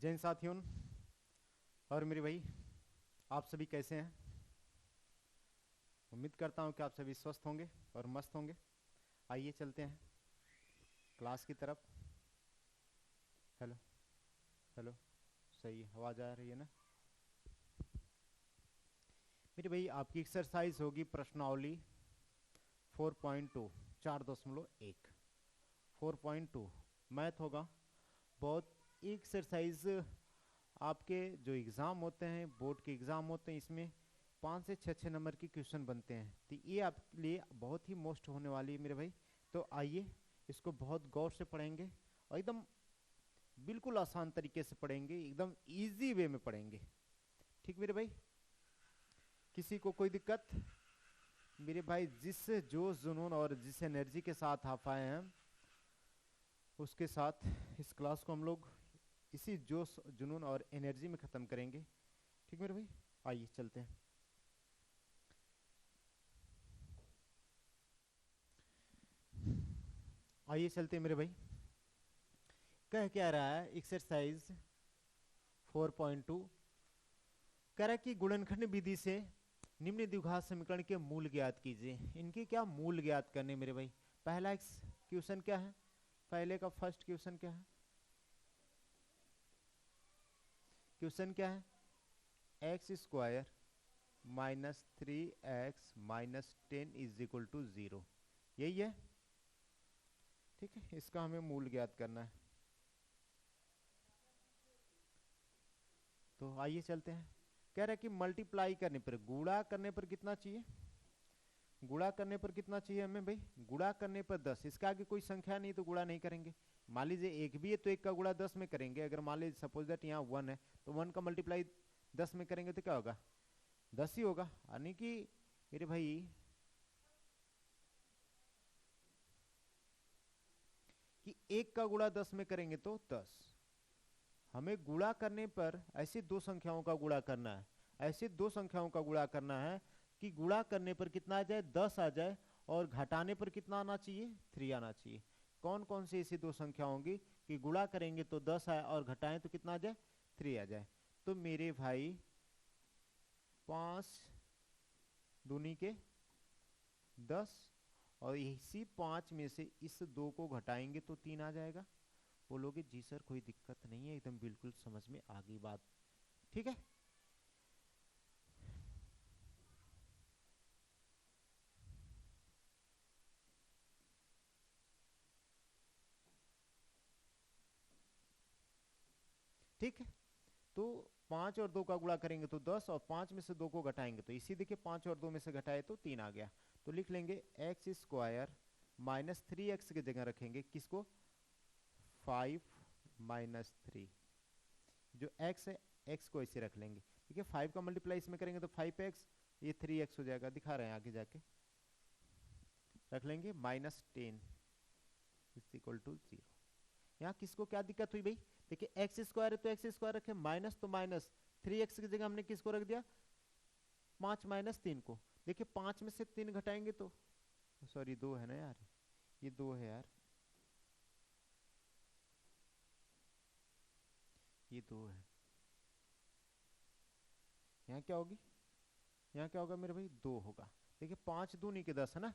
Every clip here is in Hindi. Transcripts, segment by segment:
जैन साथियों और मेरे भाई, आप सभी कैसे हैं? उम्मीद करता हूं कि आप सभी स्वस्थ होंगे और मस्त होंगे। आइए चलते हैं क्लास की तरफ। हेलो। हेलो। सही आवाज़ आ रही है ना? मेरे भाई, आपकी एक्सरसाइज होगी प्रश्नावली 4.2, 4.1। 4.2 मैथ होगा। बहुत एक्सरसाइज। आपके जो एग्ज़ाम होते हैं, बोर्ड के एग्ज़ाम होते हैं, इसमें 5 से 6 नंबर के क्वेश्चन बनते हैं, तो ये आपके लिए बहुत ही मोस्ट होने वाली है मेरे भाई। तो आइए इसको बहुत गौर से पढ़ेंगे और एकदम बिल्कुल आसान तरीके से पढ़ेंगे, एकदम इजी वे में पढ़ेंगे। ठीक मेरे भाई? किसी को कोई दिक्कत? मेरे भाई, जिस जोश जुनून और जिस एनर्जी के साथ आप आए हैं, उसके साथ इस क्लास को हम लोग इसी जोश जुनून और एनर्जी में ख़त्म करेंगे। ठीक मेरे भाई, आइए चलते हैं। आइए चलते हैं मेरे भाई। कह क्या रहा है एक्सरसाइज 4.2? कह रहा है कि गुणनखंड विधि से निम्न द्विघात समीकरण के मूल ज्ञात कीजिए। इनके क्या मूल ज्ञात करने मेरे भाई? पहला क्वेश्चन क्या है? पहले का फर्स्ट क्वेश्चन क्या है? क्वेश्चन क्या है? X square minus 3x minus 10 is equal to 0। यही है। ठीक है, इसका हमें मूल ज्ञात करना है। तो आइए चलते हैं। कह रहा है कि मल्टीप्लाई करने पर, गुणा करने पर कितना चाहिए? गुणा करने पर कितना चाहिए हमें भाई? गुणा करने पर 10। इसका आगे कोई संख्या नहीं तो गुणा नहीं करेंगे। मान लीजिए एक भी है तो एक का गुणा 10 में करेंगे। अगर मान लीजिए सपोज दैट यहाँ 1 है तो 1 का मल्टीप्लाई 10 में करेंगे तो क्या होगा? 10 ही होगा। यानी कि मेरे भाई, कि एक का गुणा 10 में करेंगे तो 10। हमें गुणा करने पर ऐसी दो संख्याओं का गुणा करना है। ऐसी दो संख्याओं का गुणा करना है कि गुणा करने पर कितना आ जाए? 10 आ जाए। और घटाने पर कितना आना चाहिए? 3 आना चाहिए। कौन कौन सी ऐसी दो संख्या होंगी कि गुणा करेंगे तो 10 आए और घटाएं तो कितना आ जाए? 3 आ जाए। तो मेरे भाई, 5 दूनी के 10, और इसी 5 में से इस 2 को घटाएंगे तो 3 आ जाएगा। बोलोगे जी सर कोई दिक्कत नहीं है, एकदम बिल्कुल समझ में आ गई बात। ठीक है। ठीक है, तो 5 और 2 का गुणा करेंगे तो 10, और 5 में से 2 को घटाएंगे तो इसी देखिए 5 और 2 में से घटाए तो 3 आ गया। तो लिख लेंगे एक्स स्क्वायर माइनस 3x की जगह रखेंगे किसको? 5 माइनस 3। जो x है, x को इसे रख लेंगे। ठीक है, 5 का मल्टीप्लाई इसमें करेंगे तो 5x, ये 3x हो जाएगा। दिखा रहे हैं आगे जाके, रख लेंगे माइनस 10 इज इक्वल टू 0। यहाँ किसको क्या दिक्कत हुई भाई? देखिए एक्स स्क्वायर है तो एक्स स्क्वायर रखे, माइनस तो माइनस, 3x की जगह हमने किसको रख दिया? 5 माइनस 3 को। देखिए 5 में से 3 घटाएंगे तो, सॉरी 2 है ना यार, ये 2 है यार, ये 2 है। यहाँ क्या होगी? यहाँ क्या होगा मेरे भाई? 2 होगा। देखिए 5 दूनी के 10 है ना,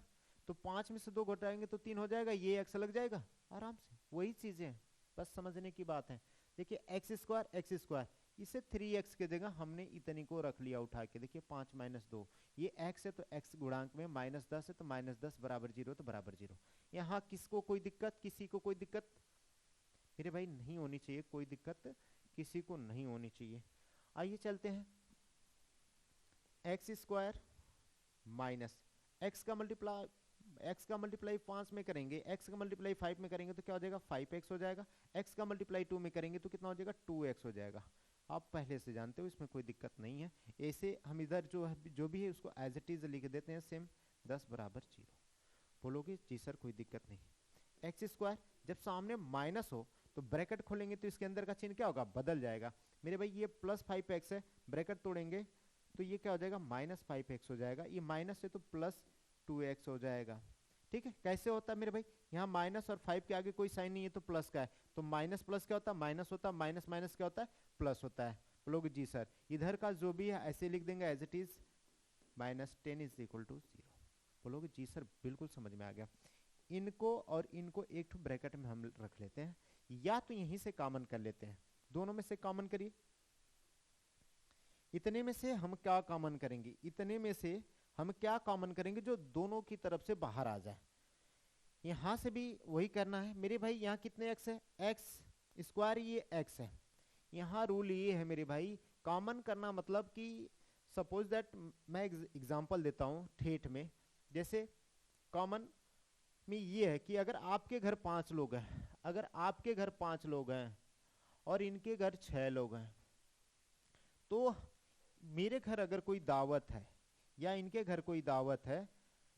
तो 5 में से 2 घटाएंगे तो 3 हो जाएगा। ये एक्स लग जाएगा आराम से। वही चीजें हैं, बस समझने की बात है। देखिए एक्स स्क्वायर, एक्स स्क्वायर, इसे 3x की जगह हमने इतनी को रख लिया उठा के। देखिए 5 माइनस 2, ये x है तो x गुणांक में माइनस 10 है तो माइनस 10 बराबर 0, तो बराबर 0। यहाँ किसको कोई दिक्कत? किसी को कोई दिक्कत? मेरे भाई नहीं होनी चाहिए कोई दिक्कत, किसी को नहीं होनी चाहिए। आइए चलते हैं। एक्स स्क्वायर माइनस एक्स का मल्टीप्लाई 5 में करेंगे, एक्स का मल्टीप्लाई 5 में करेंगे तो क्या हो जाएगा? 5x हो जाएगा। एक्स का मल्टीप्लाई 2 में करेंगे तो कितना हो जाएगा? 2x हो जाएगा। आप पहले से जानते हो, इसमें कोई दिक्कत नहीं है। ऐसे हम इधर जो है, जो भी है उसको एज इट इज लिख देते हैं सेम, 10 बराबर 0। बोलोगे जी सर कोई दिक्कत नहीं। एक्स स्क्वायर, जब सामने माइनस हो तो ब्रैकेट खोलेंगे तो इसके अंदर का चिन्ह क्या होगा? बदल जाएगा। मेरे भाई ये प्लस 5x है, ब्रैकेट तोड़ेंगे तो ये क्या हो जाएगा? माइनस 5x हो जाएगा। ये माइनस है तो प्लस 2x हो जाएगा। ठीक है, कैसे होता है मेरे भाई, यहाँ माइनस और 5 के आगे कोई साइन नहीं है तो प्लस का है, तो माइनस प्लस क्या होता है, माइनस होता है, माइनस माइनस क्या होता है, प्लस होता है। बोलोगे जी सर, इधर का जो भी है ऐसे लिख देंगे as it is, -10 is equal to 0। बोलोगे जी सर बिल्कुल समझ में आ गया। इनको और इनको एक तो ब्रैकेट में हम रख लेते हैं, या तो यहीं से कॉमन कर लेते हैं, दोनों में से कॉमन करिए। इतने में से हम क्या कॉमन करेंगे, इतने में से हम क्या कॉमन करेंगे जो दोनों की तरफ से बाहर आ जाए। यहां से भी वही करना है मेरे भाई, यहाँ कितने एक्स है, एक्स स्क्वायर, ये एक्स है। यहाँ रूल ये है मेरे भाई, कॉमन करना मतलब कि सपोज दैट मैं एग्जांपल देता हूँ ठेठ में, जैसे कॉमन में ये है कि अगर आपके घर 5 लोग हैं, अगर आपके घर 5 लोग हैं और इनके घर 6 लोग हैं, तो मेरे घर अगर कोई दावत है या इनके घर कोई दावत है,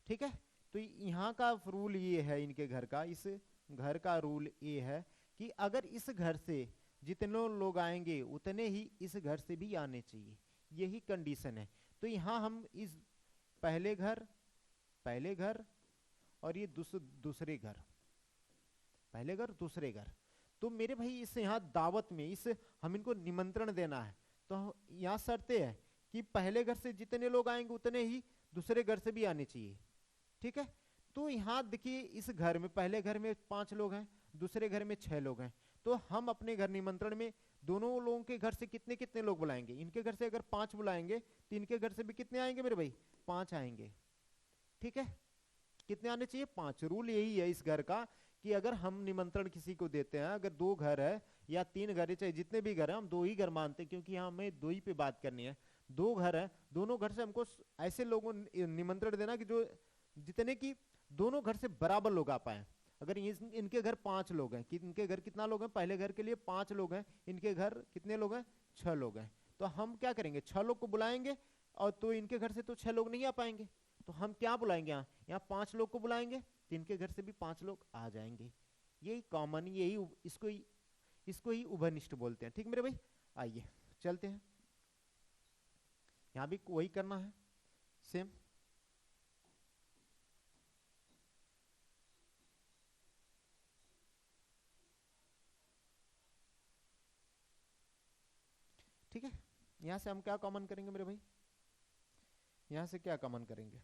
ठीक है, तो यहाँ का रूल ये है, इनके घर का, इस घर का रूल ये है कि अगर इस घर से जितने लोग आएंगे उतने ही इस घर से भी आने चाहिए, यही कंडीशन है। तो यहाँ हम इस पहले घर और ये दूसरे घर, पहले घर दूसरे घर, तो मेरे भाई इस यहाँ दावत में इस हम इनको निमंत्रण देना है, तो यहाँ शर्तें है कि पहले घर से जितने लोग आएंगे उतने ही दूसरे घर से भी आने चाहिए, ठीक है। तो यहाँ देखिए इस घर में, पहले घर में 5 लोग हैं, दूसरे घर में 6 लोग हैं, तो हम अपने घर निमंत्रण में दोनों लोगों के घर से कितने कितने लोग बुलाएंगे, इनके घर से अगर 5 बुलाएंगे तो इनके घर से भी कितने आएंगे मेरे भाई, 5 आएंगे, ठीक है। कितने आने चाहिए, 5। रूल यही है इस घर का कि अगर हम निमंत्रण किसी को देते हैं, अगर 2 घर है या 3 घर है, चाहे जितने भी घर है, हम 2 ही घर मानते हैं क्योंकि यहाँ हमें 2 ही पे बात करनी है। 2 घर है, दोनों घर से हमको ऐसे लोगों निमंत्रण देना कि जो जितने की दोनों घर से बराबर लोग आ पाए। अगर इनके घर 5 लोग हैं, कि इनके घर कितना लोग हैं, पहले घर के लिए 5 लोग हैं, इनके घर कितने लोग हैं, 6 लोग हैं, तो हम क्या करेंगे, 6 लोग को बुलाएंगे, और तो इनके घर से तो 6 लोग नहीं आ पाएंगे, तो हम क्या बुलाएंगे, यहाँ 5 लोग को बुलाएंगे, तो इनके घर से भी 5 लोग आ जाएंगे। यही कॉमन, यही इसको ही उभयनिष्ठ बोलते हैं, ठीक मेरे भाई। आइए चलते हैं, यहाँ भी वही करना है सेम। ठीक है, यहां से हम क्या कॉमन करेंगे मेरे भाई, यहां से क्या कॉमन करेंगे,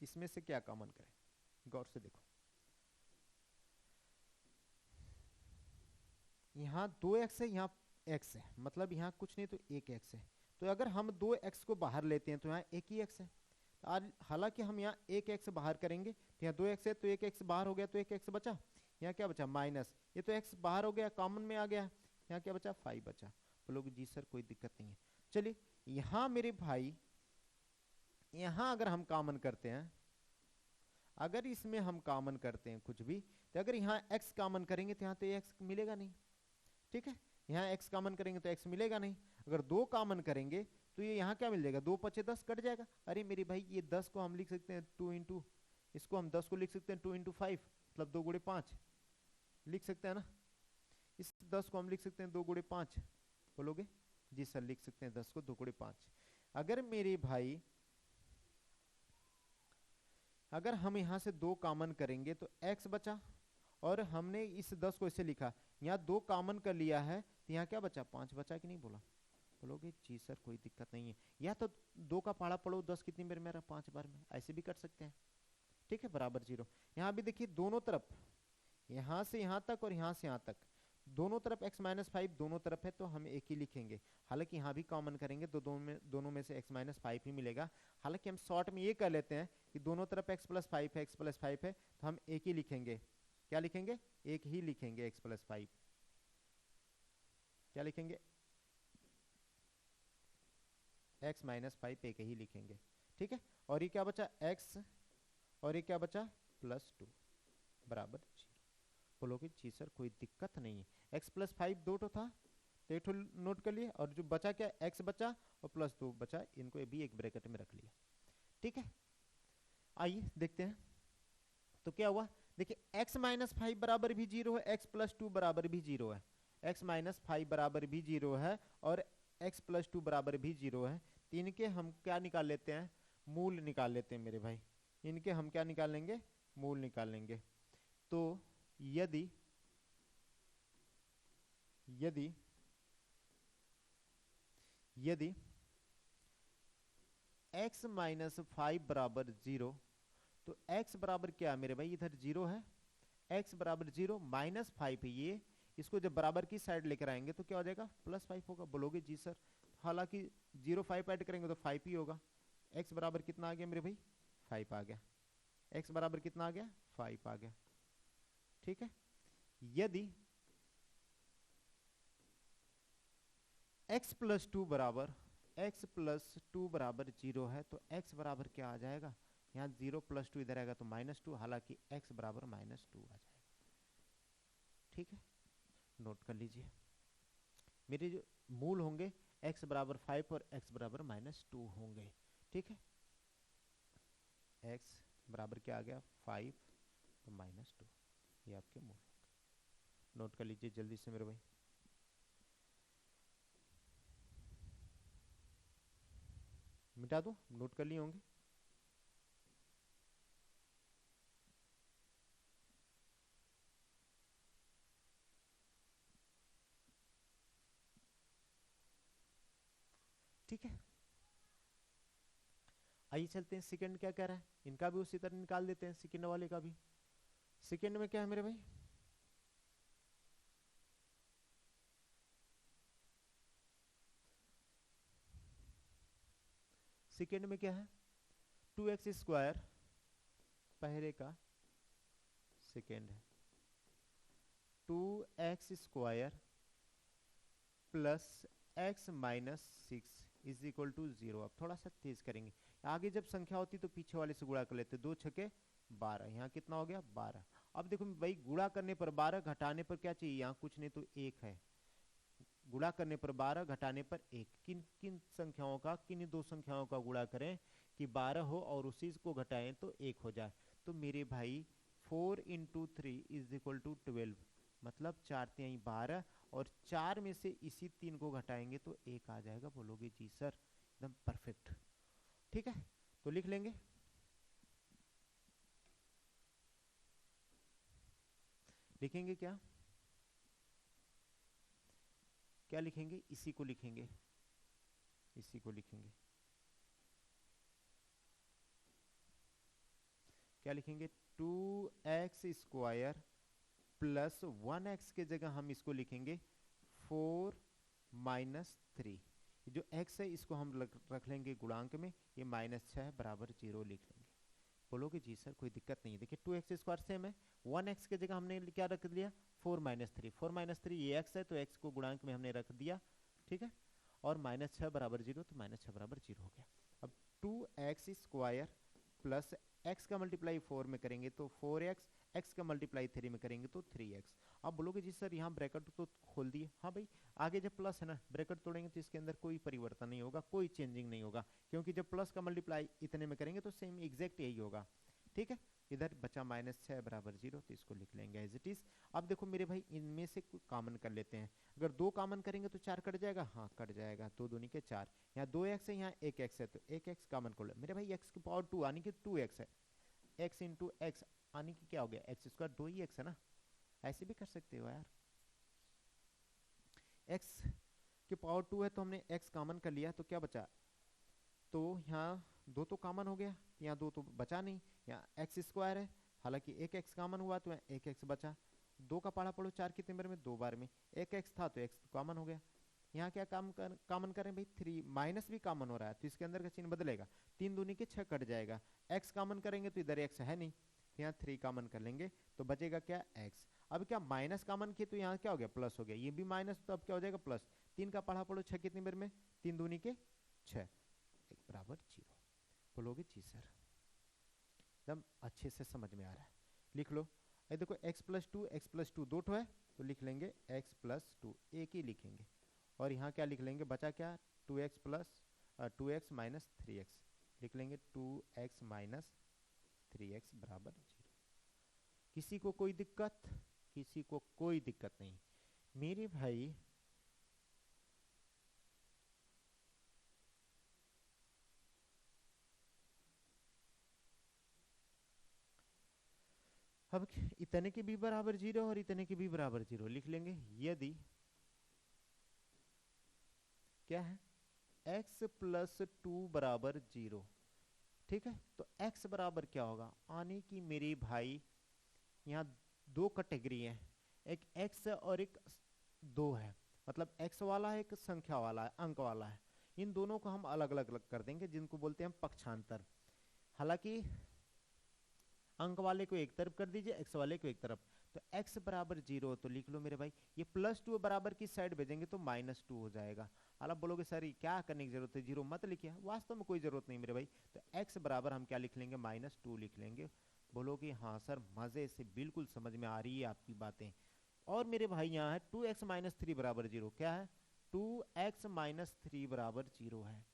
इसमें से क्या कॉमन करें, गौर से देखो, यहाँ 2x है, यहाँ x है, मतलब यहाँ कुछ नहीं तो 1x है, तो अगर हम 2x को बाहर लेते हैं तो यहाँ 1 ही x है। हालांकि हम यहाँ 1x बाहर करेंगे तो यहाँ 2x है, तो 1x बाहर हो गया तो 1x बचा, यहाँ क्या बचा माइनस, ये तो x बाहर हो गया, कॉमन में आ गया, यहाँ क्या बचा 5 बचा। बोलोगे जी सर कोई दिक्कत नहीं है। चलिए यहाँ मेरे भाई, यहाँ अगर हम कॉमन करते हैं, अगर इसमें हम कॉमन करते हैं कुछ भी, तो अगर यहाँ x कॉमन करेंगे तो यहाँ तो x मिलेगा नहीं, ठीक है, यहाँ x कॉमन करेंगे तो x मिलेगा नहीं। अगर 2 कॉमन करेंगे तो ये यहाँ क्या मिल जाएगा, 2 पचे 10 कट जाएगा। अरे मेरे भाई ये 10 को हम लिख सकते हैं 2 इंटू, इसको हम 10 को लिख सकते हैं 2 इंटू 5, मतलब 2 गुणे 5 लिख सकते हैं ना। इस 10 को हम लिख सकते हैं 2 गुणे 5। बोलोगे जी सर लिख सकते हैं 10 को 2 गुणे 5। अगर मेरे भाई, अगर हम यहाँ से 2 कॉमन करेंगे तो x बचा, और हमने इस 10 को इसे लिखा, यहाँ 2 कॉमन कर लिया है तो यहाँ क्या बचा 5 बचा कि नहीं बोला। बोलोगे जी सर कोई दिक्कत नहीं है, या तो 2 का पहाड़ा पढ़ो, 10 कितनी बार मेरा 5 बार में, ऐसे भी कर सकते हैं, ठीक है, बराबर 0। यहाँ भी देखिए दोनों तरफ, यहाँ से यहाँ तक और यहाँ से यहाँ तक, दोनों तरफ x माइनस 5 दोनों तरफ है, तो हम एक ही लिखेंगे। हालांकि यहाँ भी कॉमन करेंगे तो दोनों में से x माइनस 5 ही मिलेगा। हालांकि हम शॉर्ट में ये कर लेते हैं कि दोनों तरफ x प्लस 5 है, x प्लस 5 है, तो हम एक ही लिखेंगे। क्या लिखेंगे, एक ही लिखेंगे, x प्लस 5 क्या लिखेंगे, x माइनस 5 एक ही लिखेंगे, ठीक है। और ये क्या बचा x, और ये क्या बचा प्लस 2 बराबर 0। बोलोगे जी सर कोई दिक्कत नहीं है, x प्लस 5 2 तो था, तो एक नोट कर लिए, और जो बचा क्या x बचा और प्लस 2 बचा, इनको भी एक ब्रैकेट में रख लिया, ठीक है। आइए देखते हैं तो क्या हुआ, देखिए x माइनस 5 बराबर भी 0 है, x प्लस 2 बराबर भी 0 है, x माइनस 5 बराबर भी 0 है और x प्लस 2 बराबर भी 0 है। तीन के हम क्या निकाल लेते हैं, मूल निकाल लेते हैं मेरे भाई। इनके हम क्या निकाल लेंगे, मूल निकाल लेंगे। तो यदि यदि यदि x माइनस 5 बराबर 0, तो x बराबर क्या है मेरे भाई, इधर 0 है, x बराबर 0 माइनस 5 है ये, इसको जब बराबर की साइड लेकर आएंगे तो क्या हो जाएगा, +5 होगा। बोलोगे जी सर, हालांकि 0 5 ऐड करेंगे तो 5 ही होगा। x बराबर कितना आ गया मेरे भाई, 5 आ गया। x बराबर कितना आ गया, 5 आ गया। ठीक है। यदि x प्लस टू बराबर 0 है तो x बराबर क्या आ जाएगा, यहाँ 0 + 2 इधर आएगा तो -2, हालांकि x बराबर -2 आ जाएगा। ठीक है, नोट कर लीजिए। मेरे जो मूल होंगे x बराबर 5 और x बराबर -2 होंगे। ठीक है, x बराबर क्या आ गया, 5 तो -2, ये आपके मूल होंगे। नोट कर लीजिए जल्दी से मेरे भाई। मिटा दो, नोट कर लिए होंगे। ठीक है, आइए चलते हैं सेकंड क्या कह रहा है, इनका भी उसी तरह निकाल देते हैं, सेकंड वाले का भी। सेकंड में क्या है मेरे भाई, सेकंड में क्या है, 2x² पहले का सेकंड है, 2x² plus x minus 6 is equal to 0। अब थोड़ा सा तेज करेंगे, आगे जब संख्या होती तो पीछे वाले से गुणा कर लेते, 2 छके 12, यहाँ कितना हो गया 12। अब देखो भाई, गुणा करने पर 12, घटाने पर क्या चाहिए, यहाँ कुछ नहीं तो 1 है। गुणा करने पर 12, घटाने पर 1, किन किन संख्याओं का, किन दो संख्याओं का गुणा करें कि 12 हो और उसी को घटाएं तो 1 हो जाए। तो मेरे भाई 4 × 3 इज इक्वल टू 12, मतलब 4 3 12, और 4 में से इसी 3 को घटाएंगे तो 1 आ जाएगा। बोलोगे जी सर, एकदम परफेक्ट। ठीक है, तो लिख लेंगे, लिखेंगे क्या, क्या लिखेंगे, इसी को लिखेंगे, इसी को लिखेंगे, क्या लिखेंगे, 2x² प्लस 1x के जगह हम इसको लिखेंगे 4 - 3। जो x है इसको हम रख लेंगे गुणांक में, ये -6 बराबर 0 लिख लेंगे। बोलोगे जी सर कोई दिक्कत नहीं है। देखिए 2x² सेम है, 1x के जगह हमने क्या रख दिया, 4 - 3, 4 - 3 ये x है तो x को गुणांक में हमने रख दिया। ठीक है, और -6 बराबर 0, तो -6 बराबर 0 हो गया। अब 2x² प्लस x का मल्टीप्लाई 4 में करेंगे तो 4x, x का मल्टीप्लाई 3 में करेंगे तो 3x। अब बोलोगे जी सर यहाँ ब्रैकेट तो खोल दिए, हाँ भाई, आगे जब प्लस है ना, ब्रैकेट तोड़ेंगे तो इसके अंदर कोई परिवर्तन नहीं होगा, कोई चेंजिंग नहीं होगा, क्योंकि जब प्लस का मल्टीप्लाई इतने में करेंगे तो सेम एग्जैक्ट यही होगा। ठीक है, इधर बचा -6 बराबर 0, तो इसको लिख लेंगे एज इट इज। अब देखो मेरे भाई, इनमें से कॉमन कर लेते हैं, अगर 2 कॉमन करेंगे तो 4 कट जाएगा, हाँ कट जाएगा, 2 दूनी के 4, यहाँ 2x है, यहाँ 1x है, तो 1x कॉमन कर लो मेरे भाई, x की पावर 2 यानी कि 2x है, x इंटू एक्स यानी कि क्या हो गया, x² 2 ही x है ना, ऐसे भी कर सकते हो यार। x की पावर 2 है तो हमने x कॉमन कर लिया, तो क्या बचा, तो यहाँ 2 तो कॉमन हो गया, यहाँ 2 तो बचा नहीं, यहाँ x² है, हालांकि 1x कॉमन हुआ तो 1x बचा। 2 का पढ़ा पढ़ो 4 कितने बार में, 2 बार में, 1x था तो x कॉमन हो गया। यहाँ क्या कॉमन करें भाई, 3 माइनस भी कॉमन हो रहा है तो इसके अंदर का चिन्ह बदलेगा, 3 दूनी के 6 कट जाएगा, x कॉमन करेंगे तो इधर x है नहीं, यहाँ 3 कॉमन कर लेंगे तो बचेगा क्या, x। अब क्या माइनस कॉमन किए तो यहाँ क्या हो गया, प्लस हो गया, ये भी माइनस तो अब क्या हो जाएगा प्लस। 3 का पढ़ा पढ़ो 6 कितनी बार में, 3 दूनी के 6, बराबर 0। बोलोगे जी सर एकदम अच्छे से समझ में आ रहा है, लिख लो। ये देखो x + 2 दो ठो है तो लिख लेंगे x + 2, एक ही लिखेंगे, और यहाँ क्या लिख लेंगे, बचा क्या, 2x - 3x लिख लेंगे, 2x - 3x बराबर 0। किसी को कोई दिक्कत, किसी को कोई दिक्कत नहीं मेरे भाई। अब इतने के भी बराबर 0 और इतने के भी बराबर 0 लिख लेंगे। यदि क्या है x प्लस 2 बराबर 0, ठीक है, तो x बराबर क्या होगा, आने की मेरे भाई यहाँ दो कैटेगरी है, एक x है और एक 2 है, मतलब x वाला है एक संख्या वाला है, अंक वाला है। इन दोनों को हम अलग अलग कर देंगे, जिनको बोलते हैं पक्षांतर। हालांकि अंक वाले को एक तरफ कर दीजिए, x वाले को एक तरफ। तो x बराबर 0 तो लिख लो मेरे भाई, ये +2 बराबर की साइड भेजेंगे तो -2 हो जाएगा। हालांकि बोलोगे सर क्या करने की जरूरत है, 0 मत लिखिए, वास्तव में कोई जरूरत नहीं मेरे भाई। तो x बराबर हम क्या लिख लेंगे, -2 लिख लेंगे। बोलोगे हाँ सर मजे से, बिल्कुल समझ में आ रही है आपकी बातें। और मेरे भाई यहाँ है 2x - 3 बराबर 0, क्या है 2x - 3 बराबर 0 है।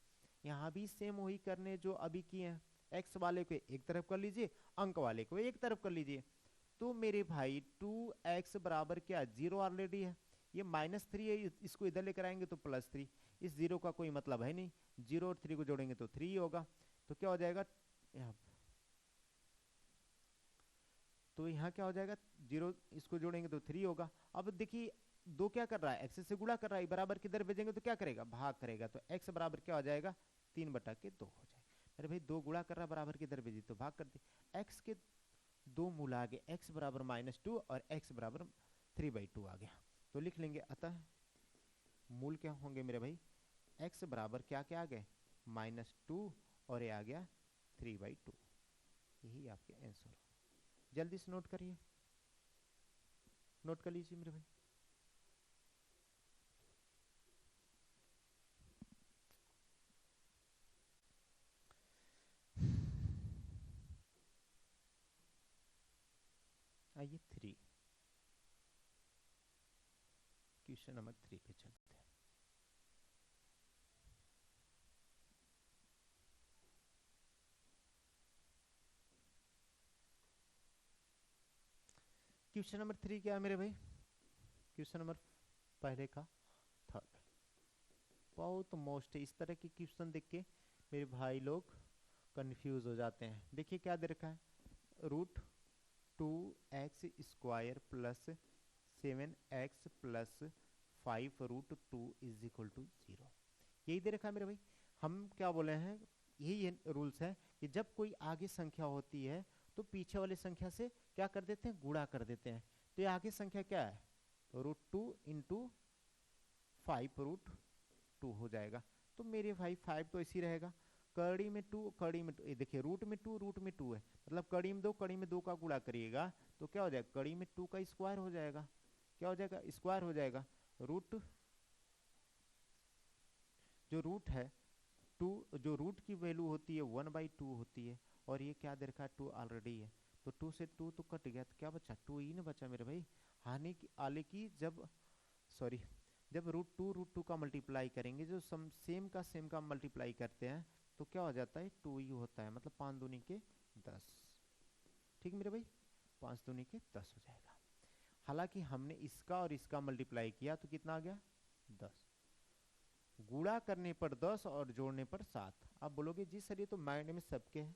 यहाँ भी सेम वही करने जो अभी किए हैं, x वाले को एक तरफ कर लीजिए, अंक वाले को एक तरफ कर लीजिए। तो मेरे भाई 2x बराबर क्या, 0 ऑलरेडी है, ये -3 है, इसको इधर लेकर आएंगे तो +3, इस 0 का कोई मतलब है नहीं, 0 और 3 को जोड़ेंगे तो 3 होगा। तो क्या हो जाएगा यहाँ, तो यहाँ क्या हो जाएगा 0, इसको जोड़ेंगे तो 3 होगा। अब देखिए 2 क्या कर रहा है, x से गुणा कर रहा है, बराबर किधर भेजेंगे तो क्या करेगा, भाग करेगा। तो x बराबर क्या हो जाएगा 3/2 हो जाएगा। अरे भाई 2 गुणा कर रहा है, बराबर किधर भेजी तो भाग कर दे, x के 2 मूल आ गए, x बराबर -2 और x बराबर 3/2 आ गया। तो लिख लेंगे, अतः मूल क्या होंगे मेरे भाई, x बराबर क्या क्या आ गए -2 और ये आ गया 3/2। यही आपके आंसर। जल्दी से नोट करिए, नोट कर लीजिए मेरे भाई। आइए 3, क्वेश्चन नंबर 3 पे चलते हैं। क्वेश्चन नंबर 3 क्या है मेरे भाई, क्वेश्चन नंबर पहले का 3rd, बहुत मोस्ट है। इस तरह के क्वेश्चन देख के मेरे भाई लोग कंफ्यूज हो जाते हैं। देखिए क्या दे रखा है, √2x² + 7x + 5 √2 = 0, यही दे रखा है मेरे भाई। हम क्या बोले हैं, यही रूल्स है कि जब कोई आगे संख्या होती है तो पीछे वाली संख्या से क्या कर देते हैं, गुणा कर देते हैं। तो ये आगे संख्या क्या है, √2 × 5 √2 हो जाएगा। तो मेरे भाई 5 तो इसी रहेगा, कड़ी में 2, कड़ी में 2, देखिए रूट में 2 है, मतलब कड़ी में 2, कड़ी में 2 का गुणा करिएगा तो क्या हो जाएगा, कड़ी में 2 का स्क्वायर हो जाएगा। क्या हो जाएगा, स्क्वायर हो जाएगा। रूट जो रूट है 2, जो रूट की वैल्यू होती है 1/2 होती है, और ये क्या दे रखा है 2 ऑलरेडी है, तो 2 से 2 तो कट गया, तो क्या बचा 2 ही ना बचा मेरे भाई। हानि की आले की जब जब √2 का मल्टीप्लाई करेंगे, जो सेम का मल्टीप्लाई करते हैं तो क्या हो जाता है 2 ही होता है, मतलब 5 दूनी के 10, ठीक मेरे भाई, 5 दूनी के 10 हो जाएगा। हालांकि हमने इसका और इसका मल्टीप्लाई किया तो कितना आ गया 10, गुणा करने पर 10 और जोड़ने पर 7। आप बोलोगे जी सर ये तो माइंड में सबके है,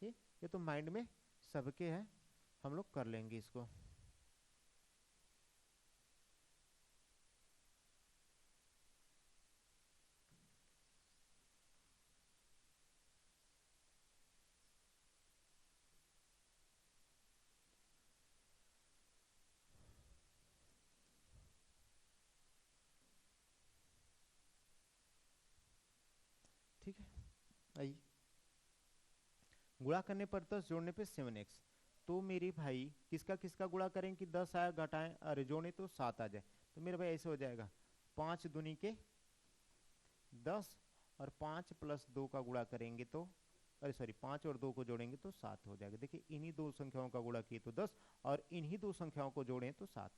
ये तो माइंड में सबके है, हम लोग कर लेंगे इसको। ठीक है, आइए गुणा करने पर 10, जोड़ने पे 7x। तो मेरे भाई किसका किसका गुणा करें कि 10 आया घटाएं, अरे जोड़े तो 7 आ जाए, तो मेरे भाई ऐसे हो जाएगा 5 दूनी के 10 और 5 + 2 का गुणा करेंगे तो, अरे सॉरी 5 और 2 को जोड़ेंगे तो 7 हो जाएगा। देखिए इन्हीं दो संख्याओं का गुणा किए तो 10 और इन्हीं दो संख्याओं को जोड़ें तो 7।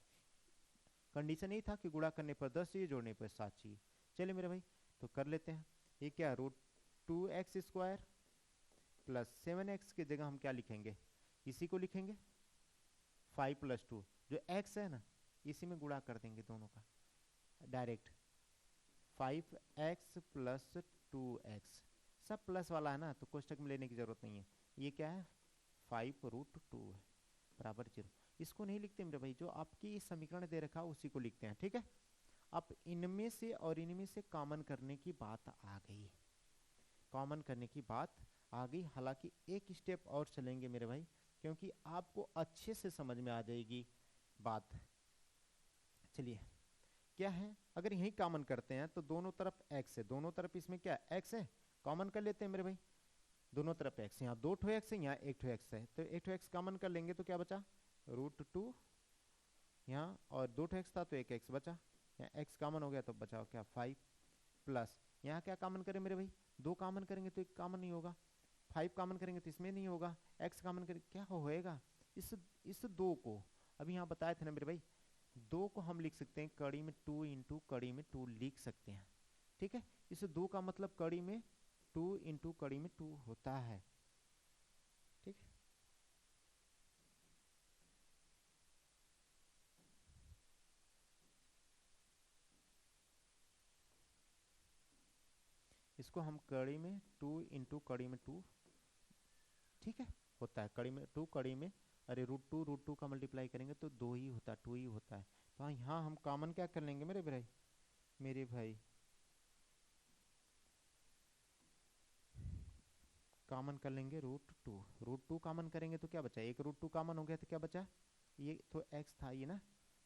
कंडीशन यही था कि गुणा करने पर 10 चाहिए, जोड़ने पर 7 चाहिए। चलिए मेरे भाई तो कर लेते हैं। ये क्या, √2x² + 7x की जगह हम क्या लिखेंगे, इसी को लिखेंगे 5 + 2, जो x है ना इसी में गुणा कर देंगे दोनों का डायरेक्ट, 5x + 2x, सब प्लस वाला है ना तो कोष्टक में लेने की जरूरत नहीं है। ये क्या है 5 √2 है, बराबर 0। इसको नहीं लिखते मेरे भाई, जो आपकी समीकरण दे रखा है उसी को लिखते हैं, ठीक है। अब इनमें से और इनमें से कॉमन करने की बात आ गई, कॉमन करने की बात आ गई। हालांकि एक स्टेप और चलेंगे मेरे भाई, क्योंकि आपको अच्छे से समझ में आ जाएगी बात। चलिए क्या है, अगर यही कॉमन करते हैं तो दोनों तरफ x है, दोनों तरफ इसमें क्या x है, कॉमन कर लेते हैं मेरे भाई। दोनों तरफ x, यहाँ 2 ठो x है, यहाँ 1 ठो x है, तो 1 ठो x कॉमन कर लेंगे तो क्या बचा, √2 यहाँ, और 2 ठो x था तो 1 x बचा, यहाँ x कॉमन हो गया तो बचा क्या 5, प्लस यहाँ क्या कॉमन करें मेरे भाई, 2 कॉमन करेंगे तो 1 कॉमन नहीं होगा, 5 कॉमन करेंगे तो इसमें नहीं होगा, x कॉमन करेंगे क्या होएगा, इस 2 को अभी यहाँ बताए थे ना मेरे भाई, 2 को हम लिख सकते हैं कड़ी में 2 इंटू कड़ी में 2 लिख सकते हैं, ठीक है। इस 2 का मतलब कड़ी में 2 इंटू कड़ी में 2 होता है, ठीक है। इसको हम कड़ी में 2 इंटू कड़ी में 2, ठीक है, होता है कड़ी में 2 कड़ी में, अरे √2 का मल्टीप्लाई करेंगे तो 2 ही होता है, 2 ही होता है। तो यहाँ हम कॉमन क्या कर लेंगे मेरे भाई कॉमन कर लेंगे √2 कॉमन करेंगे तो क्या बचा, एक √2 कॉमन हो गया तो क्या बचा, ये तो x था ये ना,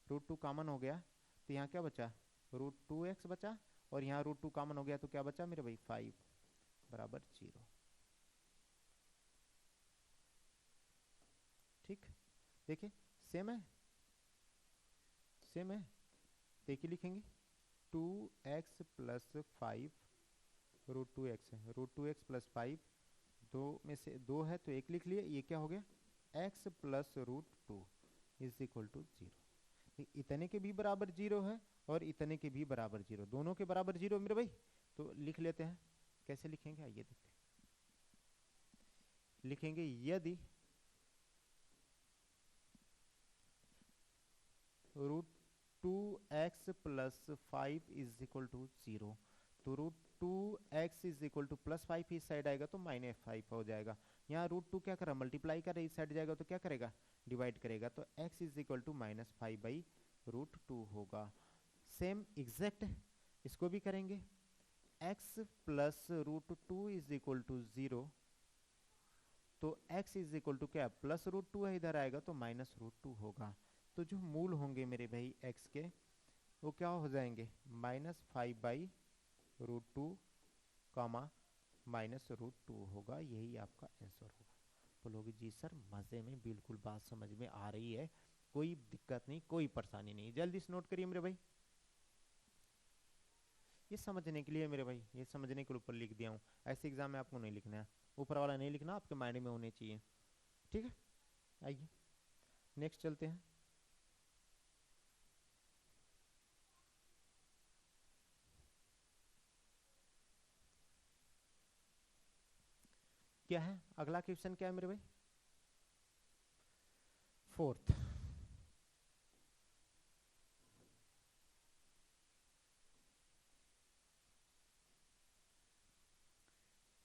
√2 कॉमन हो गया तो यहाँ क्या बचा, √2x बचा, और यहाँ √2 कॉमन हो गया तो क्या बचा मेरे भाई 5 बराबर 0, ठीक। देखिए सेम है, सेम है, देखिए लिखेंगे 2x प्लस 5 √2x है, √2x प्लस 5, 2 में से 2 है तो 1 लिख लिए, ये क्या हो गया x plus √2 is equal to 0। इतने के भी बराबर 0 है और इतने के भी बराबर 0, दोनों के बराबर 0 मेरे भाई, तो लिख लेते हैं। कैसे लिखेंगे आइए देखते हैं, लिखेंगे यदि √2x plus 5 is equal to 0, तो √2x is equal two plus 5 इस साइड आएगा तो -5 हो जाएगा। यहाँ √2 क्या कर रहा है, मल्टीप्लाई कर रहा है, इस साइड जाएगा तो क्या करेगा, डिवाइड करेगा, तो x is equal to -5 by √2 होगा। सेम एग्जैक्ट इसको भी करेंगे, x plus √2 is equal to 0, तो x इज इक्वल टू क्या प्लस √2 है, इधर आएगा तो -√2 होगा। तो जो मूल होंगे मेरे भाई x के वो क्या हो जाएंगे, -5 बाई √2 कामा -√2 होगा, यही आपका आंसर होगा। बोलोगे जी सर मजे में, बिल्कुल बात समझ में आ रही है, कोई दिक्कत नहीं, कोई परेशानी नहीं, जल्दी से नोट करिए मेरे भाई। ये समझने के लिए मेरे भाई, ये समझने के ऊपर लिख दिया हूँ, ऐसे एग्जाम में आपको नहीं लिखना है, ऊपर वाला नहीं लिखना, आपके माइंड में होने चाहिए, ठीक है। आइए नेक्स्ट चलते हैं। क्या है अगला क्वेश्चन, क्या है मेरे भाई, 4th,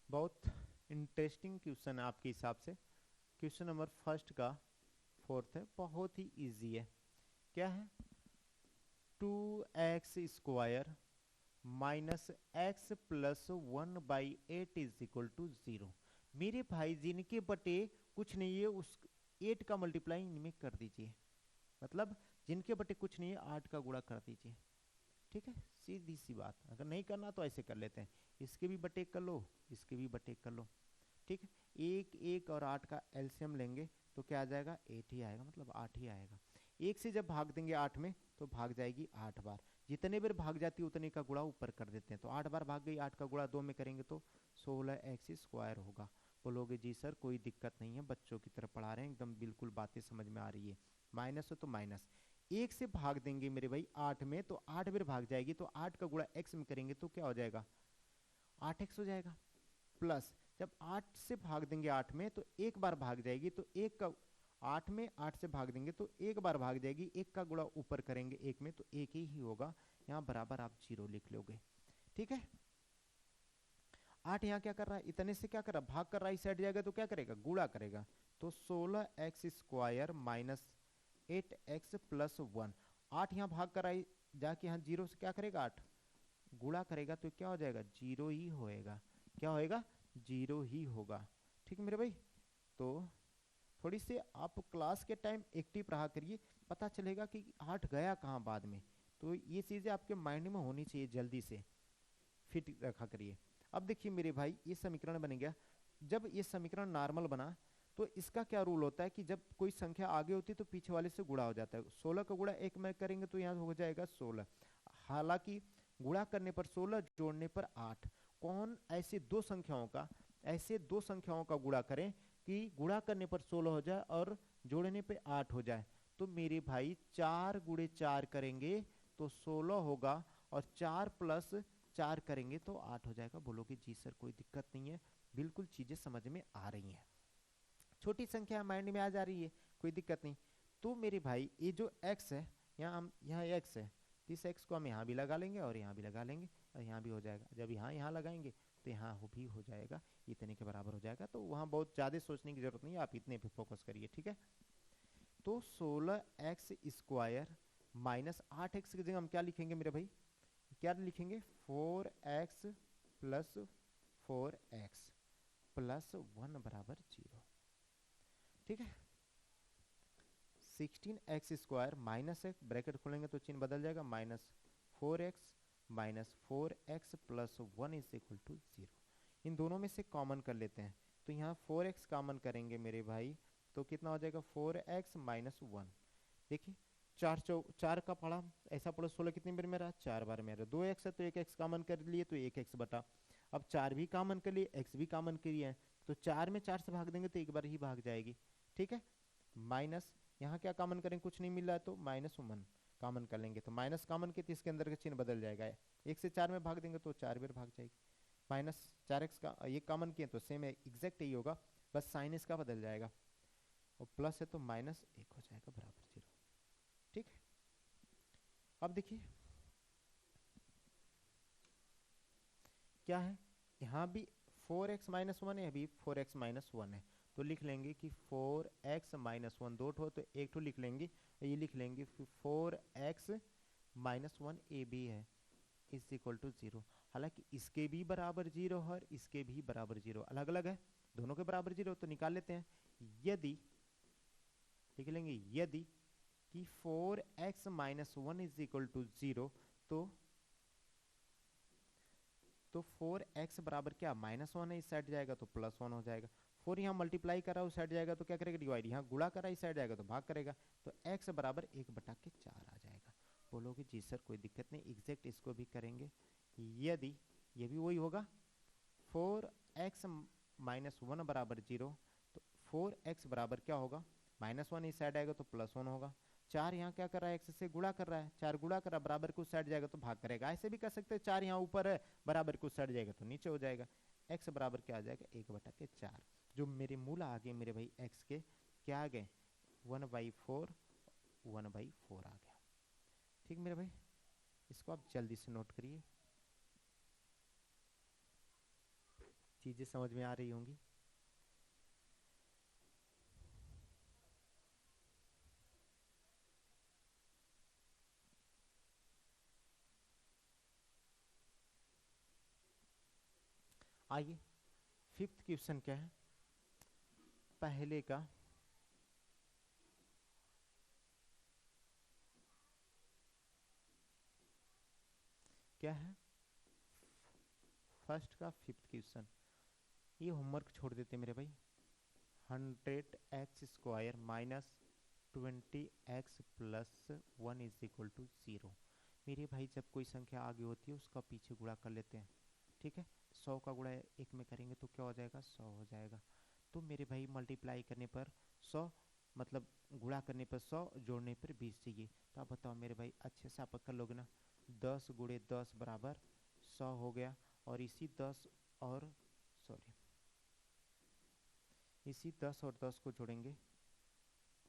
बहुत इंटरेस्टिंग क्वेश्चन है आपके हिसाब से, क्वेश्चन नंबर फर्स्ट का 4th है, बहुत ही इजी है। क्या है, 2x square minus x plus 1/8 is equal to 0। मेरे भाई जिनके बटे कुछ नहीं है उस 8 का मल्टीप्लाई इनमें कर दीजिए, मतलब जिनके बटे कुछ नहीं है 8 का गुणा कर दीजिए, ठीक है, सीधी सी बात। अगर नहीं करना तो ऐसे कर लेते हैं, इसके भी बटे कर लो, इसके भी बटे कर लो, ठीक है। 1 1 और 8 का एलसीएम लेंगे तो क्या आ जाएगा 8 ही आएगा, मतलब 8 ही आएगा। 1 से जब भाग देंगे 8 में तो भाग जाएगी 8 बार, जितने बार भाग जाती है उतने का गुणा ऊपर कर देते हैं, तो 8 बार भाग गई, 8 का गुणा 2 में करेंगे तो 16x स्क्वायर होगा। बोलोगे जी सर कोई दिक्कत नहीं है, बच्चों की तरफ पढ़ा रहे हैं, एकदम बिल्कुल बातें समझ में आ रही है। माइनस हो तो माइनस, 1 से भाग देंगे मेरे भाई 8 में तो 8 बार भाग जाएगी, तो 8 का गुणा x में करेंगे तो क्या हो जाएगा 8x हो जाएगा, प्लस जब 8 से भाग देंगे 8 में तो एक बार भाग जाएगी, तो 1 का 8 में 8 से भाग देंगे तो एक बार भाग जाएगी, 1 का गुणा ऊपर करेंगे 1 में तो 1 ही होगा, यहाँ बराबर आप 0 लिख लोगे, ठीक है। 8 यहाँ क्या कर रहा है, इतने से क्या कर रहा है, भाग कर रहा है, इस साइड जाएगा तो क्या करेगा, गुणा करेगा। तो 16x² माइनस 8x प्लस 1। 8 यहाँ भाग कर आई, जाके यहाँ 0 से क्या करेगा, 8 गुणा करेगा तो क्या हो जाएगा, 0 ही होएगा। क्या होएगा, 0 ही होगा। ठीक है मेरे भाई। तो थोड़ी सी आप क्लास के टाइम एक्टिव रहा करिए, पता चलेगा कि 8 गया कहाँ बाद में। तो ये चीज़ें आपके माइंड में होनी चाहिए, जल्दी से फिट रखा करिए। अब देखिए मेरे भाई, ये समीकरण बन गया। जब ये समीकरण नॉर्मल बना तो इसका क्या रूल होता है कि जब कोई संख्या आगे होती है तो पीछे वाले से गुणा हो जाता है। 16 का गुणा 1 में करेंगे तो यहाँ हो जाएगा 16। हालांकि गुणा करने पर 16, जोड़ने पर 8। कौन ऐसे दो संख्याओं का गुणा करें कि गुणा करने पर 16 हो जाए और जोड़ने पे 8 हो जाए। तो मेरे भाई 4 गुणे 4 करेंगे तो 16 होगा, और 4 प्लस 4 करेंगे तो 8 हो जाएगा। बोलोगे जी सर कोई दिक्कत नहीं है, बिल्कुल चीजें समझ में आ रही हैं, छोटी संख्या माइंड में आ जा रही है, कोई दिक्कत नहीं। तो मेरे भाई ये जो x है, यहाँ x है, तो इस x को हम यहाँ भी लगा लेंगे और यहाँ भी लगा लेंगे और यहाँ भी हो जाएगा। जब यहाँ लगाएंगे तो यहाँ भी हो जाएगा, इतने के बराबर हो जाएगा। तो वहाँ बहुत ज़्यादा सोचने की जरूरत नहीं है, आप इतने पे फोकस करिए, ठीक है। तो 16x² माइनस 8x की जगह हम क्या लिखेंगे मेरे भाई, क्या लिखेंगे, 4x प्लस 4x प्लस 1 बराबर 0। ठीक है। 16x² माइनस x, ब्रैकेट खोलेंगे तो चिन्ह बदल जाएगा, minus 4x minus 4x plus 1 is equal to 0। इन दोनों में से कॉमन कर लेते हैं, तो यहाँ 4x कॉमन करेंगे मेरे भाई, तो कितना हो जाएगा, 4x माइनस 1। देखिए 4 का पढ़ा, ऐसा पढ़ो, 16 कितनी बार मेरा, 4 बार मेरा। 2x है तो 1x कॉमन कर लिए तो 1x बटा, अब 4 भी कॉमन कर लिए, x भी कॉमन करिए है, तो 4 में 4 से भाग देंगे तो एक बार ही भाग जाएगी। ठीक है। माइनस यहाँ क्या कॉमन करें, कुछ नहीं मिल रहा है तो -1 कॉमन कर लेंगे, तो माइनस कॉमन के तो इसके अंदर का चिन्ह बदल जाएगा। 1 से 4 में भाग देंगे तो 4 बार भाग जाएगी। माइनस 4x का ये कॉमन किए तो सेम है, एग्जैक्ट यही होगा, बस साइन इसका बदल जाएगा, और प्लस है तो -1 हो जाएगा बराबर 0। ठीक है। अब देखिए क्या है, यहाँ भी 4x माइनस 1 है, अभी 4x माइनस 1 है, तो लिख लेंगे कि 4x माइनस 1 दो ठो तो एक ठो लिख लेंगे, ये लिख लेंगे 4x माइनस 1 ए भी है इज इक्वल टू 0। हालांकि इसके भी बराबर 0 और इसके भी बराबर 0, अलग अलग है, दोनों के बराबर 0, तो निकाल लेते हैं। यदि लिख लेंगे यदि कि 4x minus 1 is equal to 0, तो 4x बराबर क्या, -1 है, इस साइड जाएगा तो +1 हो जाएगा। 4 यहाँ मल्टीप्लाई करा उस साइड जाएगा तो क्या करेगा, डिवाइड, यहाँ गुणा करा इस साइड जाएगा तो भाग करेगा, तो x बराबर 1/4 आ जाएगा। बोलोगे जी सर कोई दिक्कत नहीं, एग्जैक्ट इसको भी करेंगे। यदि ये भी वही होगा, 4x माइनस 1 बराबर 0, तो 4x बराबर क्या होगा, -1 इस साइड आएगा तो +1 होगा। 4 यहाँ क्या कर रहा है, x से गुणा कर रहा है, 4 गुणा कर रहा है, बराबर को साइड जाएगा तो भाग करेगा। ऐसे भी कर सकते हैं, 4 यहाँ ऊपर है, बराबर को साइड जाएगा तो नीचे हो जाएगा। x बराबर क्या आ जाएगा, 1/4। जो मेरे मूल आ गए मेरे भाई x के, क्या आ गए, 1/4, 1/4 आ गया। ठीक मेरे भाई, इसको आप जल्दी से नोट करिए, चीजें समझ में आ रही होंगी। आइए 5th क्वेश्चन क्या है, पहले का क्या है, फर्स्ट का 5th क्वेश्चन, ये होमवर्क छोड़ देते मेरे भाई। 100x² minus 20x plus 1 is equal to 0। मेरे भाई जब कोई संख्या आगे होती है उसका पीछे गुणा कर लेते हैं। ठीक है, 100 का गुणा 1 में करेंगे तो क्या हो जाएगा, 100 हो जाएगा। तो मेरे भाई मल्टीप्लाई करने पर 100, मतलब गुणा करने पर 100, जोड़ने पर 20 चाहिए। तो आप बताओ मेरे भाई, अच्छे से आप कर लोगे ना, 10 गुणे 10 बराबर 100 हो गया, और इसी 10 और सॉरी इसी 10 और 10 को जोड़ेंगे,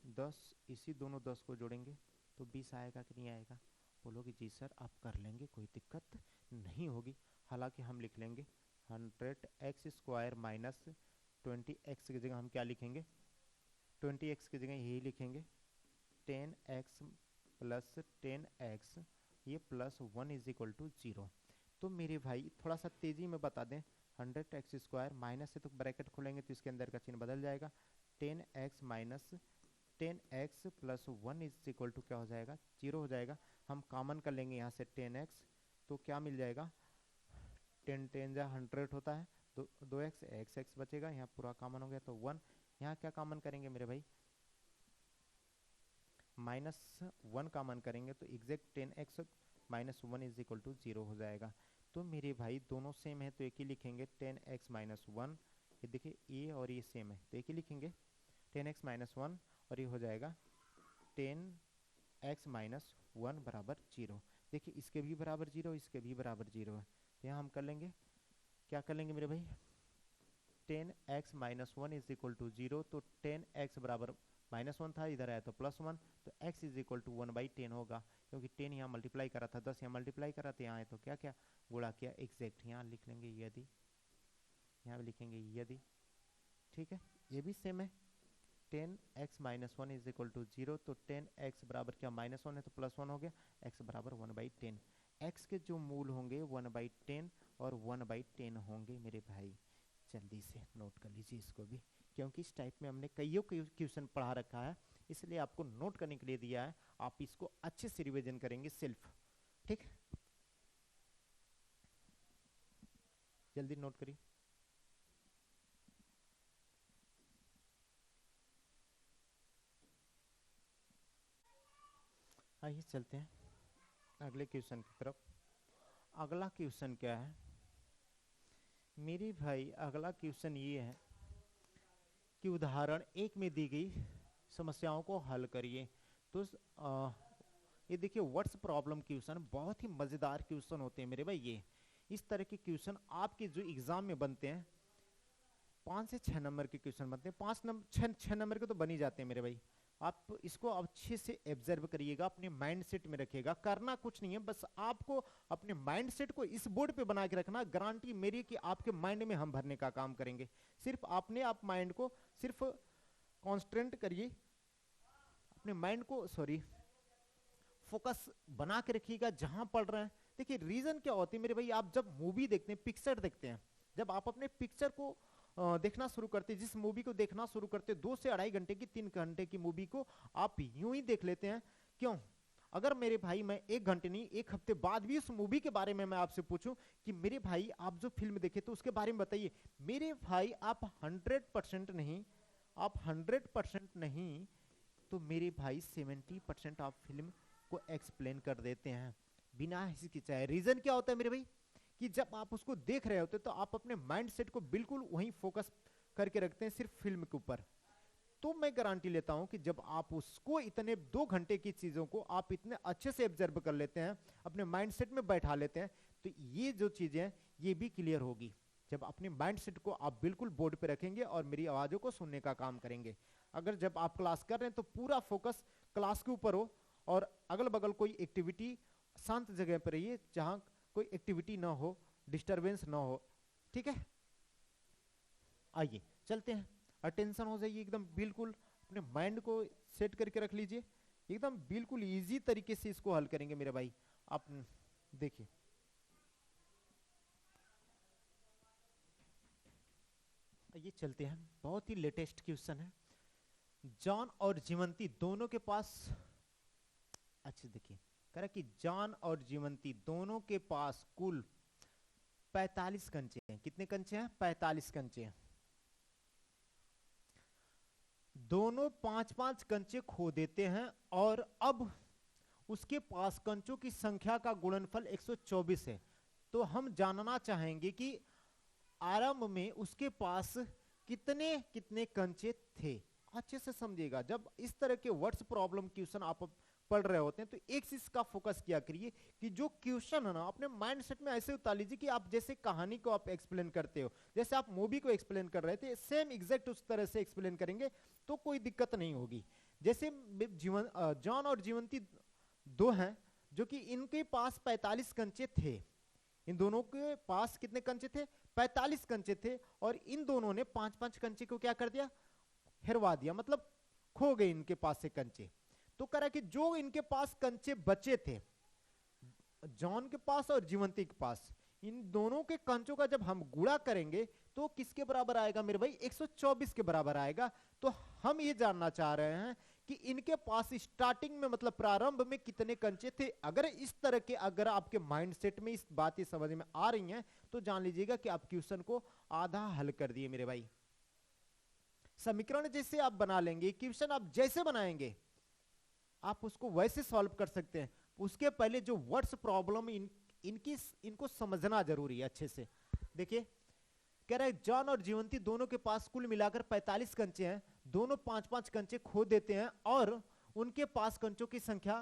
10 इसी दोनों 10 को जोड़ेंगे तो 20 आएगा कि नहीं आएगा। बोलोगे जी सर आप कर लेंगे, कोई दिक्कत नहीं होगी। हालांकि हम लिख लेंगे 100x² माइनस 20x की जगह हम क्या लिखेंगे, 20x की जगह यही लिखेंगे 10x प्लस 10x ये प्लस 1 इज इक्वल टू 0। तो मेरे भाई थोड़ा सा तेजी में बता दें, 100x² माइनस है तो ब्रैकेट खोलेंगे तो इसके अंदर का चिन्ह बदल जाएगा, 10x minus 10x plus 1 is equal to क्या हो जाएगा, 0 हो जाएगा। हम कॉमन कर लेंगे यहाँ से 10x, तो क्या मिल जाएगा, 10 10 जा 100 होता है, 2x x बचेगा, यहाँ पूरा कॉमन हो गया तो 1। यहाँ क्या कॉमन करेंगे मेरे भाई, -1 कॉमन करेंगे तो exact 10x minus 1 is equal to 0 हो जाएगा। तो मेरे भाई दोनों सेम है तो एक ही लिखेंगे 10x माइनस 1, ये देखिए ये और ये सेम है तो एक ही लिखेंगे 10x माइनस 1 और ये हो जाएगा 10x माइनस 1 बराबर 0। देखिए इसके भी बराबर 0, इसके भी बराबर 0 है तो यहाँ हम कर लेंगे, क्या कर लेंगे मेरे भाई, 10x minus 1 is equal to 0, तो 10x बराबर -1 था, इधर आया तो +1, तो x इज इक्वल टू 1/10 होगा, क्योंकि 10 यहाँ मल्टीप्लाई करा था, 10 यहाँ मल्टीप्लाई करा था, यहाँ आए तो क्या क्या गुणा किया, एग्जैक्ट यहाँ लिख लेंगे यदि, यहाँ भी लिखेंगे यदि, ठीक है। ये भी सेम है, 10x minus 1 is equal to 0, तो 10x बराबर क्या -1 है तो +1 हो गया, x बराबर 1/10। x के जो मूल होंगे 1/10 और 1/10 होंगे मेरे भाई, जल्दी से नोट कर लीजिए इसको भी, क्योंकि इस टाइप में हमने कईयों क्वेश्चन पढ़ा रखा है, इसलिए आपको नोट करने के लिए दिया है, आप इसको अच्छे से रिवीजन करेंगे सेल्फ, ठीक, जल्दी नोट करिए। आइए चलते हैं अगले क्वेश्चन की तरफ। अगला क्वेश्चन क्या है मेरे भाई, अगला क्वेश्चन ये है कि उदाहरण 1 में दी गई समस्याओं को हल करिए। तो ये देखिए व्हाट्स प्रॉब्लम क्वेश्चन बहुत ही मजेदार क्वेश्चन होते हैं मेरे भाई। ये इस तरह के क्वेश्चन आपके जो एग्जाम में बनते हैं 5 से 6 नंबर के क्वेश्चन बनते हैं, 5 नंबर 6 नंबर के तो बन ही जाते हैं मेरे भाई। आप इसको अच्छे से ऑब्जर्व करिएगा, अपने माइंड सेट में रखिएगा, करना कुछ नहीं है, बस आपको अपने माइंड सेट को इस बोर्ड पे बना के रखना, गारंटी मेरी कि आपके माइंड में हम भरने का काम करेंगे। सिर्फ आपने आप माइंड को सिर्फ कॉन्स्टेंट करिए, अपने माइंड को फोकस बना के रखिएगा जहां पढ़ रहे हैं। देखिए रीजन क्या होती है मेरे भाई, आप जब मूवी देखते हैं, पिक्चर देखते हैं, जब आप अपने पिक्चर को देखना शुरू करते हैं, जिस मूवी को देखना शुरू करते हैं 2 से 2.5 घंटे की 3 घंटे की मूवी को आप यूं ही देख लेते हैं। क्यों? अगर मेरे भाई मैं 1 घंटे नहीं 1 हफ्ते बाद भी उस मूवी के बारे में मैं आपसे पूछूं कि मेरे भाई आप जो फिल्म देखे तो उसके बारे में बताइए, मेरे भाई आप 100% नहीं, आप 100% नहीं तो मेरे भाई 70% आप फिल्म को एक्सप्लेन कर देते हैं बिना हिचकिचाए। रीजन क्या होता है मेरे भाई कि जब आप उसको देख रहे होते तो आप अपने माइंड सेट को बिल्कुल वहीं फोकस करके रखते हैं सिर्फ फिल्म के ऊपर। तो मैं गारंटी लेता हूं कि जब आप उसको इतने 2 घंटे की चीजों को आप इतने अच्छे से ऑब्जर्व कर लेते हैं, अपने माइंड सेट में बैठा लेते हैं, तो ये जो चीजें हैं ये भी क्लियर होगी जब अपने माइंड सेट को आप बिल्कुल बोर्ड पे रखेंगे और मेरी आवाजों को सुनने का काम करेंगे। अगर जब आप क्लास कर रहे हैं तो पूरा फोकस क्लास के ऊपर हो और अगल बगल कोई एक्टिविटी, शांत जगह पर रहिए जहां कोई एक्टिविटी ना हो, डिस्टरबेंस ना हो, ठीक है। आइए चलते हैं, अटेंशन हो जाइए एकदम, बिल्कुल अपने माइंड को सेट करके रख लीजिए, एकदम बिल्कुल इजी तरीके से इसको हल करेंगे मेरे भाई। आप देखिए ये चलते हैं, बहुत ही लेटेस्ट क्वेश्चन है। जॉन और जीवंती दोनों के पास, अच्छा देखिए कह रहा कि जॉन और जीवंती दोनों के पास कुल 45 कंचे हैं। कितने कंचे हैं? 45 कंचे हैं। दोनों 5-5 कंचे खो देते हैं और अब उसके पास कंचों की संख्या का गुणनफल 124 है। तो हम जानना चाहेंगे कि आरंभ में उसके पास कितने कितने कंचे थे। अच्छे से समझिएगा, जब इस तरह के वर्ड्स प्रॉब्लम क्वेश्चन आप पढ़ रहे होते हैं तो एक चीज का फोकस किया करिए कि जो क्वेश्चन है ना अपने माइंड सेट में ऐसे उतार लीजिए कि आप जैसे कहानी को आप एक्सप्लेन करते हो, जैसे आप मूवी को एक्सप्लेन कर रहे थे, सेम एग्जैक्ट उस तरह से एक्सप्लेन करेंगे तो कोई दिक्कत नहीं होगी। जैसे जॉन और जीवंती 2 हैं जो कि इनके पास 45 कंचे थे। इन दोनों के पास कितने कंचे थे? 45 कंचे थे और इन दोनों ने 5-5 कंचे को क्या कर दिया, हेरवा दिया, मतलब खो गए इनके पास से कंचे। तो कह रहा कि जो इनके पास कंचे बचे थे, जॉन के पास और जीवंती के पास, इन दोनों के कंचों का जब हम गुणा करेंगे तो किसके बराबर आएगा मेरे भाई, 124 के बराबर आएगा। तो हम ये जानना चाह रहे हैं कि इनके पास स्टार्टिंग में मतलब प्रारंभ में कितने कंचे थे। अगर इस तरह के, अगर आपके माइंडसेट में इस बातें समझ में आ रही हैं तो जान लीजिएगा कि आप क्वेश्चन को आधा हल कर दिए मेरे भाई। समीकरण जैसे आप बना लेंगे, क्वेश्चन आप जैसे बनाएंगे आप उसको वैसे सॉल्व कर सकते हैं। उसके पहले जो वर्ड्स प्रॉब्लम इनको समझना जरूरी है अच्छे से। देखिए कह रहा है जॉन और जीवंती दोनों के पास कुल मिलाकर 45 कंचे हैं, दोनों 5-5 कंचे खो देते हैं और उनके पास कंचों की संख्या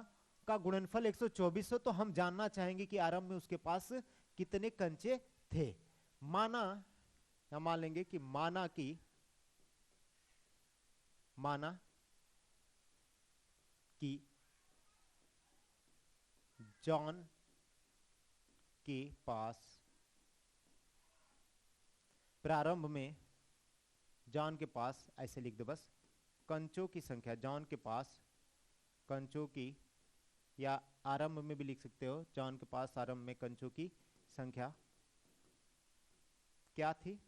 का गुणनफल 124 है। तो हम जानना चाहेंगे कि आरंभ में उसके पास कितने कंचे थे। माना, या मान लेंगे कि माना कि जॉन के पास प्रारंभ में, जॉन के पास ऐसे लिख दो बस, कंचों की संख्या, जॉन के पास कंचों की, या आरंभ में भी लिख सकते हो, जॉन के पास आरंभ में कंचों की संख्या क्या थी,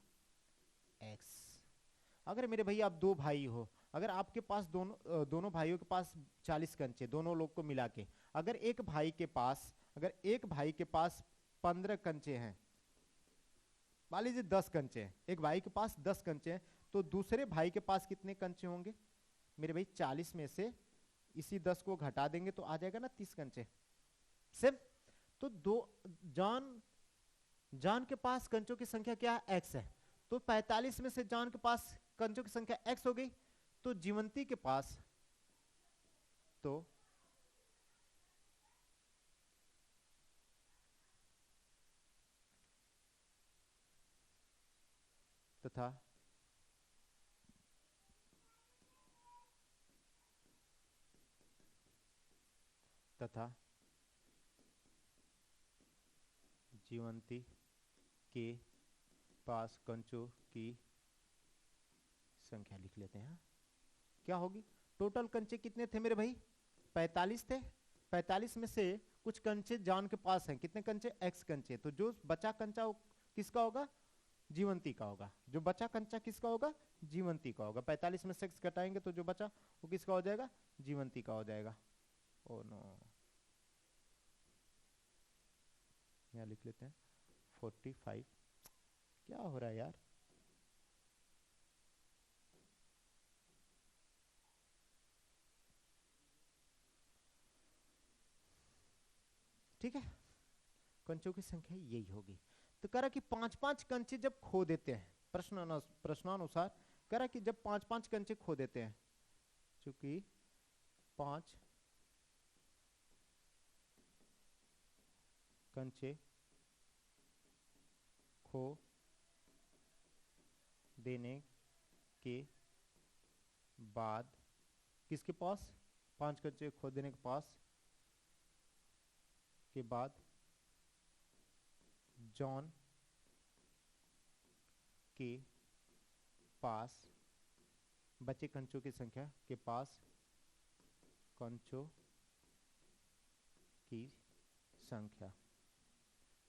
x। अगर मेरे भैया आप दो भाई हो, अगर आपके पास दोनों भाइयों के पास 40 कंचे, दोनों लोग को मिला के, अगर एक भाई के पास 15 कंचे हैं, मान लीजिए 10 कंचे हैं, एक भाई के पास 10 कंचे हैं, तो दूसरे भाई के पास कितने कंचे होंगे मेरे भाई, 40 में से इसी 10 को घटा देंगे तो आ जाएगा ना 30 कंचे सेम। तो जॉन के पास कंचों की संख्या क्या है, x है। तो 45 में से जॉन के पास कंचों की संख्या x हो गई, तो जीवंती के पास तथा जीवंती के पास कंचों की संख्या लिख लेते हैं, क्या होगी, टोटल कंचे कितने थे मेरे भाई, 45 थे। 45 में से कुछ कंचे जॉन के पास हैं, कितने कंचे, x कंचे, तो जो बचा कंचा वो किसका होगा, जीवंती का होगा। जो बचा कंचा किसका होगा, जीवंती का होगा। 45 में से x घटाएंगे तो जो बचा वो किसका हो जाएगा, जीवंती का हो जाएगा। ओ नो, यहाँ लिख लेते हैं 45, क्या हो रहा है यार, ठीक है, कंचों की संख्या यही होगी। तो कह रहा कि 5-5 कंचे जब खो देते हैं, प्रश्नानुसार कह रहा कि जब 5-5 कंचे खो देते हैं, चूंकि 5 कंचे खो देने के बाद, किसके पास, 5 कंचे खो देने के बाद जॉन के पास बचे कंचों की संख्या के पास कंचों की संख्या,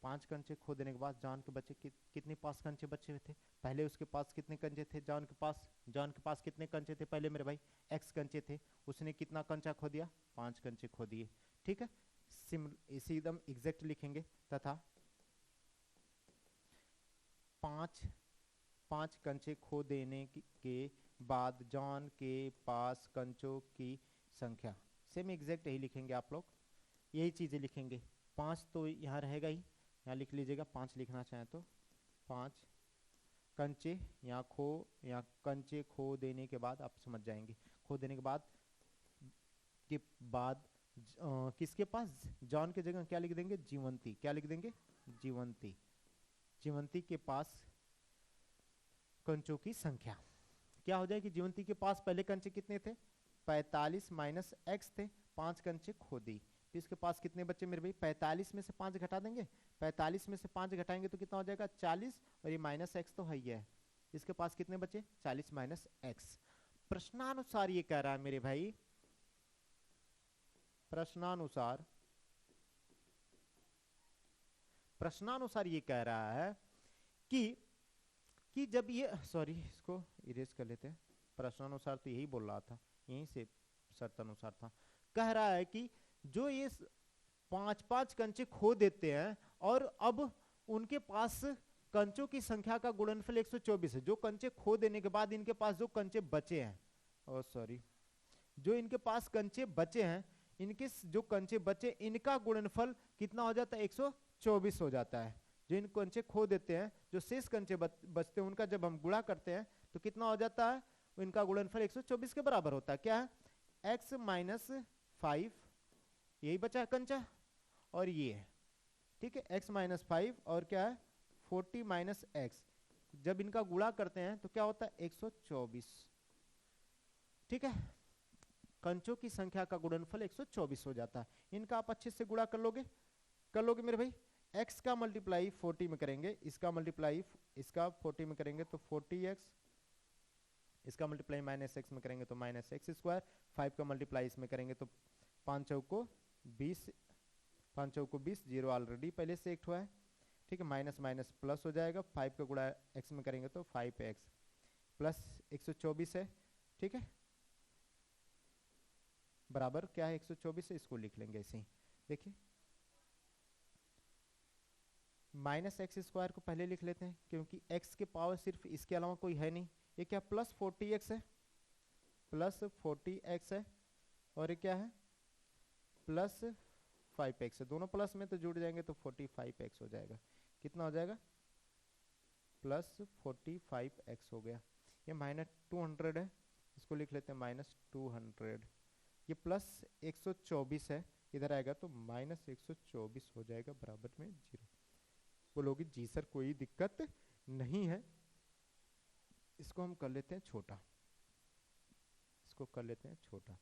5 कंचे खो देने के बाद जॉन के बचे कितने पास कंचे बचे हुए थे, पहले उसके पास कितने कंचे थे, जॉन के पास कितने कंचे थे पहले मेरे भाई, x कंचे थे, उसने कितना कंचा खो दिया, 5 कंचे खो दिए। ठीक है, इसी एकदम एग्जैक्ट लिखेंगे, तथा 5 कंचे खो देने के बाद जॉन के पास कंचों की संख्या, सेम एग्जैक्ट यही लिखेंगे आप लोग, यही चीजें लिखेंगे। 5 तो यहाँ रहेगा ही, यहाँ लिख लीजिएगा, 5 लिखना चाहें तो 5 कंचे यहाँ कंचे खो देने के बाद, आप समझ जाएंगे, खो देने के बाद किसके पास, जॉन की जगह क्या लिख देंगे, जीवंती, क्या लिख देंगे, जीवंती के पास कंचों की संख्या क्या हो जाएगी, जीवंती के पास पहले कंचे कितने थे, 45 माइनस x थे, 5 कंचे खो दी, तो इसके पास कितने बच्चे मेरे भाई, 45 में से 5 घटा देंगे, 45 में से 5 घटाएंगे तो कितना हो जाएगा 40, और ये माइनस एक्स तो है ही है। इसके पास कितने बचे 40 माइनस एक्स। प्रश्नानुसार ये कह रहा है मेरे भाई, प्रश्नानुसार ये कह रहा है कि जब ये, सॉरी इसको इरेज कर लेते हैं, प्रश्नानुसार तो यही बोल रहा था, यहीं से शर्तानुसार था। कह रहा है कि जो ये 5-5 कंचे खो देते हैं और अब उनके पास कंचों की संख्या का गुणनफल 124 है। जो कंचे खो देने के बाद इनके पास जो कंचे बचे हैं, और सॉरी जो इनके पास कंचे बचे हैं, इनके जो कंचे बचे इनका गुणनफल कितना हो जाता है 124 हो जाता है। जो इन कंचे खो देते हैं, जो शेष कंचे बचते हैं, उनका जब हम गुणा करते हैं तो कितना हो जाता है, इनका गुणनफल 124 के बराबर होता है। क्या है, x माइनस 5, यही बचा है कंचा, और ये है, ठीक है, x माइनस 5 और क्या है 40 माइनस एक्स। जब इनका गुणा करते हैं तो क्या होता है 124, ठीक है। कंचों की संख्या का गुणनफल 124 हो जाता है। इनका आप अच्छे से गुणा कर लोगे मेरे भाई। x का मल्टीप्लाई 40 में करेंगे, इसका मल्टीप्लाई इसका 40 में करेंगे तो 40x, इसका मल्टीप्लाई माइनस एक्स में करेंगे तो माइनस एक्स स्क्वायर, 5 का मल्टीप्लाई इसमें करेंगे तो 5 चौको 20, 5 चौको 20, जीरो ऑलरेडी पहले से एक हुआ है, ठीक है। माइनस माइनस प्लस हो जाएगा, 5 का गुणा x में करेंगे तो 5x प्लस 124 है, ठीक है, बराबर क्या है 124 है, इसको लिख लेंगे ऐसे ही। देखिए माइनस एक्स स्क्वायर को पहले लिख लेते हैं क्योंकि x के पावर सिर्फ इसके अलावा कोई है नहीं। ये क्या प्लस 40x है, प्लस 40x है, और ये क्या है प्लस 5x है। दोनों प्लस में तो जुड़ जाएंगे तो 45x हो जाएगा। कितना हो जाएगा प्लस 45x हो गया। ये माइनस 200 है, इसको लिख लेते हैं माइनस 200। ये प्लस 124 है, इधर आएगा तो माइनस 124 हो जाएगा, बराबर में 0। बोलोगे जी सर कोई दिक्कत नहीं है, इसको हम कर लेते हैं छोटा, इसको कर लेते हैं छोटा।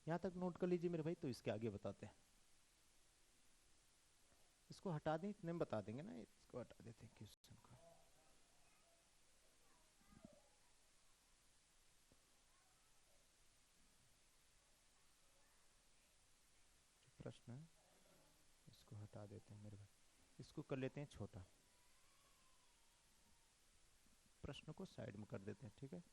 यहां तक नोट कर लीजिए मेरे भाई, तो इसके आगे बताते हैं। इसको हटा दें, इतने में बता देंगे ना, इसको हटा देते हैं क्वेश्चन को। प्रश्न है इसको हटा देते हैं मेरे भाई, इसको कर लेते हैं छोटा, प्रश्न को साइड में कर देते हैं, ठीक है।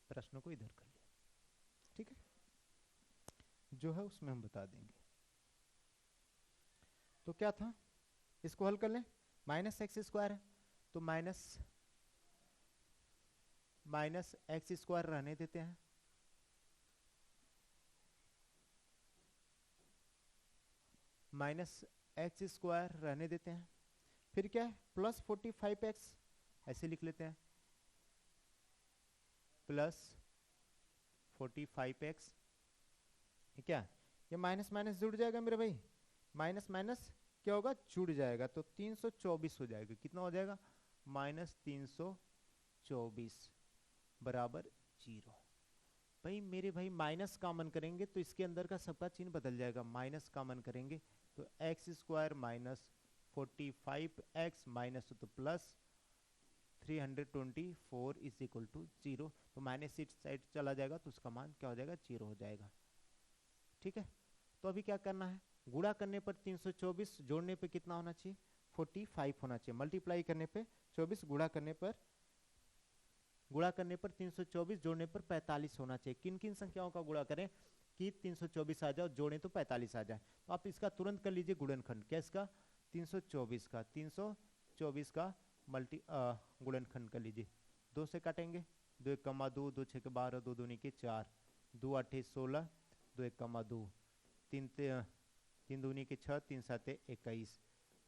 प्रश्न को इधर कर लिया, ठीक है, जो है उसमें हम बता देंगे। तो क्या था, इसको हल कर लें, माइनस एक्स स्क्वायर है तो माइनस एक्स स्क्वायर रहने देते हैं, माइनस एक्स स्क्वायर रहने देते हैं। फिर क्या है प्लस 45x, ऐसे लिख लेते हैं, प्लस 45x, क्या ये माइनस माइनस जुड़ जाएगा मेरे भाई, माइनस माइनस क्या होगा जुड़ जाएगा तो 324 हो जाएगा। कितना हो जाएगा माइनस 324 बराबर 0। भाई मेरे भाई माइनस कॉमन करेंगे तो इसके अंदर का सबका चिन्ह बदल जाएगा, माइनस कॉमन करेंगे तो x square minus 45x minus तो प्लस 324 इज इक्वल टू 0। तो माइनस इस साइड चला जाएगा तो उसका मान क्या हो जाएगा 0 हो जाएगा, ठीक है। तो अभी क्या करना है, गुणा करने पर 324, जोड़ने पे कितना होना चाहिए 45 होना चाहिए, मल्टीप्लाई करने पे 24, गुणा करने पर 324, जोड़ने पर 45 होना चाहिए। किन किन संख्याओं का गुणा करें कि 324 आ जाए, जोड़े तो 45 आ जाए। तो आप इसका तुरंत कर लीजिए गुणनखंड, क्या इसका 324 का मल्टी गुणनखंड कर लीजिए। 2 से काटेंगे, 2 एक कमा 2, 2 6 के 12, 2 दूनी के 4, 2 8 16, 2 एक कमा 2, 3 3 दूनी के 6, 3 साते 21,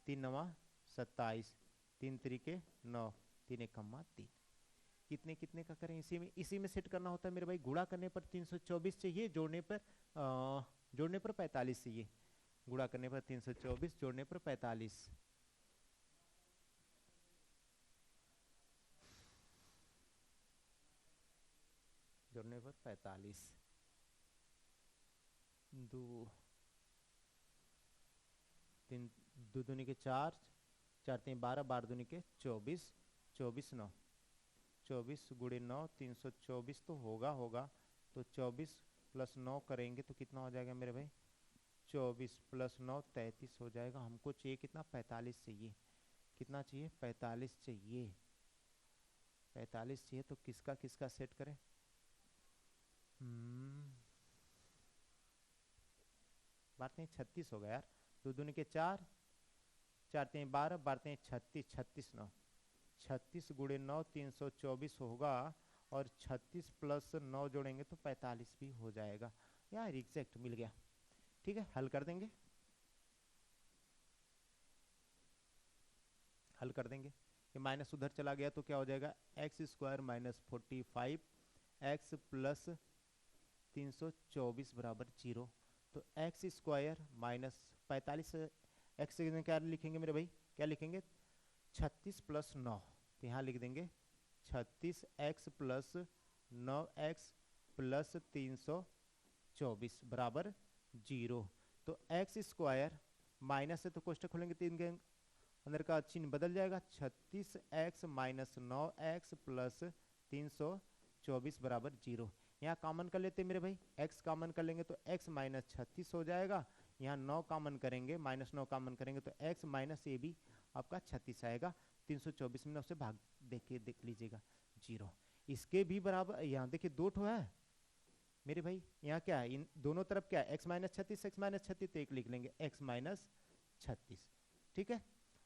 3 नवा 27, 3 त्रिके 9, 3 एकम्मा 3। कितने कितने का करें, इसी में सेट करना होता है मेरे भाई। गुणा करने पर 324 चाहिए, जोड़ने पर 45 चाहिए। गुणा करने पर 324, जोड़ने पर 45। जोड़ने पर 45, दो 3 दो दूनी के 4, 4 3 12, 12 दूनी के 24, 24 9, 24 गुणे 9 324 तो होगा। तो 24 प्लस 9 करेंगे तो कितना हो जाएगा मेरे भाई? 24 प्लस 9 33 हो जाएगा। हमको चाहिए कितना? 45 चाहिए। कितना चाहिए? 45 चाहिए। 45 चाहिए तो किसका किसका सेट करें? बारते हैं 36 होगा यार। दो दूनी के 4, 4 3 12, बारते हैं 36, 36 9, 36 गुणे 9 324 होगा। और 36 प्लस 9 जोड़ेंगे तो 45 भी हो जाएगा यार। एग्जैक्ट मिल गया। ठीक है, हल कर देंगे। हल कर देंगे। ये माइनस उधर चला गया तो क्या हो जाएगा? X square minus 45 x plus 324 बराबर 0। तो एक्स स्क्वायर माइनस 45 एक्स क्या लिखेंगे मेरे भाई? क्या लिखेंगे? 36 प्लस 9, तो यहाँ लिख देंगे 36 एक्स प्लस 9 एक्स प्लस 324 बराबर 0। तो एक्स स्क्वायर माइनस है तो कोष्टक खोलेंगे, 3 के अंदर का चिन्ह बदल जाएगा। 36 एक्स माइनस 9 एक्स प्लस 324 बराबर 0। यहाँ कॉमन कर लेते हैं मेरे भाई, x कॉमन कर लेंगे तो x माइनस 36 हो जाएगा। यहाँ 9 कॉमन करेंगे, माइनस 9 कॉमन करेंगे तो x माइनस ये भी आपका 36 आएगा। 324 में 9 से भाग देख लीजिएगा 0। इसके भी बराबर यहाँ देखिए 2 ठो है मेरे भाई। यहाँ क्या है? इन दोनों तरफ क्या है? x माइनस 36 x माइनस 36, तो एक लिख लेंगे x माइनस 36। ठीक है,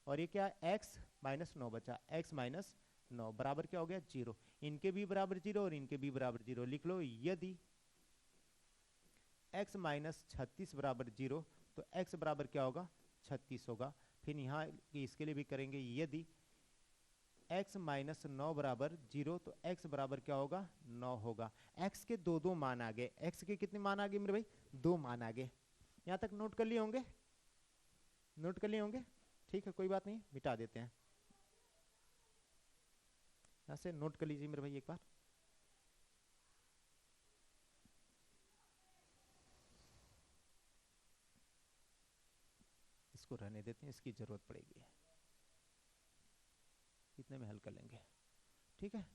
और ये क्या है? x माइनस 9 बचा, x माइनस 9 बराबर क्या हो गया? 0। इनके भी बराबर 0 और इनके भी बराबर 0 लिख लो। यदि x माइनस 36 बराबर 0 तो x बराबर क्या होगा? 36 होगा। फिर यहाँ इसके लिए भी करेंगे, यदि x माइनस 9 बराबर 0 तो x बराबर क्या होगा? 9 होगा। x के दो मान आ गए। x के कितने मान आ गए मेरे भाई? 2 मान आ गए। यहाँ तक नोट कर लिए होंगे? नोट कर लिए होंगे? ठीक है, कोई बात नहीं, मिटा देते हैं। यहाँ से नोट कर लीजिए मेरे भाई एक बार। इसको रहने देते हैं, इसकी जरूरत पड़ेगी। इतने में हल कर लेंगे। ठीक है,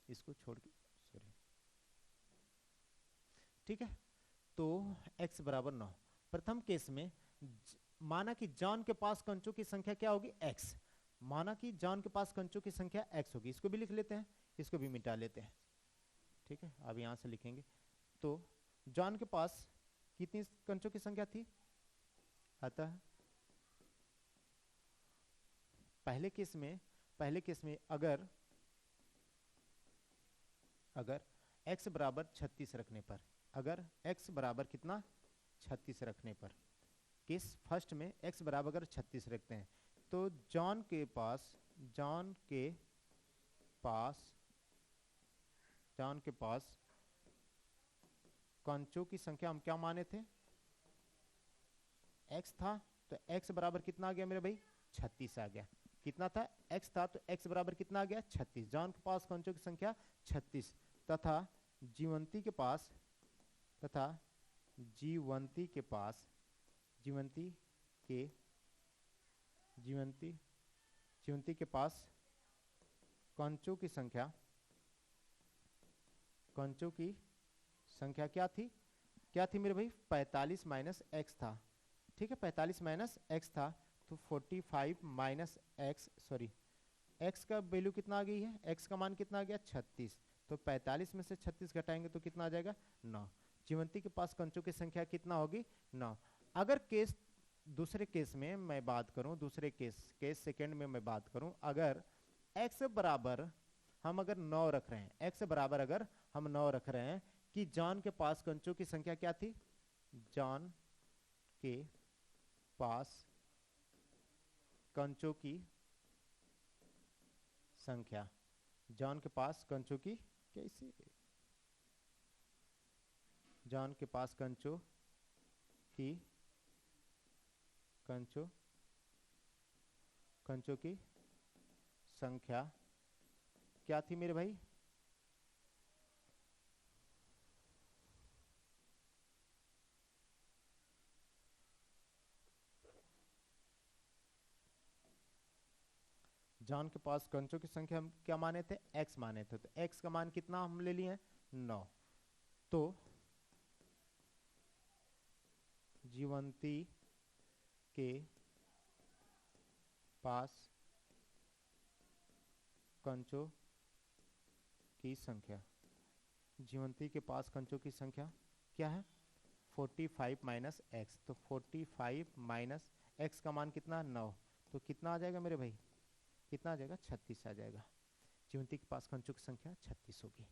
इसको छोड़ के सॉरी। ठीक है, तो x बराबर 9। प्रथम केस में माना कि जॉन के पास कंचों की संख्या क्या होगी? x। माना कि जॉन के पास कंचों की संख्या x होगी। इसको भी लिख लेते हैं, इसको भी मिटा लेते हैं। ठीक है, अब यहां से लिखेंगे तो जॉन के पास कितनी कंचों की संख्या थी? अतः पहले केस में अगर x बराबर 36 रखने पर, अगर x बराबर कितना? 36 रखने पर, केस फर्स्ट में x बराबर अगर 36 रखते हैं तो जॉन के पास कंचों की संख्या हम क्या माने थे? x था, तो x बराबर कितना आ गया मेरे भाई? 36 आ गया। कितना था? x था, तो x बराबर कितना आ गया? 36। जॉन के पास कंचों की संख्या 36 तथा जीवंती के पास कंचों की संख्या क्या थी मेरे भाई? 45 माइनस एक्स था। ठीक है, 45 माइनस एक्स था तो 45 माइनस एक्स, सॉरी एक्स का वैल्यू कितना आ गई है? एक्स का मान कितना आ गया? 36। तो 45 में से 36 घटाएंगे तो कितना आ जाएगा? 9। जीवंती के पास कंचों की संख्या कितना होगी? 9। अगर दूसरे केस में मैं बात करूं, केस सेकंड में मैं बात करूं, अगर x बराबर हम अगर 9 रख रहे हैं, x बराबर अगर हम 9 रख रहे हैं कि जॉन के पास कंचों की संख्या क्या थी? जॉन के पास कंचों की संख्या, जॉन के पास कंचों की, कैसे, जॉन के पास कंचों की संख्या क्या थी मेरे भाई? जॉन के पास कंचों की संख्या हम क्या माने थे? x माने थे। तो x का मान कितना हम ले लिए? 9। तो जीवंती के पास कंचों की संख्या, जीवंती के पास कंचों की संख्या क्या है? 45 माइनस एक्स। तो 45 माइनस एक्स का मान कितना? 9। तो कितना आ जाएगा मेरे भाई? कितना आ जाएगा? 36 आ जाएगा। जीवंती के पास कंचों की संख्या 36 होगी।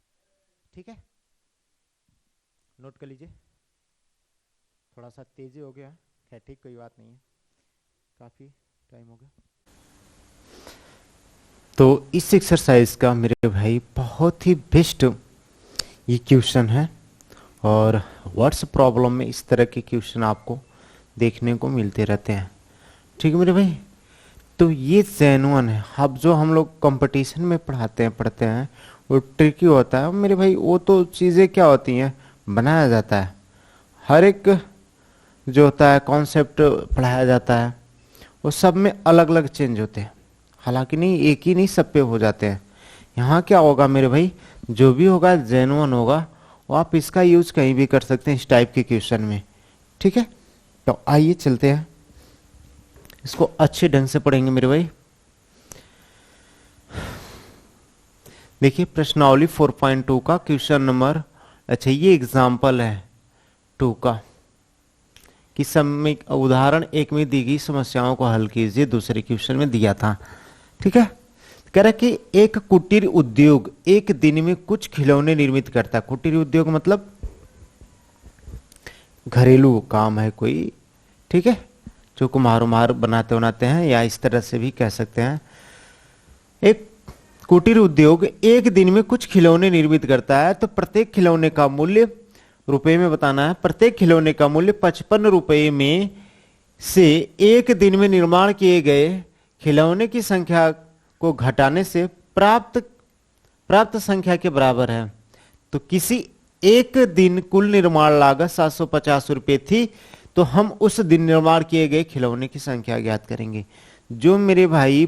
ठीक है, नोट कर लीजिए। थोड़ा सा तेजी हो गया, खैर ठीक, कोई बात नहीं है, काफी टाइम हो गया। तो इस एक्सरसाइज का मेरे भाई बहुत ही बेस्ट ये क्वेश्चन है, और वर्ड्स प्रॉब्लम में इस तरह के क्वेश्चन आपको देखने को मिलते रहते हैं। ठीक है मेरे भाई, तो ये जेन्युइन है। अब जो हम लोग कंपटीशन में पढ़ते हैं वो ट्रिकी होता है मेरे भाई। वो तो चीज़ें क्या होती हैं, बनाया जाता है। हर एक जो होता है कॉन्सेप्ट पढ़ाया जाता है, वो सब में अलग अलग चेंज होते हैं। हालांकि नहीं, एक ही नहीं, सब पे हो जाते हैं। यहाँ क्या होगा मेरे भाई, जो भी होगा जेन्युइन होगा, वो आप इसका यूज कहीं भी कर सकते हैं इस टाइप के क्वेश्चन में। ठीक है, तो आइए चलते हैं, इसको अच्छे ढंग से पढ़ेंगे मेरे भाई। देखिए प्रश्नावली 4.2 का क्वेश्चन नंबर, अच्छा ये एग्जाम्पल है 2 का, कि समय उदाहरण 1 में दी गई समस्याओं को हल कीजिए, दूसरे क्वेश्चन में दिया था। ठीक है, कह रहा कि एक कुटीर उद्योग एक दिन में कुछ खिलौने निर्मित करता है। कुटीर उद्योग मतलब घरेलू काम है कोई, ठीक है, जो कुम्हार बनाते हैं, या इस तरह से भी कह सकते हैं। एक कुटीर उद्योग एक दिन में कुछ खिलौने निर्मित करता है, तो प्रत्येक खिलौने का मूल्य रुपए में बताना है। प्रत्येक खिलौने का मूल्य 55 रुपए में से एक दिन में निर्माण किए गए खिलौने की संख्या को घटाने से प्राप्त संख्या के बराबर है। तो किसी एक दिन कुल निर्माण लागत 750 रुपए थी, तो हम उस दिन निर्माण किए गए खिलौने की संख्या ज्ञात करेंगे। जो मेरे भाई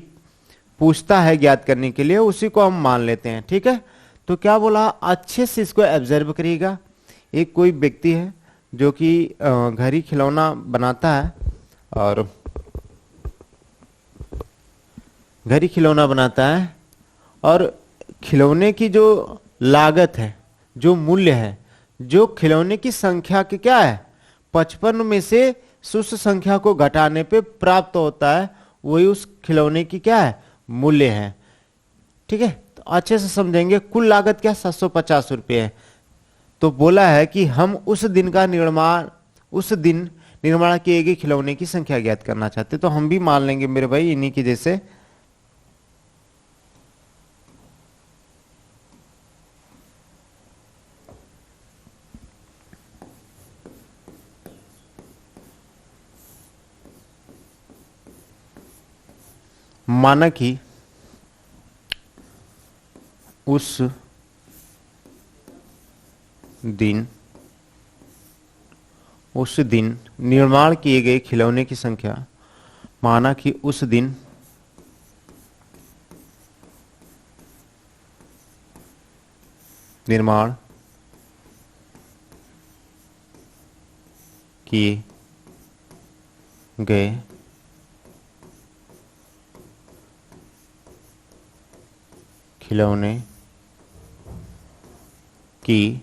पूछता है ज्ञात करने के लिए, उसी को हम मान लेते हैं। ठीक है, तो क्या बोला, अच्छे से इसको ऑब्जर्व करिएगा। एक कोई व्यक्ति है जो कि घर ही खिलौना बनाता है, और घर ही खिलौना बनाता है, और खिलौने की जो लागत है, जो मूल्य है, जो खिलौने की संख्या की क्या है, 55 में से उस संख्या को घटाने पे प्राप्त होता है, वही उस खिलौने की क्या है, मूल्य है। ठीक है, तो अच्छे से समझेंगे। कुल लागत क्या, 750 रुपये है। तो बोला है कि हम उस दिन निर्माण किए गए खिलौने की संख्या ज्ञात करना चाहते, तो हम भी मान लेंगे मेरे भाई इन्हीं की जैसे। माना कि उस दिन निर्माण किए गए खिलौने की संख्या, माना कि उस दिन निर्माण किए गए खिलौने की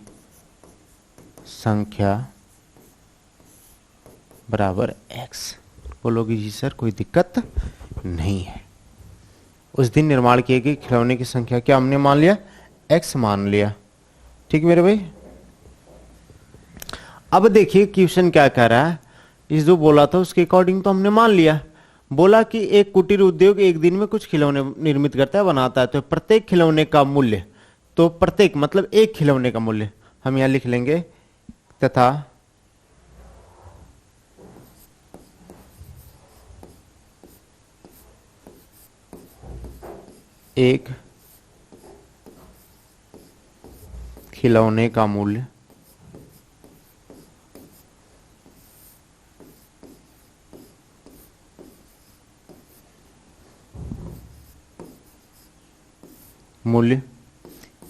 संख्या बराबर x। बोलोगे जी सर कोई दिक्कत नहीं है। उस दिन निर्माण किए गए खिलौने की संख्या क्या हमने मान लिया, x मान लिया। ठीक मेरे भाई, अब देखिए क्वेश्चन क्या कह रहा है इस जो बोला था उसके अकॉर्डिंग तो हमने मान लिया। बोला कि एक कुटीर उद्योग एक दिन में कुछ खिलौने निर्मित करता है, बनाता है, तो प्रत्येक खिलौने का मूल्य, तो प्रत्येक मतलब एक खिलौने का मूल्य हम यहां लिख लेंगे, तथा एक खिलौने का मूल्य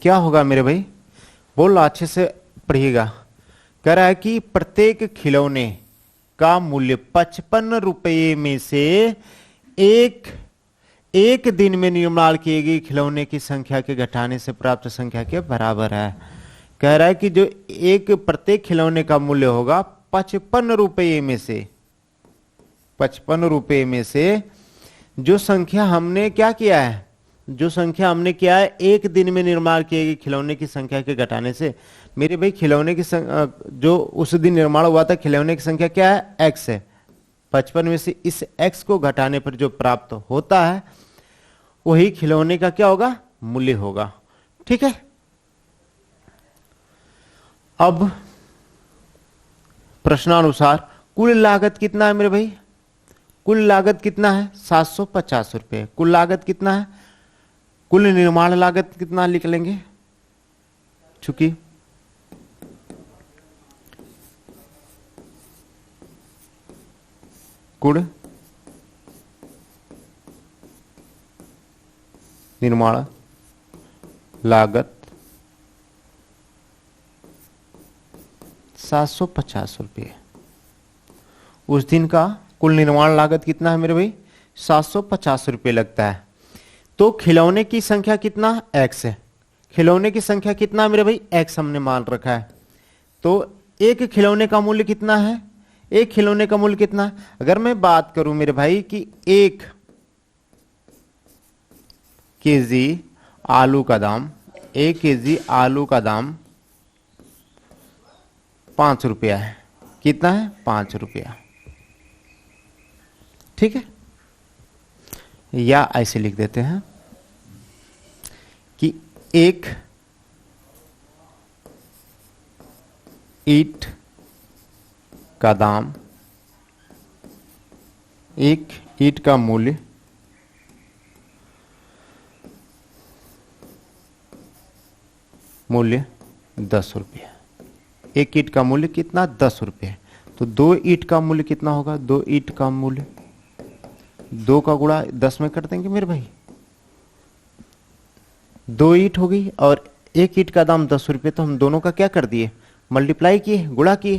क्या होगा मेरे भाई, बोल अच्छे से पढ़िएगा। कह रहा है कि प्रत्येक खिलौने का मूल्य 55 रुपये में से एक दिन में निर्माण किए गए खिलौने की संख्या के घटाने से प्राप्त संख्या के बराबर है। कह रहा है कि जो एक प्रत्येक खिलौने का मूल्य होगा 55 रुपये में से, 55 रुपये में से जो संख्या हमने क्या किया है, जो संख्या हमने किया है एक दिन में निर्माण किए गए खिलौने की संख्या के घटाने से। मेरे भाई खिलौने की जो उस दिन निर्माण हुआ था खिलौने की संख्या क्या है, एक्स है। 55 में से इस एक्स को घटाने पर जो प्राप्त होता है वही खिलौने का क्या होगा, मूल्य होगा। ठीक है। अब प्रश्नानुसार कुल लागत कितना है मेरे भाई, कुल लागत कितना है 750 रुपए। कुल लागत कितना है, कुल निर्माण लागत कितना लिख लेंगे, चूंकि कुल निर्माण लागत 750 रुपये। उस दिन का कुल निर्माण लागत कितना है मेरे भाई, 750 रुपये लगता है। तो खिलौने की संख्या कितना, एक्स है। खिलौने की संख्या कितना मेरे भाई, एक्स हमने मान रखा है। तो एक खिलौने का मूल्य कितना है, एक खिलौने का मूल्य कितना है। अगर मैं बात करूं मेरे भाई कि 1 केजी आलू का दाम, 1 केजी आलू का दाम 5 रुपया है। कितना है, 5 रुपया। ठीक है। या ऐसे लिख देते हैं कि एक ईंट का दाम, एक ईंट का मूल्य मूल्य 10 रुपये। एक ईंट का मूल्य कितना, 10 रुपये। तो 2 ईंट का मूल्य कितना होगा, 2 ईंट का मूल्य 2 का गुणा 10 में कर देंगे मेरे भाई। 2 ईंट हो गई और एक ईंट का दाम 10 रुपये, तो हम दोनों का क्या कर दिए, मल्टीप्लाई किए, गुणा किए।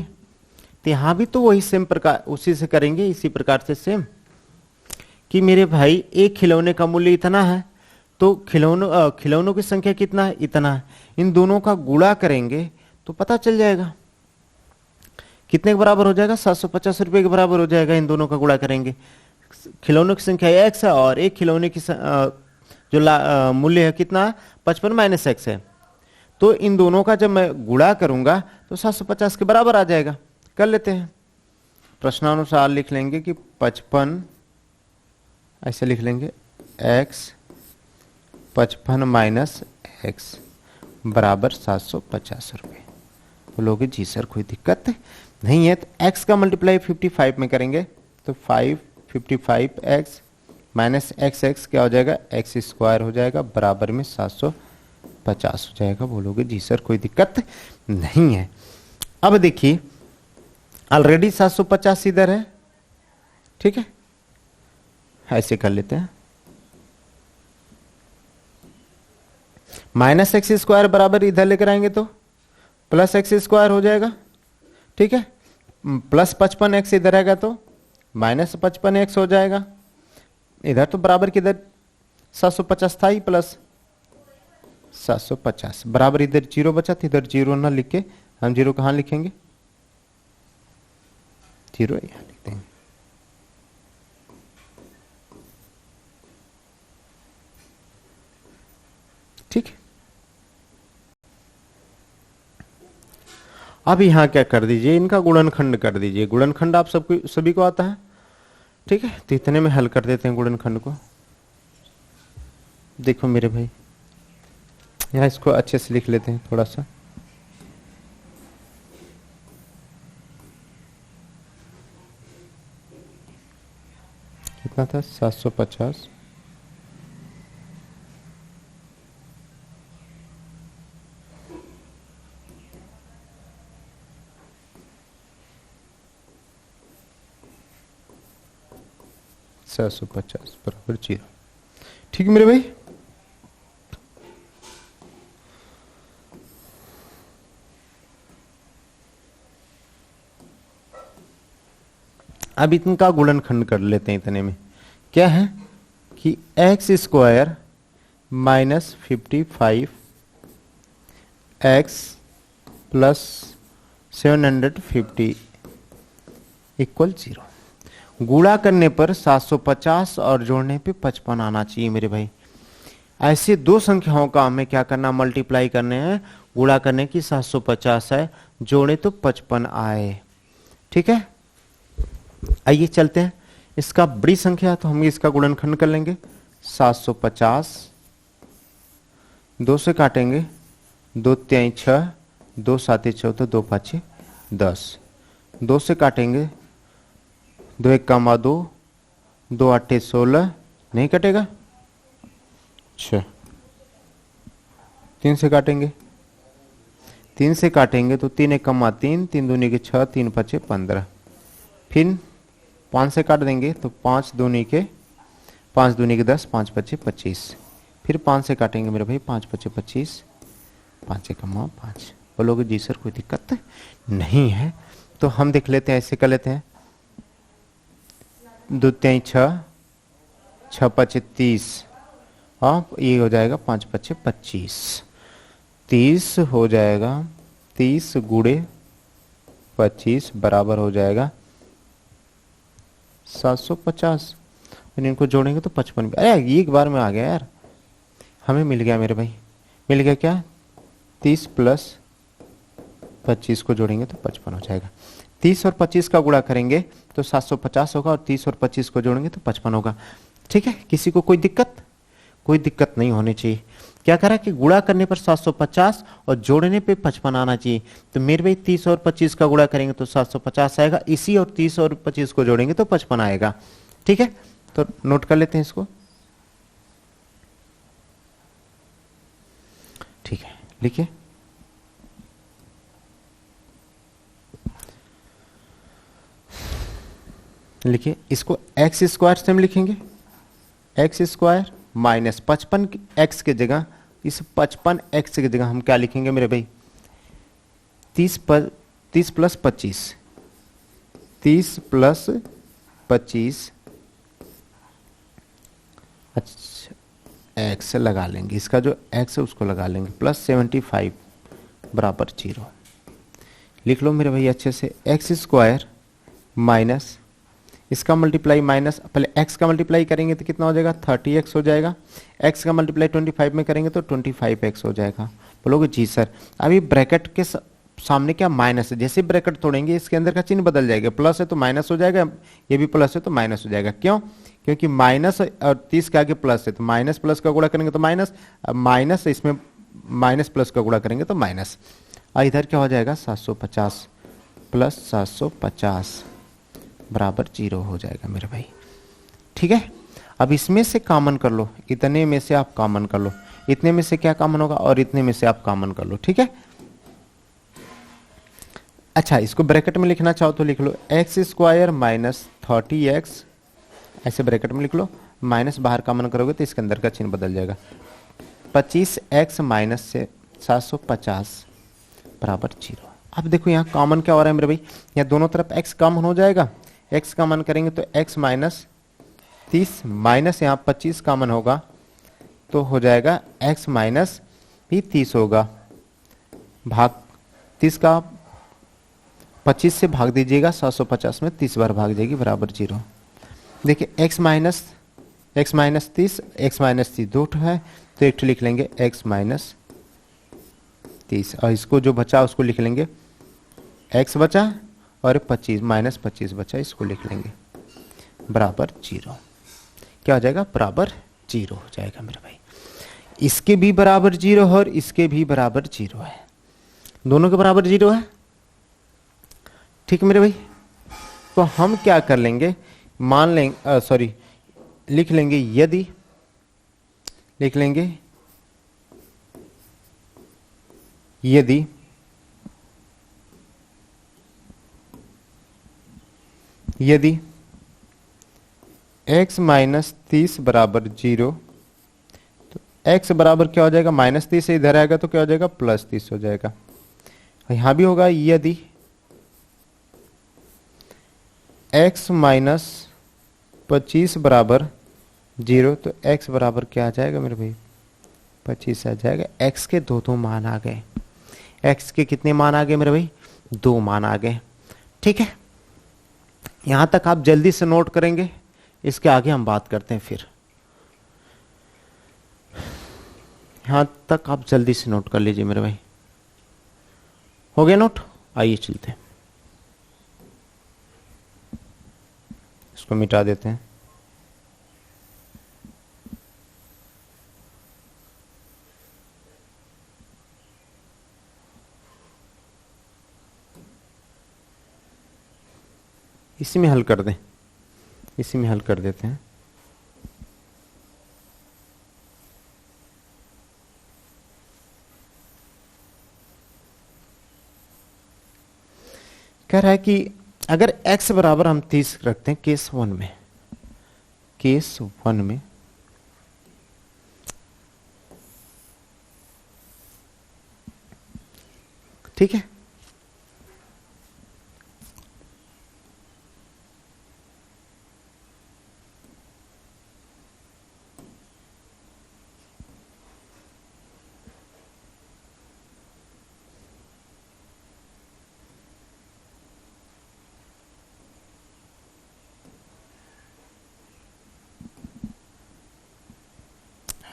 तो यहां भी तो वही सेम प्रकार उसी से करेंगे, इसी प्रकार से सेम कि मेरे भाई एक खिलौने का मूल्य इतना है, तो खिलौनों की संख्या कितना है, इतना है। इन दोनों का गुणा करेंगे तो पता चल जाएगा कितने के बराबर हो जाएगा, 750 रुपये के बराबर हो जाएगा। इन दोनों का गुणा करेंगे, खिलौनों की संख्या एक्स है और एक खिलौने की जो मूल्य है कितना, 55 माइनस एक्स है। तो इन दोनों का जब मैं गुणा करूंगा तो 750 के बराबर आ जाएगा। कर लेते हैं। प्रश्नानुसार लिख लेंगे कि 55, ऐसे लिख लेंगे एक्स 55 माइनस एक्स बराबर 750 रुपये। बोलोगे जी सर कोई दिक्कत नहीं है। तो एक्स का मल्टीप्लाई 55 में करेंगे तो 55x माइनस एक्स क्या हो जाएगा, एक्स स्क्वायर हो जाएगा बराबर में 750 हो जाएगा। बोलोगे जी सर कोई दिक्कत नहीं है। अब देखिए ऑलरेडी 750 इधर है, ठीक है, ऐसे कर लेते हैं। माइनस एक्स स्क्वायर बराबर इधर लेकर आएंगे तो प्लस एक्स स्क्वायर हो जाएगा, ठीक है। प्लस 55x इधर आएगा तो माइनस 55x हो जाएगा। इधर तो बराबर किधर 750 था ही, प्लस 750 बराबर इधर जीरो बचा था, इधर जीरो ना लिख के हम जीरो कहां लिखेंगे, जीरो यहां लिख देंगे। ठीक है। अब यहाँ क्या कर दीजिए, इनका गुणनखंड कर दीजिए। गुणनखंड आप सबको सभी को आता है, ठीक है। तो इतने में हल कर देते हैं गुणनखंड को। देखो मेरे भाई, यहाँ इसको अच्छे से लिख लेते हैं थोड़ा सा। कितना था? 750 750 बराबर 0। ठीक है मेरे भाई। अब इनका गुणनखंड कर लेते हैं। इतने में क्या है कि x square minus 55 x plus 750 equal 0। गुणा करने पर 750 और जोड़ने पे 55 आना चाहिए मेरे भाई। ऐसे दो संख्याओं का हमें क्या करना, मल्टीप्लाई करने हैं। गुणा करने की 750 है, जोड़े तो 55 आए। ठीक है, आइए चलते हैं। इसका बड़ी संख्या तो हम इसका गुणनखंड कर लेंगे। 750 2 से काटेंगे, 2 3 6, 2 7 14, 2 5 10। 2 से काटेंगे, 2 1 2, 2 8 16, नहीं कटेगा। अच्छा, 3 से काटेंगे, 3 से काटेंगे तो 3 1 3, 3 दूनी के 6, 3 5 15। फिर 5 से काट देंगे तो 5 दूनी के 10, 5 5 25। फिर 5 से काटेंगे मेरे भाई, 5 5 25, 5 1 5। बोलोगे जी सर कोई दिक्कत नहीं है, तो हम देख लेते हैं, ऐसे कर लेते हैं। 2 3 6, 6 5 30, हाँ ये हो जाएगा 5 5 25, 30 हो जाएगा। 30 गुणे 25 बराबर हो जाएगा 750। फिर इनको जोड़ेंगे तो 55। अरे एक बार में आ गया यार, हमें मिल गया मेरे भाई। मिल गया क्या? 30 प्लस 25 को जोड़ेंगे तो 55 हो जाएगा। 30 और 25 का गुणा करेंगे तो 750 होगा, और 30 और 25 को जोड़ेंगे तो 55 होगा। ठीक है, किसी को कोई दिक्कत? कोई दिक्कत नहीं होनी चाहिए। क्या करा कि गुणा करने पर 750 और जोड़ने पे 55 आना चाहिए। तो मेरे भाई 30 और 25 का गुणा करेंगे तो 750 आएगा, इसी और 30 और 25 को जोड़ेंगे तो 55 आएगा। ठीक है, तो नोट कर लेते हैं इसको। ठीक है, लिखिए। लिखिए इसको एक्स स्क्वायर से हम लिखेंगे। एक्स स्क्वायर माइनस 55 एक्स के जगह, इस 55 एक्स की जगह हम क्या लिखेंगे मेरे भाई? 30 प्लस 25, 30 प्लस 25, अच्छा एक्स लगा लेंगे, इसका जो एक्स है उसको लगा लेंगे, प्लस 75 बराबर 0। लिख लो मेरे भाई अच्छे से। एक्स स्क्वायर माइनस इसका मल्टीप्लाई माइनस, पहले x का मल्टीप्लाई करेंगे तो कितना हो जाएगा? 30x हो जाएगा। x का मल्टीप्लाई 25 में करेंगे तो 25x हो जाएगा। बोलोगे जी सर अभी ब्रैकेट के सामने क्या माइनस है, जैसे ब्रैकेट तोड़ेंगे इसके अंदर का चिन्ह बदल जाएगा, प्लस है तो माइनस हो जाएगा, ये भी प्लस है तो माइनस हो जाएगा। क्यों? क्योंकि माइनस और 30 के आगे प्लस है, तो माइनस प्लस का गुणा करेंगे तो माइनस, माइनस इसमें माइनस प्लस का गुणा करेंगे तो माइनस। और इधर क्या हो जाएगा? 750 प्लस 750 बराबर 0 हो जाएगा मेरे भाई। ठीक है, अब इसमें से कॉमन कर लो, इतने में से आप कॉमन कर लो, इतने में से क्या कॉमन होगा और इतने में से आप कॉमन कर लो। ठीक है, अच्छा इसको ब्रैकेट में लिखना चाहो तो लिख लो एक्स स्क्वायर माइनस 30x, ऐसे ब्रैकेट में लिख लो, माइनस बाहर कॉमन करोगे तो इसके अंदर का चिन्ह बदल जाएगा। 25x माइनस से 750 बराबर 0। अब देखो यहाँ कॉमन क्या हो रहा है मेरे भाई? यहाँ दोनों तरफ x कॉमन हो जाएगा, x कॉमन करेंगे तो x माइनस 30 माइनस यहाँ 25 कॉमन होगा तो हो जाएगा x माइनस भी 30 होगा। भाग 30 का 25 से भाग दीजिएगा, 750 में 30 बार भाग जाएगी बराबर 0। देखिए x माइनस 30, x माइनस 30 दो है तो एक लिख लेंगे x माइनस 30, और इसको जो बचा उसको लिख लेंगे x बचा और 25 माइनस 25 बचा, इसको लिख लेंगे बराबर 0। क्या हो जाएगा? बराबर 0 हो जाएगा मेरे भाई। इसके भी बराबर 0 और इसके भी बराबर 0 है, दोनों के बराबर 0 है। ठीक है मेरे भाई, तो हम क्या कर लेंगे, मान लेंगे सॉरी लिख लेंगे, यदि लिख लेंगे यदि यदि x माइनस 30 बराबर 0, तो x बराबर क्या हो जाएगा? माइनस 30 से इधर आएगा तो क्या हो जाएगा? प्लस 30 हो जाएगा। यहां भी होगा यदि x माइनस 25 बराबर 0, तो x बराबर क्या आ जाएगा मेरे भाई? 25 आ जाएगा। x के दो मान आ गए। x के कितने मान आ गए मेरे भाई? 2 मान आ गए। ठीक है, यहां तक आप जल्दी से नोट करेंगे, इसके आगे हम बात करते हैं। फिर यहां तक आप जल्दी से नोट कर लीजिए मेरे भाई। हो गया नोट? आइए चलते हैं, इसको मिटा देते हैं। इसी में हल कर दें, इसी में हल कर देते हैं। कह रहा है कि अगर x बराबर हम 30 रखते हैं केस 1 में, केस 1 में ठीक है,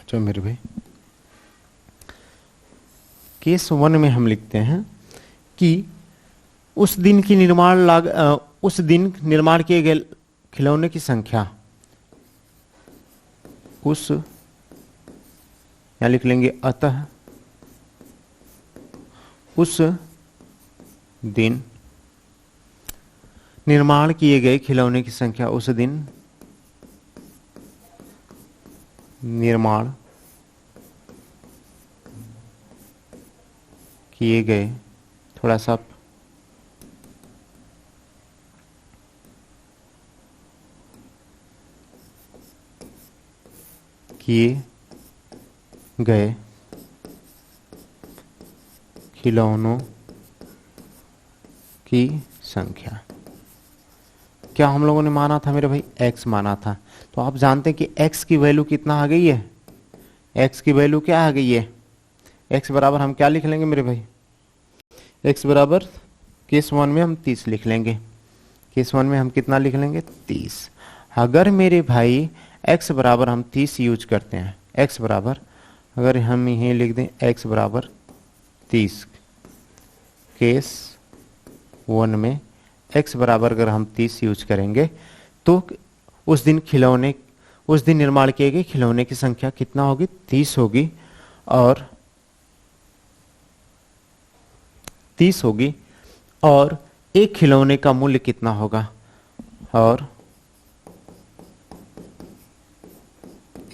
जो मेरे भाई केस 1 में हम लिखते हैं कि उस दिन निर्माण किए गए खिलौने की संख्या, उस यहां लिख लेंगे अतः उस दिन निर्माण किए गए खिलौने की संख्या, उस दिन निर्माण किए गए, थोड़ा सा किए गए खिलौनों की संख्या। क्या हम लोगों ने माना था मेरे भाई? x माना था। तो आप जानते हैं कि x की वैल्यू कितना आ गई है? x की वैल्यू क्या आ गई है? x बराबर हम क्या लिख लेंगे मेरे भाई? x बराबर केस 1 में हम 30 लिख लेंगे। केस 1 में हम कितना लिख लेंगे? 30। अगर मेरे भाई x बराबर हम 30 यूज करते हैं, x बराबर अगर हम यही लिख दें x बराबर 30, केस 1 में x बराबर अगर हम 30 यूज करेंगे तो उस दिन निर्माण किए गए खिलौने की संख्या कितना होगी? 30 होगी। और 30 होगी और एक खिलौने का मूल्य कितना होगा? और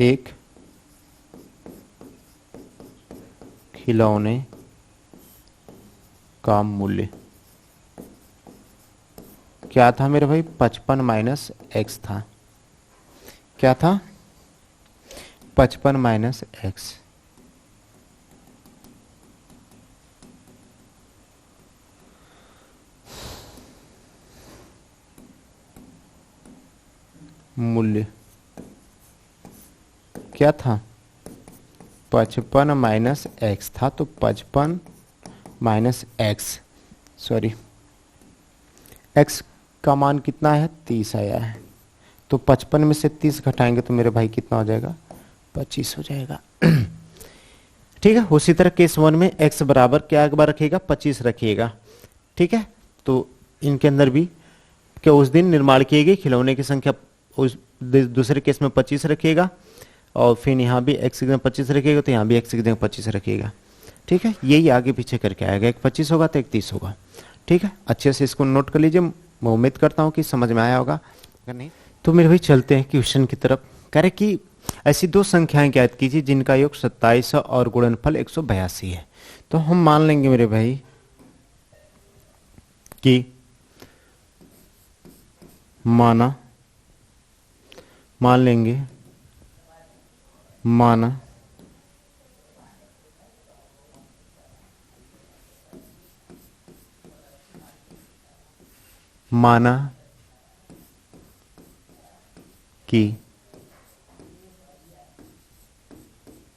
एक खिलौने का मूल्य क्या था मेरे भाई? 55 माइनस एक्स था। क्या था? 55 माइनस एक्स। मूल्य क्या था? 55 माइनस एक्स था। तो 55 माइनस एक्स, सॉरी एक्स का मान कितना है? 30 आया है। तो 55 में से 30 घटाएंगे तो मेरे भाई कितना हो जाएगा? 25 हो जाएगा। ठीक है, उसी तरह केस 1 में x बराबर क्या एक बार रखिएगा? 25 रखिएगा। ठीक है, तो इनके अंदर भी क्या उस दिन निर्माण किए गए खिलौने की संख्या उस दूसरे केस में 25 रखिएगा, और फिर यहाँ भी x की जगह 25 रखिएगा, तो यहाँ भी x की जगह 25 रखिएगा। ठीक है, यही आगे पीछे करके आएगा, एक 25 होगा तो एक 30 होगा। ठीक है, अच्छे से इसको नोट कर लीजिए। मैं उम्मीद करता हूँ कि समझ में आया होगा, अगर नहीं तो मेरे भाई चलते हैं क्वेश्चन की तरफ। कह रहे कि ऐसी दो संख्याएं ज्ञात कीजिए जिनका योग 27 और गुणनफल 182 है। तो हम मान लेंगे मेरे भाई कि माना कि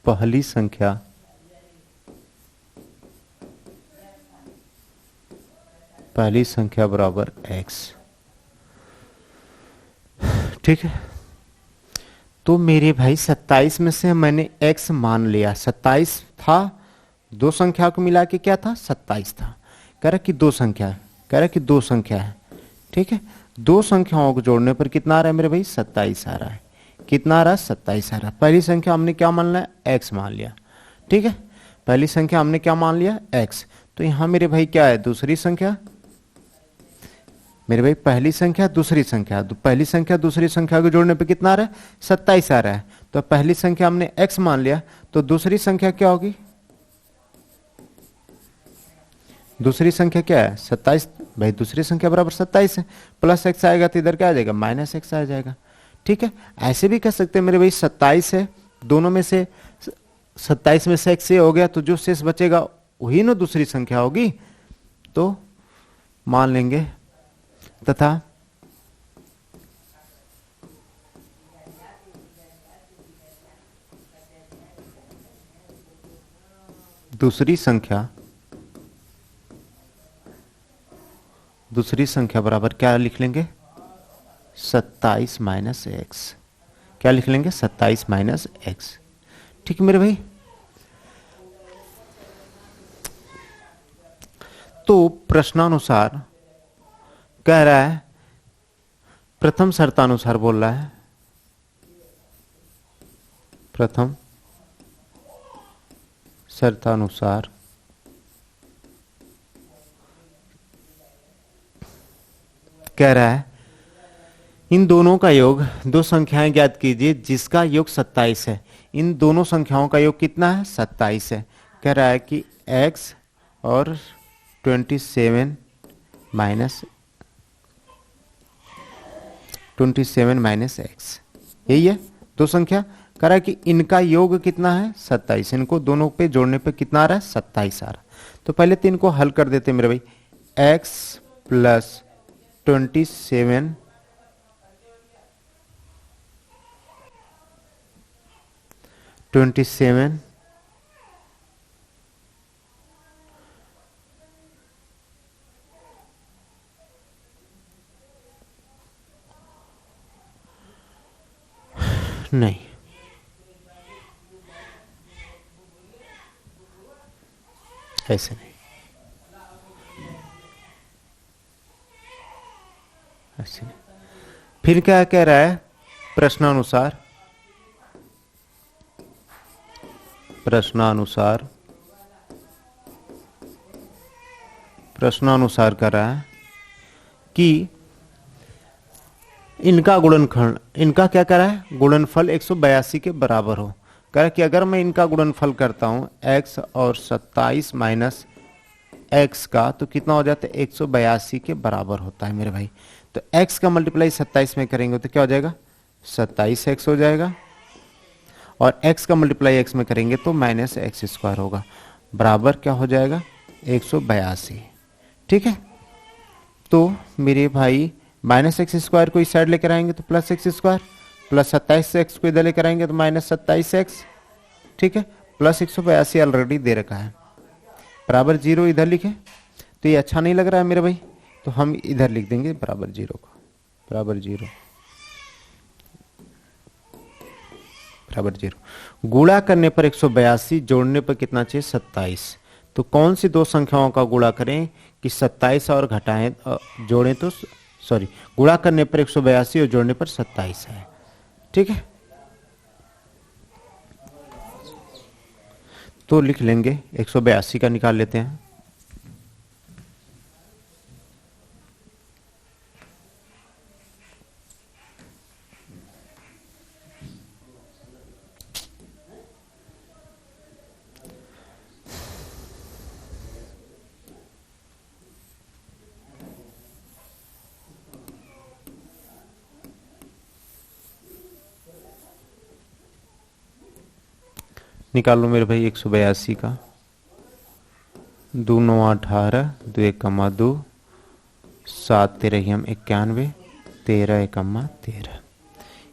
पहली संख्या बराबर x। ठीक है, तो मेरे भाई 27 में से मैंने x मान लिया। 27 था, दो संख्या को मिला के क्या था, 27 था। कह रहा कि दो संख्या है। ठीक है, दो संख्याओं को जोड़ने पर कितना आ रहा है मेरे भाई, 27 आ रहा है। कितना आ रहा है, 27 आ रहा है। पहली संख्या हमने क्या मान लिया, x मान लिया। ठीक है, पहली संख्या हमने क्या मान लिया, x। तो यहां मेरे भाई क्या है, दूसरी संख्या। मेरे भाई पहली संख्या दूसरी संख्या, तो पहली संख्या दूसरी संख्या को जोड़ने पे कितना आ रहा है, 27 आ रहा है। तो पहली संख्या हमने x मान लिया, तो दूसरी संख्या क्या होगी, दूसरी संख्या क्या है, 27। भाई दूसरी संख्या बराबर 27 है, प्लस x आएगा तो इधर क्या आ जाएगा, माइनस x आ जाएगा। ठीक है, ऐसे भी कह सकते हैं मेरे भाई 27 है, दोनों में से 27 में से x से हो गया, तो जो शेष बचेगा वही ना दूसरी संख्या होगी। तो मान लेंगे तथा दूसरी संख्या बराबर क्या लिख लेंगे, 27 माइनस x। क्या लिख लेंगे, 27 माइनस x। ठीक है मेरे भाई, तो प्रश्नानुसार कह रहा है, प्रथम शर्तानुसार बोल रहा है, प्रथम शर्तानुसार कह रहा है इन दोनों का योग, दो संख्याएं ज्ञात कीजिए जिसका योग 27 है। इन दोनों संख्याओं का योग कितना है, 27 है। कह रहा है कि x और 27 माइनस x, यही है दो संख्या। कह रहा है कि इनका योग कितना है, 27। इनको दोनों पे जोड़ने पे कितना आ रहा है, 27 आ रहा है। तो पहले तो इनको हल कर देते मेरे भाई, x प्लस 27 नहीं, ऐसे नहीं, ऐसे नहीं। फिर क्या कह रहा है, प्रश्नानुसार कर रहा है कि इनका गुणनफल, इनका क्या कर रहा है, गुणनफल 182 के बराबर हो। कह रहा है कि अगर मैं इनका गुणनफल करता हूं x और 27 माइनस x का, तो कितना हो जाता है, 182 के बराबर होता है मेरे भाई। तो x का मल्टीप्लाई 27 में करेंगे तो क्या हो जाएगा, 27x हो जाएगा, और x का मल्टीप्लाई x में करेंगे तो माइनस एक्स स्क्वायर होगा, बराबर क्या हो जाएगा, 182। ठीक है, तो मेरे भाई माइनस एक्स स्क्वायर को इस साइड लेकर आएंगे तो plus x square, plus 27x को इधर लेकर आएंगे तो माइनस 27x। ठीक है, प्लस 182 ऑलरेडी दे रखा है, बराबर 0 इधर लिखे। तो ये अच्छा नहीं लग रहा है मेरे भाई, तो हम इधर लिख देंगे बराबर 0 को, बराबर 0। गुणा करने पर 182, जोड़ने पर कितना चाहिए, 27। तो कौन सी दो संख्याओं का गुणा करें कि 27 और घटाएं जोड़ें तो सॉरी गुणा करने पर 182 और जोड़ने पर 27 है। ठीक है, तो लिख लेंगे 182 का निकाल लेते हैं। निकाल लो मेरे भाई 182 का। 2 9 18, 2 1 2, 7 13 91, 13 1 13।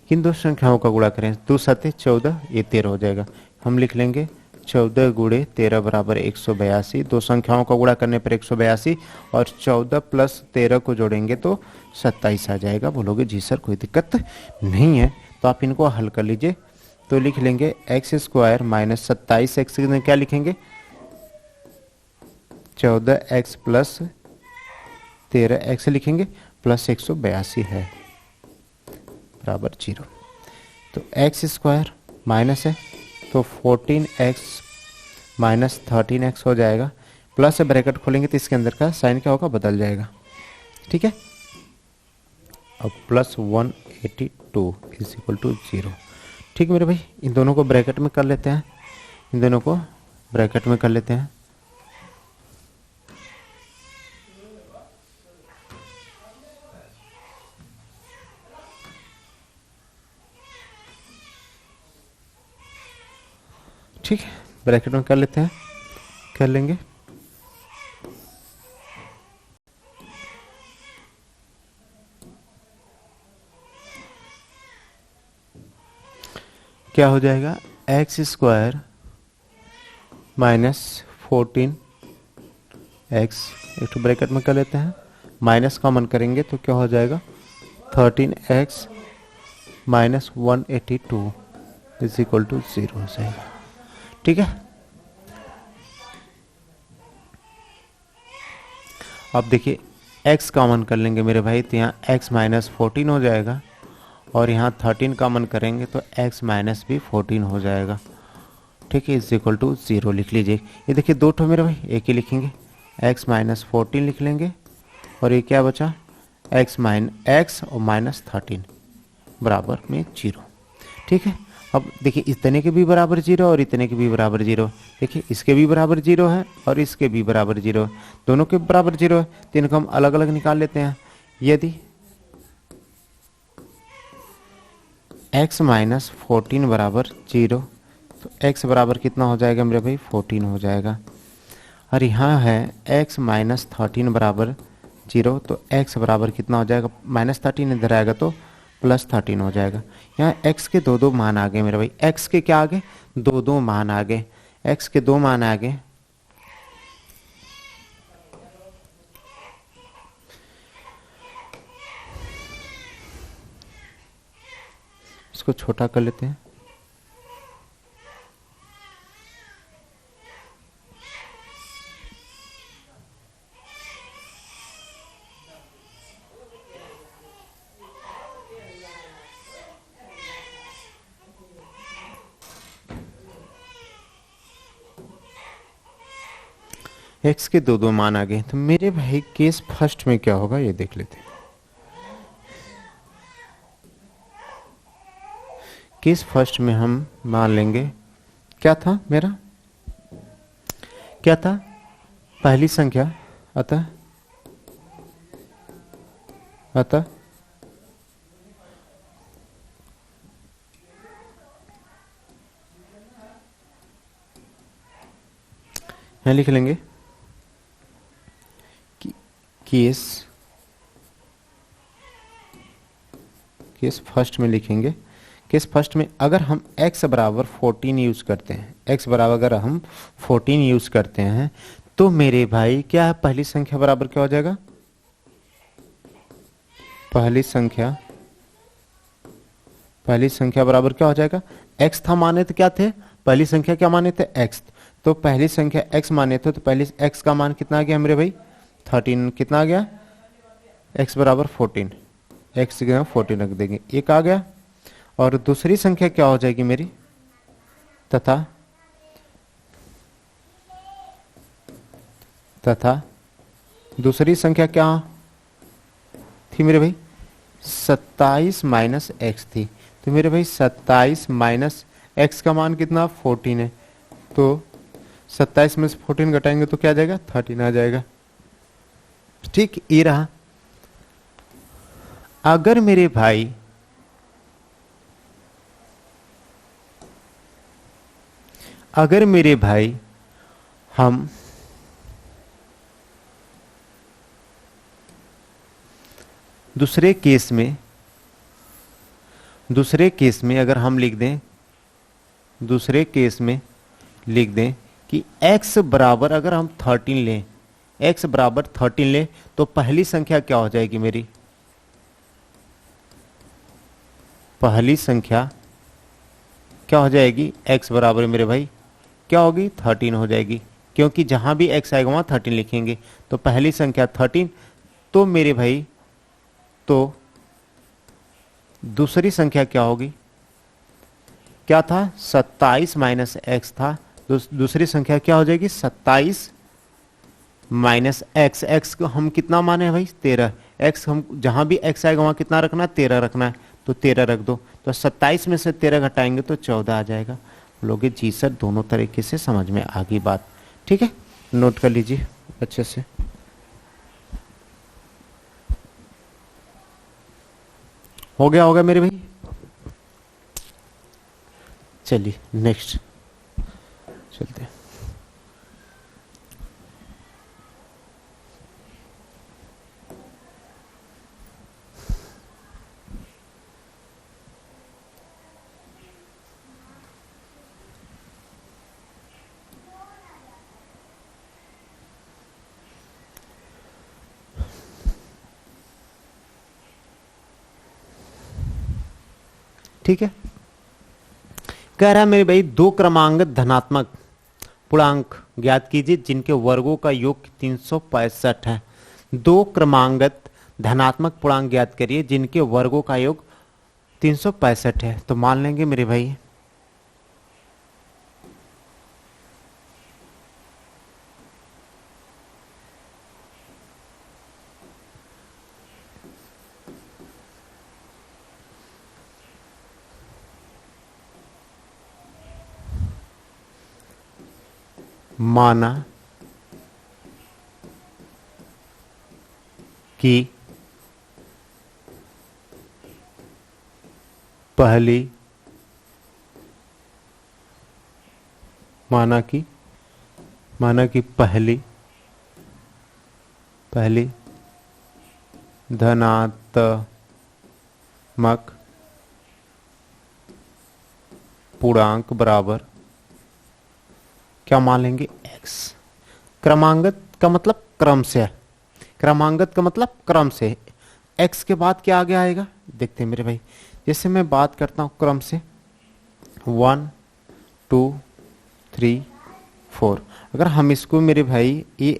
इन दो संख्याओं का गुणा करें, 2 7 14, ये 13 हो जाएगा। हम लिख लेंगे 14 गुणे 13 बराबर 182। दो संख्याओं का गुणा करने पर 182 और 14 प्लस 13 को जोड़ेंगे तो 27 आ जाएगा। बोलोगे जी सर कोई दिक्कत नहीं है, तो आप इनको हल कर लीजिए। तो लिख लेंगे एक्स स्क्वायर माइनस 27 एक्स में क्या लिखेंगे 14x प्लस 13x लिखेंगे प्लस 182 है बराबर 0। तो एक्स स्क्वायर माइनस है तो 14x माइनस 13x हो जाएगा, प्लस ब्रैकेट खोलेंगे तो इसके अंदर का साइन क्या होगा बदल जाएगा। ठीक है, अब प्लस 182 इज इक्वल टू 0। ठीक मेरे भाई, इन दोनों को ब्रैकेट में कर लेते हैं, इन दोनों को ब्रैकेट में कर लेते हैं। ठीक है, ब्रैकेट में कर लेते हैं, कर लेंगे। क्या हो जाएगा एक्स स्क्वायर माइनस 14 एक्स, एक तो ब्रैकेट में कर लेते हैं, माइनस कॉमन करेंगे तो क्या हो जाएगा 13x minus 182 is equal to 0 हो जाएगा। ठीक है, अब देखिए x कॉमन कर लेंगे मेरे भाई, तो यहाँ x माइनस 14 हो जाएगा और यहाँ 13 कॉमन करेंगे तो x माइनस भी 14 हो जाएगा। ठीक है, इज इक्वल टू 0 लिख लीजिए। ये देखिए दो ठो मेरे भाई, एक ही लिखेंगे, x माइनस 14 लिख लेंगे और ये क्या बचा x और माइनस 13 बराबर में 0। ठीक है, अब देखिए इतने के भी बराबर 0 और इतने के भी बराबर 0। देखिए इसके भी बराबर 0 है और इसके भी बराबर 0 है, दोनों के बराबर 0 है, तो इनको हम अलग अलग निकाल लेते हैं। यदि x माइनस 14 बराबर 0 तो x बराबर कितना हो जाएगा मेरे भाई 14 हो जाएगा, और यहाँ है x माइनस 13 बराबर 0 तो x बराबर कितना हो जाएगा माइनस 13 इधर आएगा तो प्लस 13 हो जाएगा। यहाँ x के दो मान आ गए मेरे भाई, x के क्या आ गए दो मान आ गए, x के 2 मान आ गए। इसको छोटा कर लेते हैं। x के दो मान आ गए, तो मेरे भाई केस फर्स्ट में क्या होगा ये देख लेते हैं। केस फर्स्ट में हम मान लेंगे क्या था मेरा, क्या था पहली संख्या, अतः यहां लिख लेंगे कि केस फर्स्ट में लिखेंगे, केस फर्स्ट में अगर हम x बराबर 14 यूज करते हैं, x बराबर अगर हम 14 यूज करते हैं तो मेरे भाई क्या है पहली संख्या बराबर क्या हो जाएगा, पहली संख्या बराबर क्या हो जाएगा x था माने तो क्या थे पहली संख्या क्या माने थे x, तो पहली संख्या x माने थे, तो पहली x का मान कितना आ गया मेरे भाई 13, कितना आ गया x बराबर 14, x की जगह 14 रख देंगे, एक आ गया। और दूसरी संख्या क्या हो जाएगी मेरी, तथा दूसरी संख्या क्या थी मेरे भाई 27 माइनस एक्स थी। तो मेरे भाई 27 माइनस एक्स का मान कितना 14 है, तो 27 में से 14 घटाएंगे तो क्या आ जाएगा 13 आ जाएगा। ठीक, ये रहा। अगर मेरे भाई हम दूसरे केस में अगर हम लिख दें, दूसरे केस में लिख दें कि x बराबर अगर हम 13 लें, x बराबर 13 लें, तो पहली संख्या क्या हो जाएगी मेरी, पहली संख्या क्या हो जाएगी x बराबर मेरे भाई क्या होगी 13 हो जाएगी, क्योंकि जहां भी x आएगा वहां 13 लिखेंगे। तो पहली संख्या 13, तो मेरे भाई तो दूसरी संख्या क्या होगी, क्या था 27 माइनस एक्स था, दूसरी संख्या क्या हो जाएगी 27 माइनस एक्स। एक्स को हम कितना माने हैं भाई 13, एक्स हम जहां भी एक्स आएगा वहां कितना रखना है 13 रखना है, तो 13 रख दो। तो 27 में से 13 घटाएंगे तो 14 आ जाएगा। लोगे जी सर दोनों तरीके से समझ में आ गई बात, ठीक है, नोट कर लीजिए अच्छे से। हो गया मेरे भाई, चलिए नेक्स्ट चलते हैं। ठीक है, कह रहा है मेरे भाई दो क्रमांक धनात्मक पूर्णांक ज्ञात कीजिए जिनके वर्गों का योग 365 है। दो क्रमांगत धनात्मक पूर्णांक ज्ञात करिए जिनके वर्गों का योग 365 है। तो मान लेंगे मेरे भाई माना कि पहली धनात्मक पूर्णांक बराबर क्या मान लेंगे x। क्रमांगत का मतलब क्रम से है, क्रमांगत का मतलब क्रम से, x के बाद क्या आगे आएगा देखते हैं मेरे भाई। जैसे मैं बात करता हूं क्रम से 1 2 3 4, अगर हम इसको मेरे भाई ये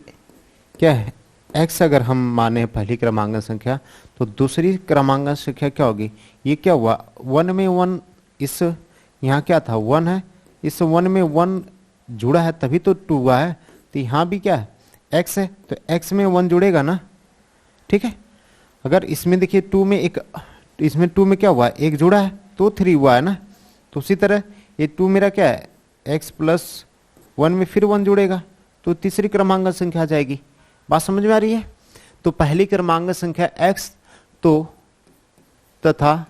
क्या है x अगर हम माने पहली क्रमांकन संख्या, तो दूसरी क्रमांकन संख्या क्या होगी, ये क्या हुआ 1 में 1, इस यहाँ क्या था 1 है, इस 1 में 1 जुड़ा है तभी तो 2 हुआ है, तो यहाँ भी क्या है x है, तो x में 1 जुड़ेगा ना, ठीक है। अगर इसमें देखिए 2 में एक, इसमें 2 में क्या हुआ है 1 जुड़ा है तो 3 हुआ है ना, तो उसी तरह ये 2 मेरा क्या है x प्लस 1 में फिर 1 जुड़ेगा तो तीसरी क्रमांक संख्या आ जाएगी। बात समझ में आ रही है। तो पहली क्रमांक संख्या x तो तथा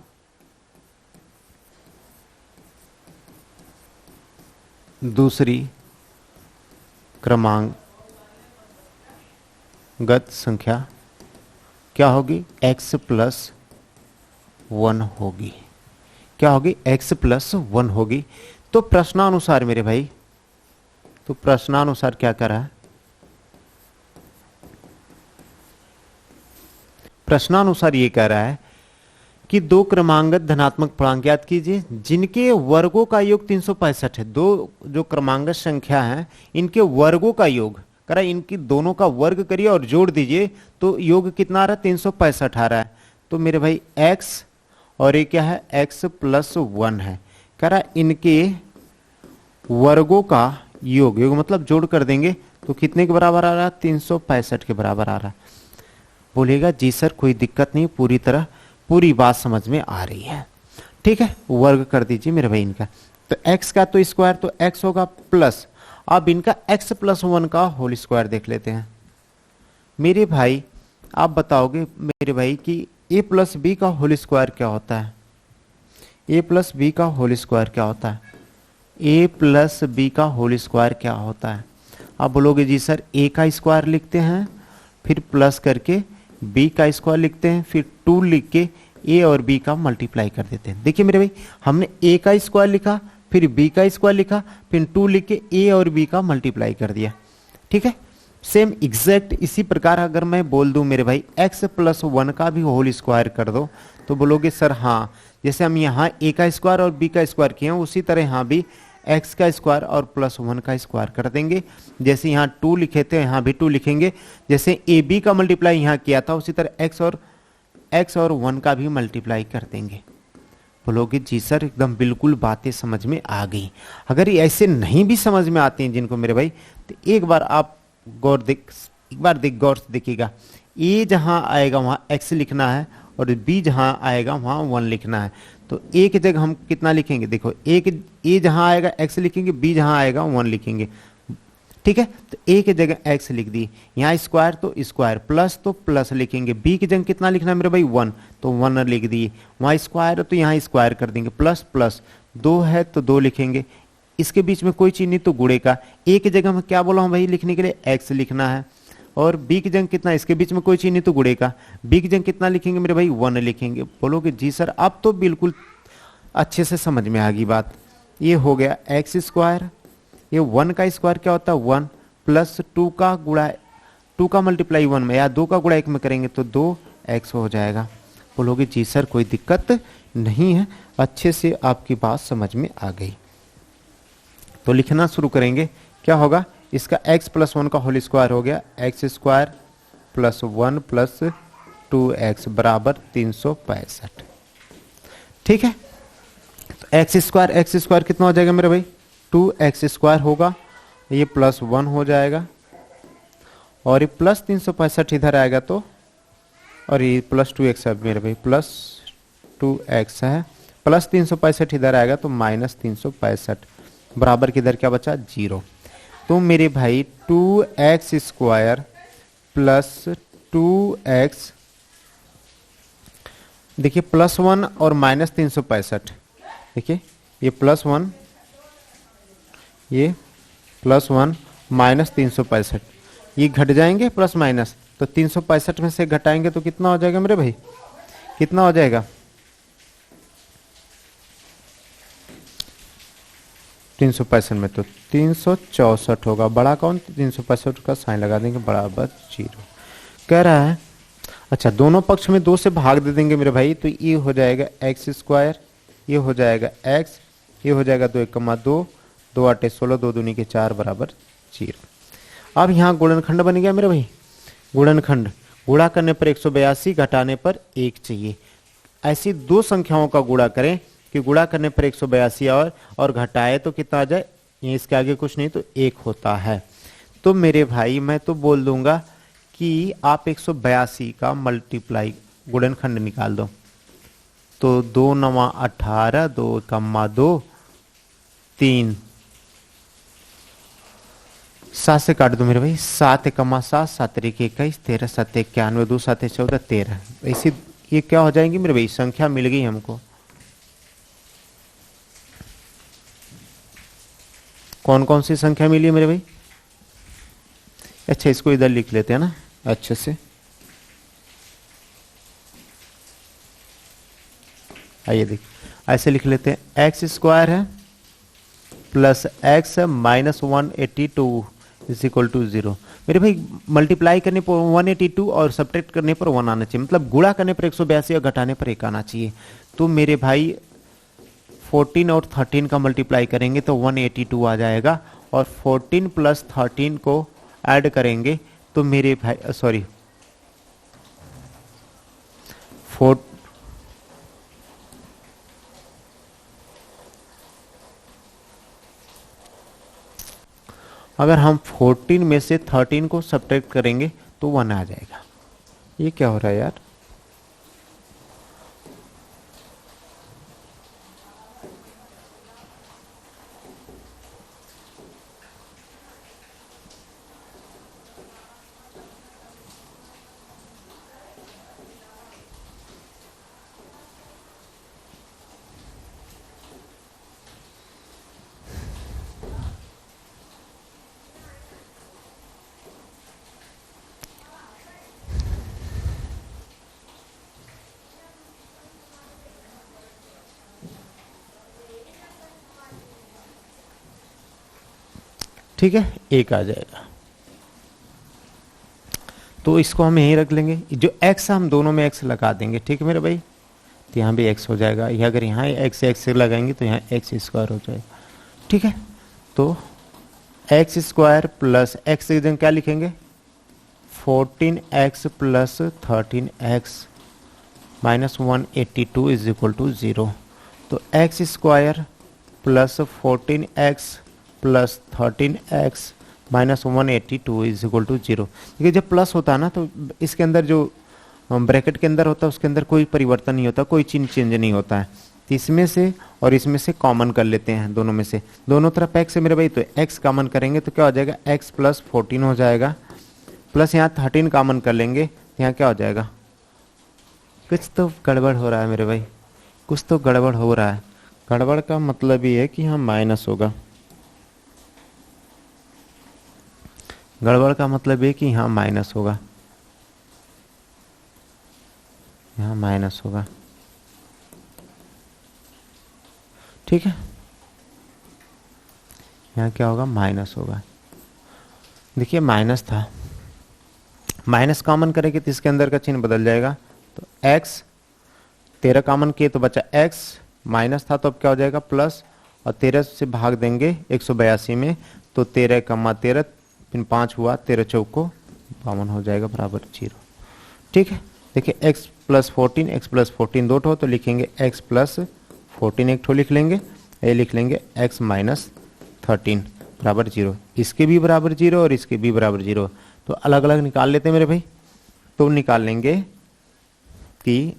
दूसरी क्रमांकगत संख्या क्या होगी x प्लस 1 होगी, क्या होगी x प्लस 1 होगी। तो प्रश्नानुसार मेरे भाई, तो प्रश्नानुसार क्या कर रहा है, प्रश्नानुसार ये कह रहा है कि दो क्रमांगत धनात्मक पूर्णांक याद कीजिए जिनके वर्गों का योग 365 है। दो जो क्रमांगत संख्या है इनके वर्गों का योग करा, इनकी दोनों का वर्ग करिए और जोड़ दीजिए तो योग कितना आ रहा है, 365 आ रहा है। तो मेरे भाई x और ये क्या है, x + 1 है। करा इनके वर्गों का योग, योग मतलब जोड़ कर देंगे तो कितने के बराबर आ रहा है, 365 के बराबर आ रहा है। बोलेगा जी सर कोई दिक्कत नहीं, पूरी तरह पूरी बात समझ में आ रही है। ठीक है, वर्ग कर दीजिए मेरे भाई इनका। तो x का तो स्क्वायर तो x होगा प्लस, अब इनका x + 1 का होल स्क्वायर देख लेते हैं। मेरे भाई आप बताओगे मेरे भाई कि a + b का होल स्क्वायर क्या होता है, a + b का होल स्क्वायर क्या होता है, a + b का होल स्क्वायर क्या होता है। आप बोलोगे जी सर a का स्क्वायर लिखते हैं, फिर प्लस करके b का स्क्वायर लिखते हैं, फिर 2 लिख के a और b का मल्टीप्लाई कर देते हैं। देखिए मेरे भाई हमने a का स्क्वायर लिखा, फिर b का स्क्वायर लिखा, फिर 2 लिख के a और b का मल्टीप्लाई कर दिया। ठीक है, सेम एग्जैक्ट इसी प्रकार अगर मैं बोल दूं मेरे भाई x + 1 का भी होल स्क्वायर कर दो, तो बोलोगे सर हाँ, जैसे हम यहाँ a का स्क्वायर और b का स्क्वायर किए हैं उसी तरह यहाँ भी x का स्क्वायर और +1 का स्क्वायर कर देंगे। जैसे यहाँ 2 लिखे थे यहाँ भी 2 लिखेंगे, जैसे ab का मल्टीप्लाई यहाँ किया था उसी तरह x और 1 का भी मल्टीप्लाई कर देंगे। बोलोगे जी सर एकदम बिल्कुल बातें समझ में आ गई। अगर ये ऐसे नहीं भी समझ में आते हैं जिनको मेरे भाई, तो एक बार आप गौर से देखिएगा, a जहां आएगा वहां x लिखना है और b जहां आएगा वहां 1 लिखना है। तो a की जगह हम कितना लिखेंगे, देखो a जहां आएगा x लिखेंगे, b जहां आएगा 1 लिखेंगे। ठीक है, तो a की जगह x लिख दी, यहाँ स्क्वायर तो स्क्वायर, प्लस तो प्लस लिखेंगे, b की जगह कितना लिखना है मेरे भाई 1, तो 1 लिख दिए, वहाँ स्क्वायर तो यहाँ स्क्वायर कर देंगे, प्लस प्लस 2 है तो 2 लिखेंगे, इसके बीच में कोई चीज नहीं तो गुणे का। a की जगह में क्या बोला हूँ भाई लिखने के लिए, x लिखना है, और b की जगह कितना, इसके बीच में कोई चीज नहीं तो गुणे का, b की जगह कितना लिखेंगे मेरे भाई 1 लिखेंगे। बोलोगे जी सर अब तो बिल्कुल अच्छे से समझ में आ गई बात। ये हो गया x², ये 1 का स्क्वायर क्या होता है 1, प्लस 2 का गुणा 2 का मल्टीप्लाई 1 में या 2 का गुणा 1 में करेंगे तो 2x हो जाएगा। बोलोगे जी सर कोई दिक्कत नहीं है, अच्छे से आपकी बात समझ में आ गई। तो लिखना शुरू करेंगे, क्या होगा, इसका x + 1 का होल स्क्वायर हो गया x² + 1 + 2x बराबर 365। ठीक है, तो x² कितना हो जाएगा मेरे भाई, 2x² होगा, ये +1 हो जाएगा, और ये +365 इधर आएगा तो, और ये +2x है मेरे भाई, +2x है, +365 इधर आएगा तो -365 बराबर किधर क्या बचा 0। तो मेरे भाई 2x² + 2x, देखिए +1 और -365, देखिए ये +1, ये +1 -365, ये घट जाएंगे प्लस माइनस, तो 365 में से घटाएंगे तो कितना हो जाएगा मेरे भाई, कितना हो जाएगा 365 में तो 364 होगा, बड़ा कौन, 365 का साइन लगा देंगे बराबर 0। कह रहा है अच्छा दोनों पक्ष में 2 से भाग दे देंगे मेरे भाई, तो ये हो जाएगा x², ये हो जाएगा x, ये हो जाएगा 2 × 2, 2 × 8 = 16, 2 दूनी के 4 बराबर 0। अब यहाँ गुणनखंड बन गया मेरे भाई, गुणनखंड, गुणा करने पर 182, घटाने पर 1 चाहिए। ऐसी 2 संख्याओं का गुणा करें कि गुणा करने पर 182 और घटाए तो कितना आ जाए, ये इसके आगे कुछ नहीं तो 1 होता है। तो मेरे भाई मैं तो बोल दूंगा कि आप 182 का मल्टीप्लाई गुणनखंड निकाल दो, तो 2 × 9 = 18, 2 × 2 3, 7 से काट दो मेरे भाई, 7 × 7 7 × 21, 13 × 7 = 91, 2 × 7 = 14, 13। ऐसी ये क्या हो जाएंगी मेरे भाई, संख्या मिल गई हमको। कौन कौन सी संख्या मिली है मेरे भाई, अच्छा इसको इधर लिख लेते हैं ना अच्छे से, आइए देख ऐसे लिख लेते हैं, x² है प्लस x - 182 = 0, मेरे भाई मल्टीप्लाई करने पर 182 और सब्ट्रैक्ट करने पर 1 आना चाहिए, मतलब गुणा करने पर 182 और घटाने पर 1 आना चाहिए। तो मेरे भाई 14 और 13 का मल्टीप्लाई करेंगे तो 182 आ जाएगा, और 14 प्लस 13 को ऐड करेंगे तो मेरे भाई सॉरी 4 अगर हम 14 में से 13 को सब्ट्रैक्ट करेंगे तो 1 आ जाएगा। ये क्या हो रहा है यार? ठीक है, 1 आ जाएगा। तो इसको हम यहीं रख लेंगे, जो x हम दोनों में x लगा देंगे। ठीक है मेरे भाई, तो यहाँ भी x हो जाएगा, या अगर यहाँ x लगाएंगे तो यहाँ x स्क्वायर हो जाएगा। ठीक है, तो एक्स स्क्वायर प्लस एक्स की जगह क्या लिखेंगे? 14x plus 13x minus 182 is equal to 0। तो x square plus 14x plus 13x minus 182 is equal to 0। देखिए जब प्लस होता है ना तो इसके अंदर जो ब्रैकेट के अंदर होता है उसके अंदर कोई परिवर्तन नहीं होता, कोई चेंज नहीं होता है। तो इसमें से और इसमें से कॉमन कर लेते हैं, दोनों में से, दोनों तरफ x है मेरे भाई, तो x कॉमन करेंगे तो क्या हो जाएगा? x प्लस 14 हो जाएगा, प्लस यहाँ 13 कॉमन कर लेंगे, यहाँ क्या हो जाएगा? कुछ तो गड़बड़ हो रहा है मेरे भाई, कुछ तो गड़बड़ हो रहा है। गड़बड़ का मतलब ये है कि यहाँ माइनस होगा, गड़बड़ का मतलब ये कि यहाँ माइनस होगा, यहाँ माइनस होगा। ठीक है, यहाँ क्या होगा? माइनस होगा। देखिए माइनस था, माइनस कॉमन करेंगे तो इसके अंदर का चिन्ह बदल जाएगा। तो x 13 कॉमन किए तो बचा x, माइनस था तो अब क्या हो जाएगा? प्लस, और 13 से भाग देंगे 182 में तो 13 कमा 13 फिर 5 हुआ, 13 चौको 52 हो जाएगा बराबर 0। ठीक है, देखिए x प्लस 14, x प्लस 14 दो ठो, तो लिखेंगे x प्लस 14 एक ठो लिख लेंगे, ये लिख लेंगे x माइनस 13 बराबर 0। इसके भी बराबर 0 और इसके भी बराबर 0, तो अलग अलग निकाल लेते हैं मेरे भाई। तो निकाल लेंगे कि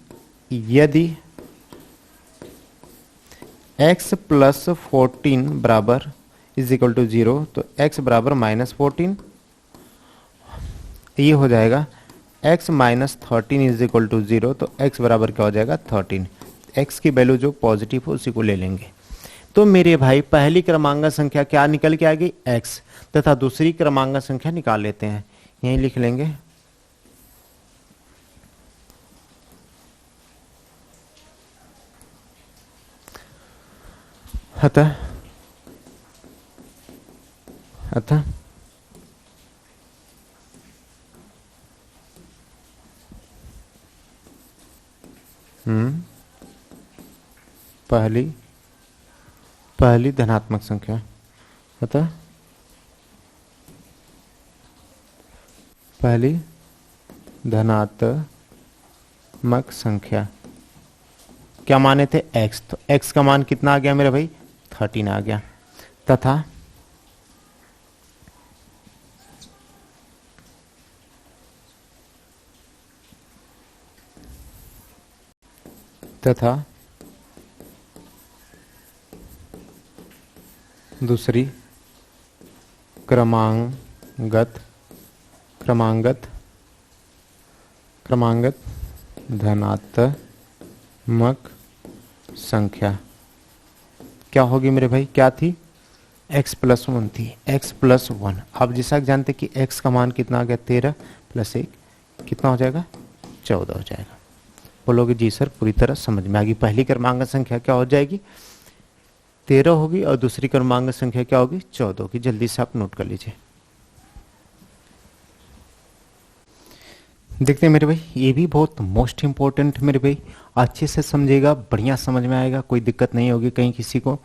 यदि x प्लस 14 बराबर इज इक्वल टू 0 तो x बराबर माइनस 14, ये हो जाएगा x minus 13 is equal to 0, तो x बराबर क्या हो जाएगा? 13। x की वैल्यू जो पॉजिटिव हो उसी को ले लेंगे। तो मेरे भाई पहली क्रमांक संख्या क्या निकल के आ गई? x, तथा दूसरी क्रमांक संख्या निकाल लेते हैं, यही लिख लेंगे अतः पहली धनात्मक संख्या, अतः पहली धनात्मक संख्या क्या माने थे? x, तो x का मान कितना आ गया मेरे भाई? 13 आ गया। तथा दूसरी क्रमांगत धनात्मक संख्या क्या होगी मेरे भाई? क्या थी? x प्लस 1 थी, x प्लस 1। आप जैसा जानते कि x का मान कितना आ गया? 13 प्लस 1 कितना हो जाएगा? 14 हो जाएगा। बोलोगे जी सर पूरी तरह समझ में आ गई। पहली क्रमांक संख्या क्या हो जाएगी? 13 होगी, और दूसरी क्रमांक संख्या क्या होगी? 14 होगी। जल्दी से आप नोट कर लीजिए। देखते हैं मेरे भाई, ये भी बहुत मोस्ट इंपॉर्टेंट मेरे भाई, अच्छे से समझेगा, बढ़िया समझ में आएगा, कोई दिक्कत नहीं होगी कहीं किसी को।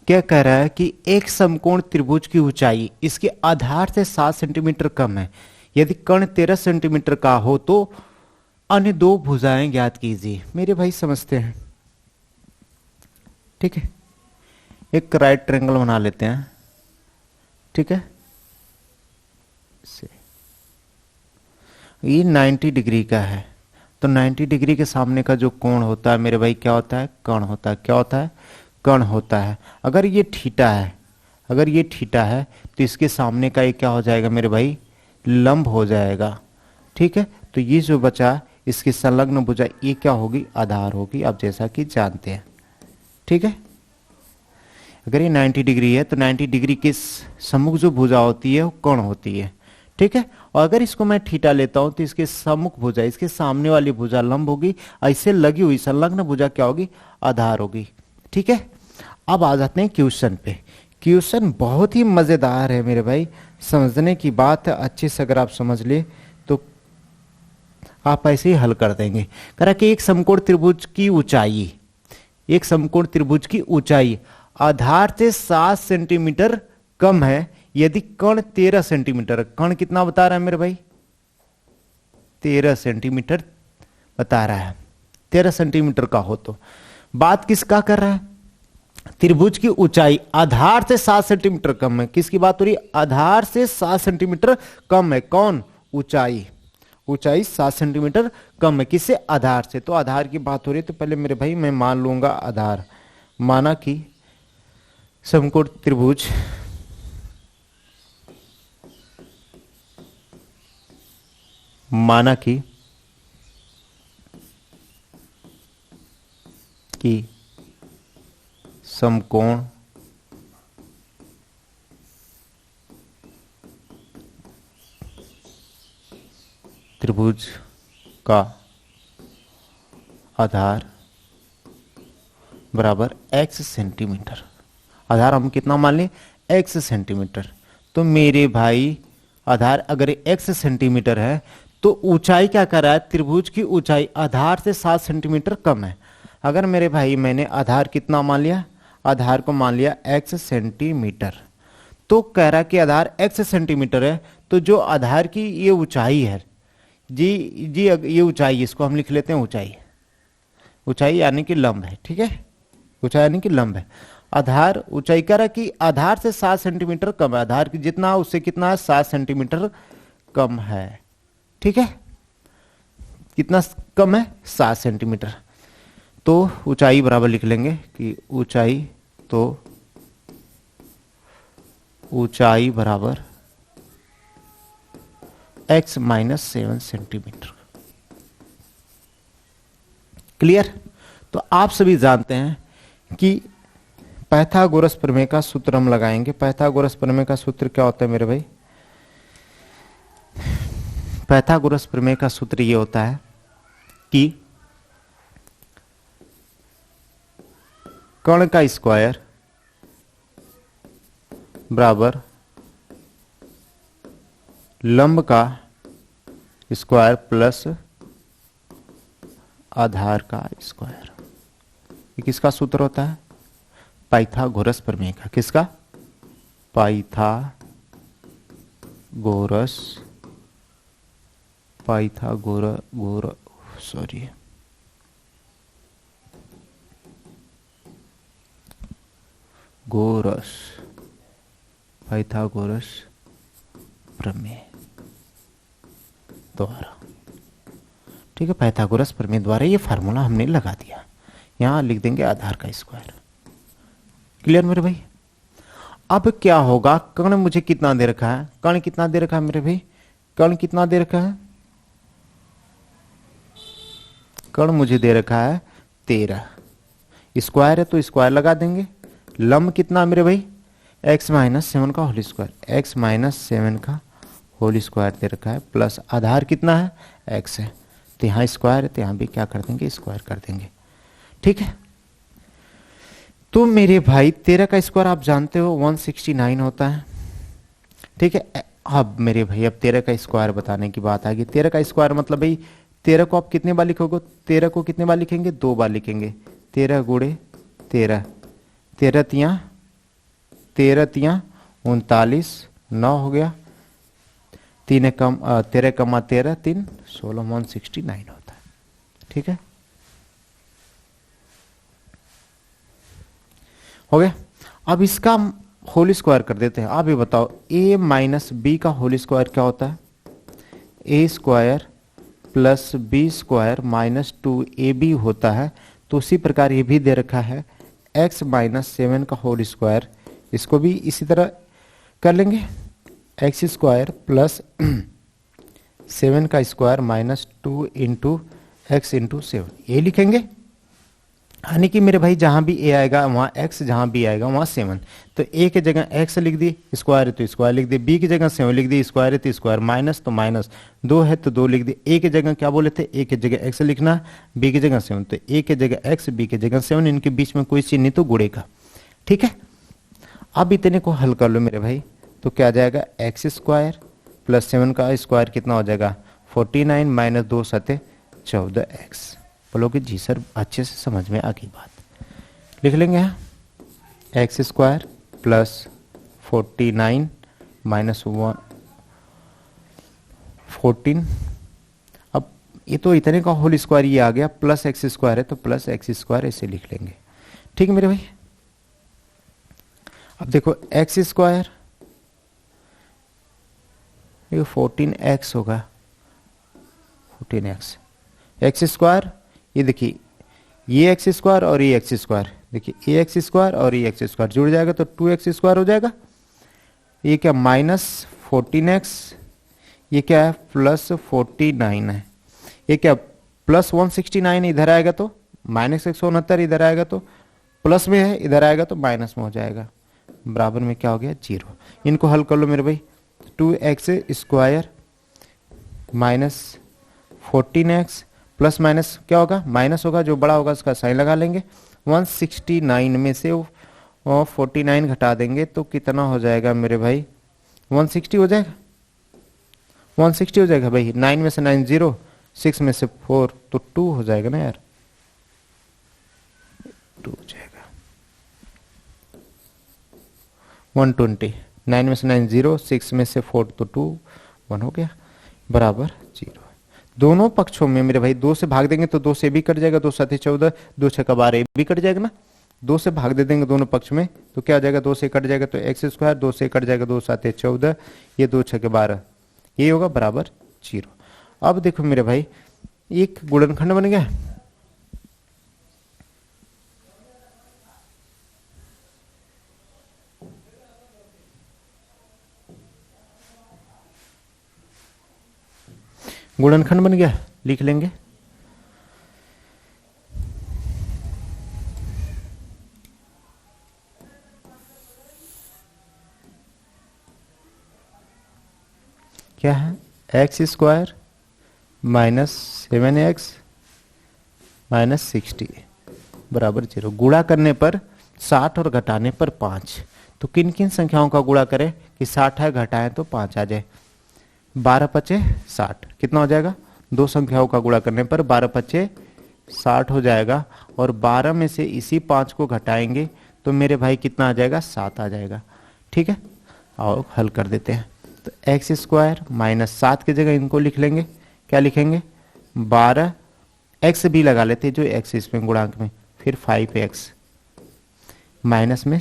क्या कह रहा है कि एक समकोण त्रिभुज की ऊंचाई इसके आधार से 7 सेंटीमीटर कम है। यदि कर्ण 13 सेंटीमीटर का हो तो अन्य दो भुजाएं ज्ञात कीजिए। मेरे भाई समझते हैं, ठीक है। एक राइट ट्रायंगल बना लेते हैं, ठीक है। ये 90 डिग्री का है, तो 90 डिग्री के सामने का जो कोण होता है मेरे भाई क्या होता है? कर्ण होता है। क्या होता है? कर्ण होता है। अगर ये थीटा है, अगर ये थीटा है तो इसके सामने का ये क्या हो जाएगा मेरे भाई? लंब हो जाएगा, ठीक है। तो ये जो बचा इसकी संलग्न भुजा ये क्या होगी? आधार होगी, आप जैसा कि जानते हैं, ठीक है। अगर ये 90 डिग्री है तो 90 डिग्री के सम्मुख जो भुजा होती है वो कर्ण होती है, ठीक है। और अगर इसको मैं थीटा लेता हूं तो इसके सम्मुख भुजा, इसके सामने वाली भुजा लंब होगी, ऐसे लगी हुई संलग्न भुजा क्या होगी? आधार होगी, ठीक है। अब आ जाते हैं क्वेश्चन पे। क्वेश्चन बहुत ही मजेदार है मेरे भाई, समझने की बात है, अच्छे से अगर आप समझ ले तो आप ऐसे ही हल कर देंगे। कह रहा कि एक समकोण त्रिभुज की ऊंचाई, एक समकोण त्रिभुज की ऊंचाई आधार से 7 सेंटीमीटर कम है यदि कर्ण 13 सेंटीमीटर। कर्ण कितना बता रहा है मेरे भाई? 13 सेंटीमीटर बता रहा है। 13 सेंटीमीटर का हो तो बात किसका कर रहा है? त्रिभुज की ऊंचाई आधार से 7 सेंटीमीटर कम है। किसकी बात हो रही है? आधार से 7 सेंटीमीटर कम है। कौन? ऊंचाई। ऊंचाई 7 सेंटीमीटर कम है किससे? आधार से। तो आधार की बात हो रही है तो पहले मेरे भाई मैं मान लूंगा आधार। माना कि समकोण त्रिभुज माना कि समकोण त्रिभुज का आधार बराबर x सेंटीमीटर। आधार हम कितना मान लें? x centimetre. तो मेरे भाई आधार अगर x सेंटीमीटर है तो ऊंचाई क्या कर रहा है? त्रिभुज की ऊंचाई आधार से 7 सेंटीमीटर कम है। अगर मेरे भाई मैंने आधार कितना मान लिया? आधार को मान लिया x सेंटीमीटर। तो कह रहा कि आधार x सेंटीमीटर है तो जो आधार की ये ऊंचाई है जी ये ऊंचाई, इसको हम लिख लेते हैं ऊंचाई। ऊंचाई यानी कि लंब है, ठीक है। ऊंचाई यानी कि लंब है। आधार ऊंचाई कह रहा कि आधार से 7 सेंटीमीटर कम है। आधार की जितना उससे कितना है? 7 सेंटीमीटर कम है, ठीक है। कितना कम है? 7 सेंटीमीटर। तो ऊंचाई बराबर लिख लेंगे कि ऊंचाई, तो ऊंचाई बराबर x माइनस 7 सेंटीमीटर। क्लियर? तो आप सभी जानते हैं कि पाइथागोरस प्रमेय का सूत्र हम लगाएंगे। पाइथागोरस प्रमेय का सूत्र क्या होता है मेरे भाई? पाइथागोरस प्रमेय का सूत्र ये होता है कि कर्ण का स्क्वायर बराबर लंब का स्क्वायर प्लस आधार का स्क्वायर। ये किसका सूत्र होता है? पाइथागोरस प्रमेय का। किसका? पाइथागोरस प्रमेय द्वारा, ठीक है। पाइथागोरस प्रमेय द्वारा ये फार्मूला हमने लगा दिया। यहां लिख देंगे आधार का स्क्वायर। क्लियर मेरे भाई? अब क्या होगा? कर्ण मुझे कितना दे रखा है? कर्ण कितना दे रखा है मेरे भाई? कर्ण कितना दे रखा है? कर्ण मुझे दे रखा है 13। स्क्वायर है तो स्क्वायर लगा देंगे। लंब कितना मेरे भाई? x माइनस 7 का होल स्क्वायर। x माइनस 7 का होल स्क्वायर दे रखा है प्लस आधार कितना है? x है। तो यहाँ स्क्वायर है तो यहाँ भी क्या कर देंगे? स्क्वायर कर देंगे, ठीक है। तो मेरे भाई 13 का स्क्वायर आप जानते हो 169 होता है, ठीक है। अब मेरे भाई अब 13 का स्क्वायर बताने की बात आ गई। 13 का स्क्वायर मतलब भाई 13 को आप कितने बार लिखोगे? 13 को कितने बार लिखेंगे? 2 बार लिखेंगे। 13 गुणे 13, 13 तियां 39, 9 हो गया। 13 कमा 13 3 16 169 होता है। ठीक है, हो गया। अब इसका होल स्क्वायर कर देते हैं। आप ये बताओ a माइनस बी का होल स्क्वायर क्या होता है? A square plus b square minus 2ab होता है। तो उसी प्रकार ये भी दे रखा है x माइनस 7 का होल स्क्वायर, इसको भी इसी तरह कर लेंगे। एक्स स्क्वायर प्लस 7 का square minus 2 into x into 7 ये लिखेंगे। यानी कि मेरे भाई जहां भी a आएगा वहां x, जहां भी आएगा वहां 7। तो a की जगह x लिख दी, स्क्वायर है तो स्क्वायर लिख दी। b की जगह 7 लिख दी, स्क्वायर है तो स्क्वायर, माइनस तो माइनस, 2 है तो 2 लिख दी। a की जगह क्या बोले थे? a की जगह x लिखना, b की जगह 7। तो a की जगह x, b की जगह 7, इनके बीच में कोई चिन्ह नहीं तो गुणे का। ठीक है, अब इतने को हल कर लो मेरे भाई। तो क्या आ जाएगा? एक्स स्क्वायर प्लस 7 का स्क्वायर कितना हो जाएगा? 49 माइनस 2 सते 14x। बोलोगे जी सर अच्छे से समझ में आ गई बात, लिख लेंगे यहाँ एक्स स्क्वायर प्लस 49 माइनस 14। अब ये तो इतने का होल स्क्वायर ये आ गया, प्लस एक्स स्क्वायर है तो प्लस एक्स स्क्वायर ऐसे लिख लेंगे। ठीक है मेरे भाई, अब देखो एक्स स्क्वायर ये 14x होगा, 14x एक्स स्क्वायर, ये देखिए ये एक्स स्क्वायर और ये एक्स स्क्वायर, देखिए ये एक्स स्क्वायर और ये एक्स स्क्वायर जुड़ जाएगा तो 2x स्क्वायर हो जाएगा। ये क्या माइनस 14x, ये क्या है प्लस 49 है। ये क्या प्लस 169 इधर आएगा तो माइनस 169 इधर आएगा तो प्लस में है, इधर आएगा तो माइनस में हो जाएगा। बराबर में क्या हो गया? 0। इनको हल कर लो मेरे भाई। 2x square minus 14x plus minus क्या होगा? माइनस होगा, जो बड़ा होगा उसका साइन लगा लेंगे। 169 में से 49 घटा देंगे तो कितना हो जाएगा मेरे भाई? 160 हो जाएगा, 160 हो जाएगा भाई। 9 में से 9 0, 6 में से 4 तो 2 हो जाएगा ना यार, 2 हो जाएगा। 120, 9 में से 9 0, 6 में से 4 तो 2, 1 हो गया, बराबर 0। दोनों पक्षों में मेरे भाई 2 से भाग देंगे तो 2 से भी कट जाएगा, 2 7 14, 2 6 12 भी कट जाएगा ना। 2 से भाग दे देंगे दोनों पक्ष में तो क्या हो जाएगा? 2 से कट जाएगा तो एक्स स्क्वायर, 2 से कट जाएगा 2 7 14, ये 2 6 12, ये होगा बराबर 0। अब देखो मेरे भाई एक गुणनखंड बन गया। गुणनखंड बन गया, लिख लेंगे। क्या है? X square minus 7x minus 60 बराबर 0। गुणा करने पर 60 और घटाने पर 5। तो किन किन संख्याओं का गुणा करें कि 60 है घटाएं तो 5 आ जाए? 12 पचे 60 कितना हो जाएगा? 2 संख्याओं का गुणा करने पर 12 पचे 60 हो जाएगा, और 12 में से इसी 5 को घटाएंगे तो मेरे भाई कितना आ जाएगा? 7 आ जाएगा। ठीक है, आओ हल कर देते हैं। तो एक्स स्क्वायर माइनस 7 की जगह इनको लिख लेंगे, क्या लिखेंगे? 12 एक्स भी लगा लेते जो एक्स इसमें गुणांक में, फिर 5x माइनस में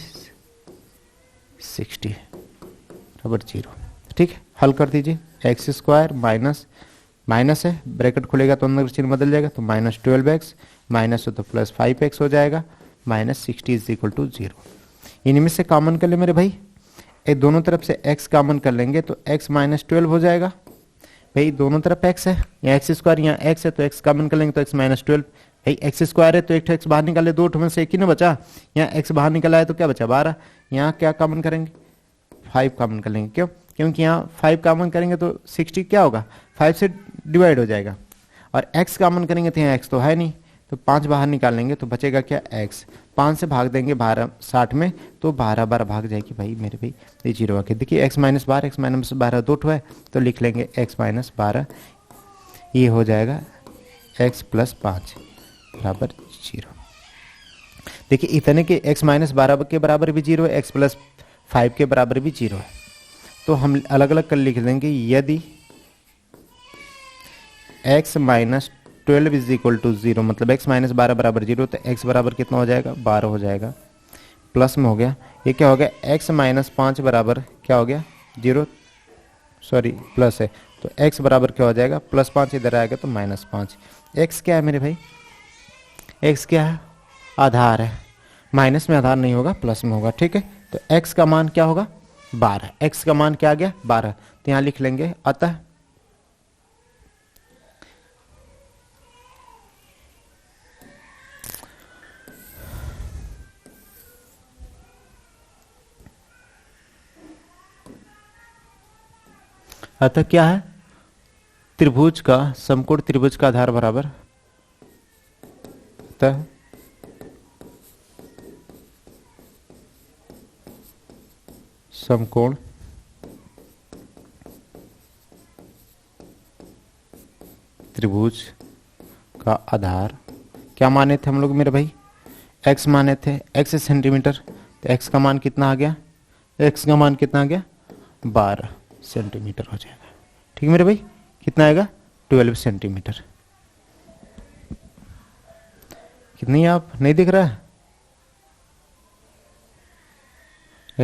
60 बराबर 0। ठीक है, हल कर दीजिए। एक्स स्क्वायर माइनस माइनस है, ब्रैकेट खुलेगा तो अंदर चिन्ह बदल जाएगा, तो माइनस 12x माइनस हो तो प्लस 5x हो जाएगा, माइनस 60 इज इक्वल टू 0। इनमें से कॉमन कर ले मेरे भाई, ये दोनों तरफ से x कॉमन कर लेंगे तो x माइनस 12 हो जाएगा। भाई दोनों तरफ x है, यहाँ एक्स स्क्वायर यहाँ x है तो x कॉमन कर लेंगे तो x माइनस 12। भाई एक्स स्क्वायर है तो एक x बाहर निकाले, 2 में से एक ही ना बचा, यहाँ x बाहर निकला है तो क्या बचा? 12। यहाँ क्या कॉमन करेंगे? 5 कॉमन कर लेंगे। क्यों? क्योंकि यहाँ 5 कॉमन करेंगे तो 60 क्या होगा? 5 से डिवाइड हो जाएगा, और x कॉमन करेंगे तो यहाँ x तो है नहीं तो 5 बाहर निकाल लेंगे तो बचेगा क्या x। 5 से भाग देंगे 12 60 में तो 12 बार भाग जाएगी भाई मेरे भाई, ये 0 आके देखिए x माइनस 12, x माइनस 12 दो ठो है तो लिख लेंगे x माइनस 12, ये हो जाएगा x प्लस 5 बराबर 0। देखिए इतने के x माइनस 12 के बराबर भी 0 है, x प्लस 5 के बराबर भी 0 है, तो हम अलग अलग कर लिख देंगे। यदि x minus 12 is equal to 0, मतलब x माइनस 12 बराबर 0, तो x बराबर कितना हो जाएगा 12 हो जाएगा, प्लस में हो गया। ये क्या हो गया x माइनस 5 बराबर क्या हो गया 0, सॉरी प्लस है, तो x बराबर क्या हो जाएगा प्लस 5, इधर आएगा तो माइनस 5। x क्या है मेरे भाई, x क्या है आधार है, माइनस में आधार नहीं होगा प्लस में होगा, ठीक है। तो x का मान क्या होगा 12, x का मान क्या आ गया 12, तो यहाँ लिख लेंगे अतः क्या है, त्रिभुज का समकोण त्रिभुज का आधार बराबर, अतः समकोण त्रिभुज का आधार क्या माने थे हम लोग मेरे भाई, x माने थे, x सेंटीमीटर, तो x का मान कितना आ गया, x का मान कितना आ गया 12 सेंटीमीटर हो जाएगा, ठीक है मेरे भाई, कितना आएगा 12 सेंटीमीटर। कितनी आप नहीं दिख रहा है,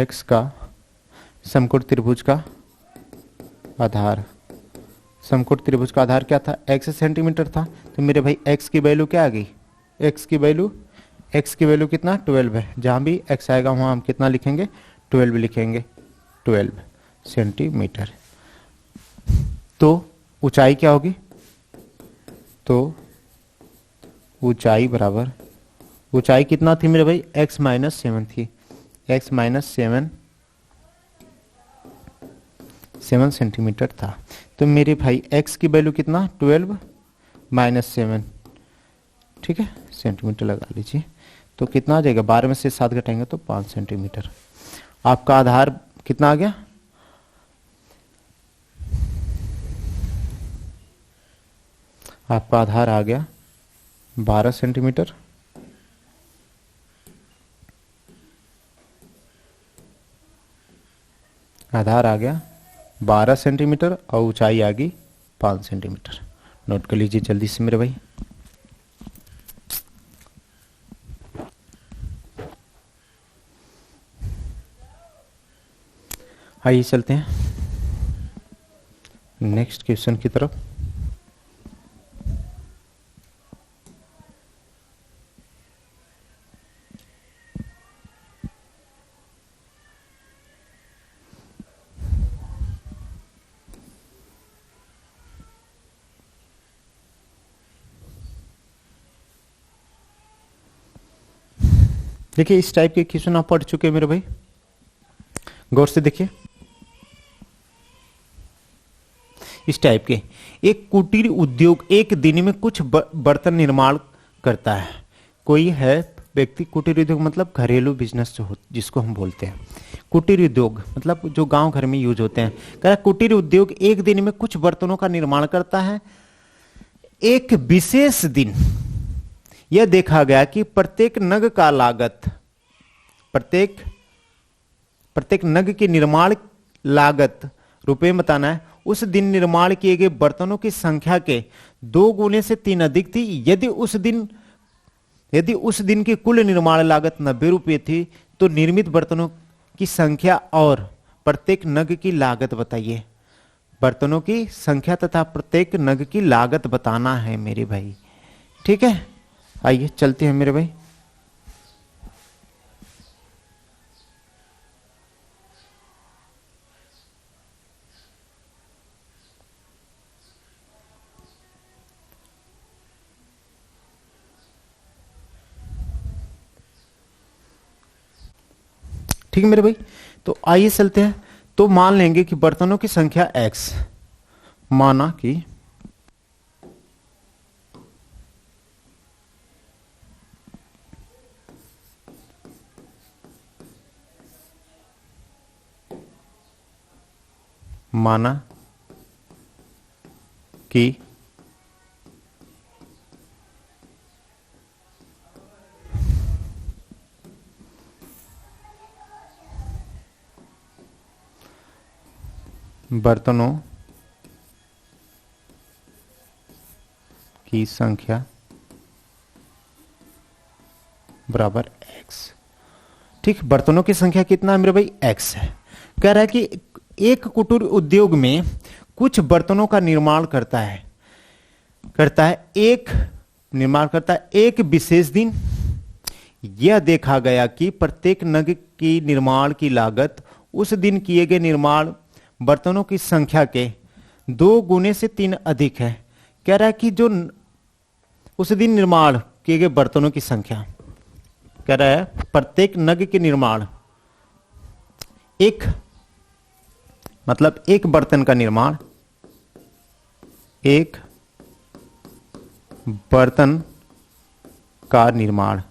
x का समकोण त्रिभुज का आधार, समकोण त्रिभुज का आधार क्या था x सेंटीमीटर था, तो मेरे भाई x की वैल्यू क्या आ गई, x की वैल्यू कितना 12 है, जहां भी x आएगा वहां हम कितना लिखेंगे 12 लिखेंगे, 12 सेंटीमीटर। तो ऊंचाई क्या होगी, तो ऊंचाई बराबर, ऊंचाई कितना थी मेरे भाई x माइनस 7 थी, x माइनस 7 सेंटीमीटर था, तो मेरे भाई x की वैल्यू कितना 12 माइनस 7, ठीक है सेंटीमीटर लगा लीजिए, तो कितना आ जाएगा 12 में से 7 घटाएंगे तो 5 सेंटीमीटर। आपका आधार कितना आ गया, आपका आधार आ गया 12 सेंटीमीटर, आधार आ गया 12 सेंटीमीटर और ऊंचाई आ गई 5 सेंटीमीटर। नोट कर लीजिए जल्दी से मेरे भाई। आइए चलते हैं नेक्स्ट क्वेश्चन की तरफ। देखिए इस टाइप के क्वेश्चन आप पढ़ चुके हैं मेरे भाई, गौर से देखिए। इस टाइप के एक कुटीर उद्योग एक दिन में कुछ बर्तन निर्माण करता है। कोई है व्यक्ति, कुटीर उद्योग मतलब घरेलू बिजनेस जो जिसको हम बोलते हैं कुटीर उद्योग, मतलब जो गांव घर में यूज होते हैं। कह रहा कुटीर उद्योग एक दिन में कुछ बर्तनों का निर्माण करता है। एक विशेष दिन यह देखा गया कि प्रत्येक नग का लागत, प्रत्येक नग की निर्माण लागत रुपए में बताना है। उस दिन निर्माण किए गए बर्तनों की संख्या के 2 गुने से 3 अधिक थी। यदि उस दिन की कुल निर्माण लागत 90 रुपये थी तो निर्मित बर्तनों की संख्या और प्रत्येक नग की लागत बताइए। बर्तनों की संख्या तथा प्रत्येक नग की लागत बताना है मेरे भाई, ठीक है। आइए चलते हैं मेरे भाई। ठीक है मेरे भाई, तो आइए चलते हैं। तो मान लेंगे कि बर्तनों की संख्या x, माना कि माना कि बर्तनों की संख्या बराबर x। ठीक, बर्तनों की संख्या कितना है मेरे भाई? x है। कह रहा है कि एक कुटीर उद्योग में कुछ बर्तनों का निर्माण करता है एक विशेष दिन। यह देखा गया कि प्रत्येक नग की निर्माण की लागत उस दिन किए गए निर्माण बर्तनों की संख्या के 2 गुने से 3 अधिक है। कह रहा है कि जो उस दिन निर्माण किए गए बर्तनों की संख्या, कह रहा है प्रत्येक नग के निर्माण, एक मतलब एक बर्तन का निर्माण, एक बर्तन का निर्माण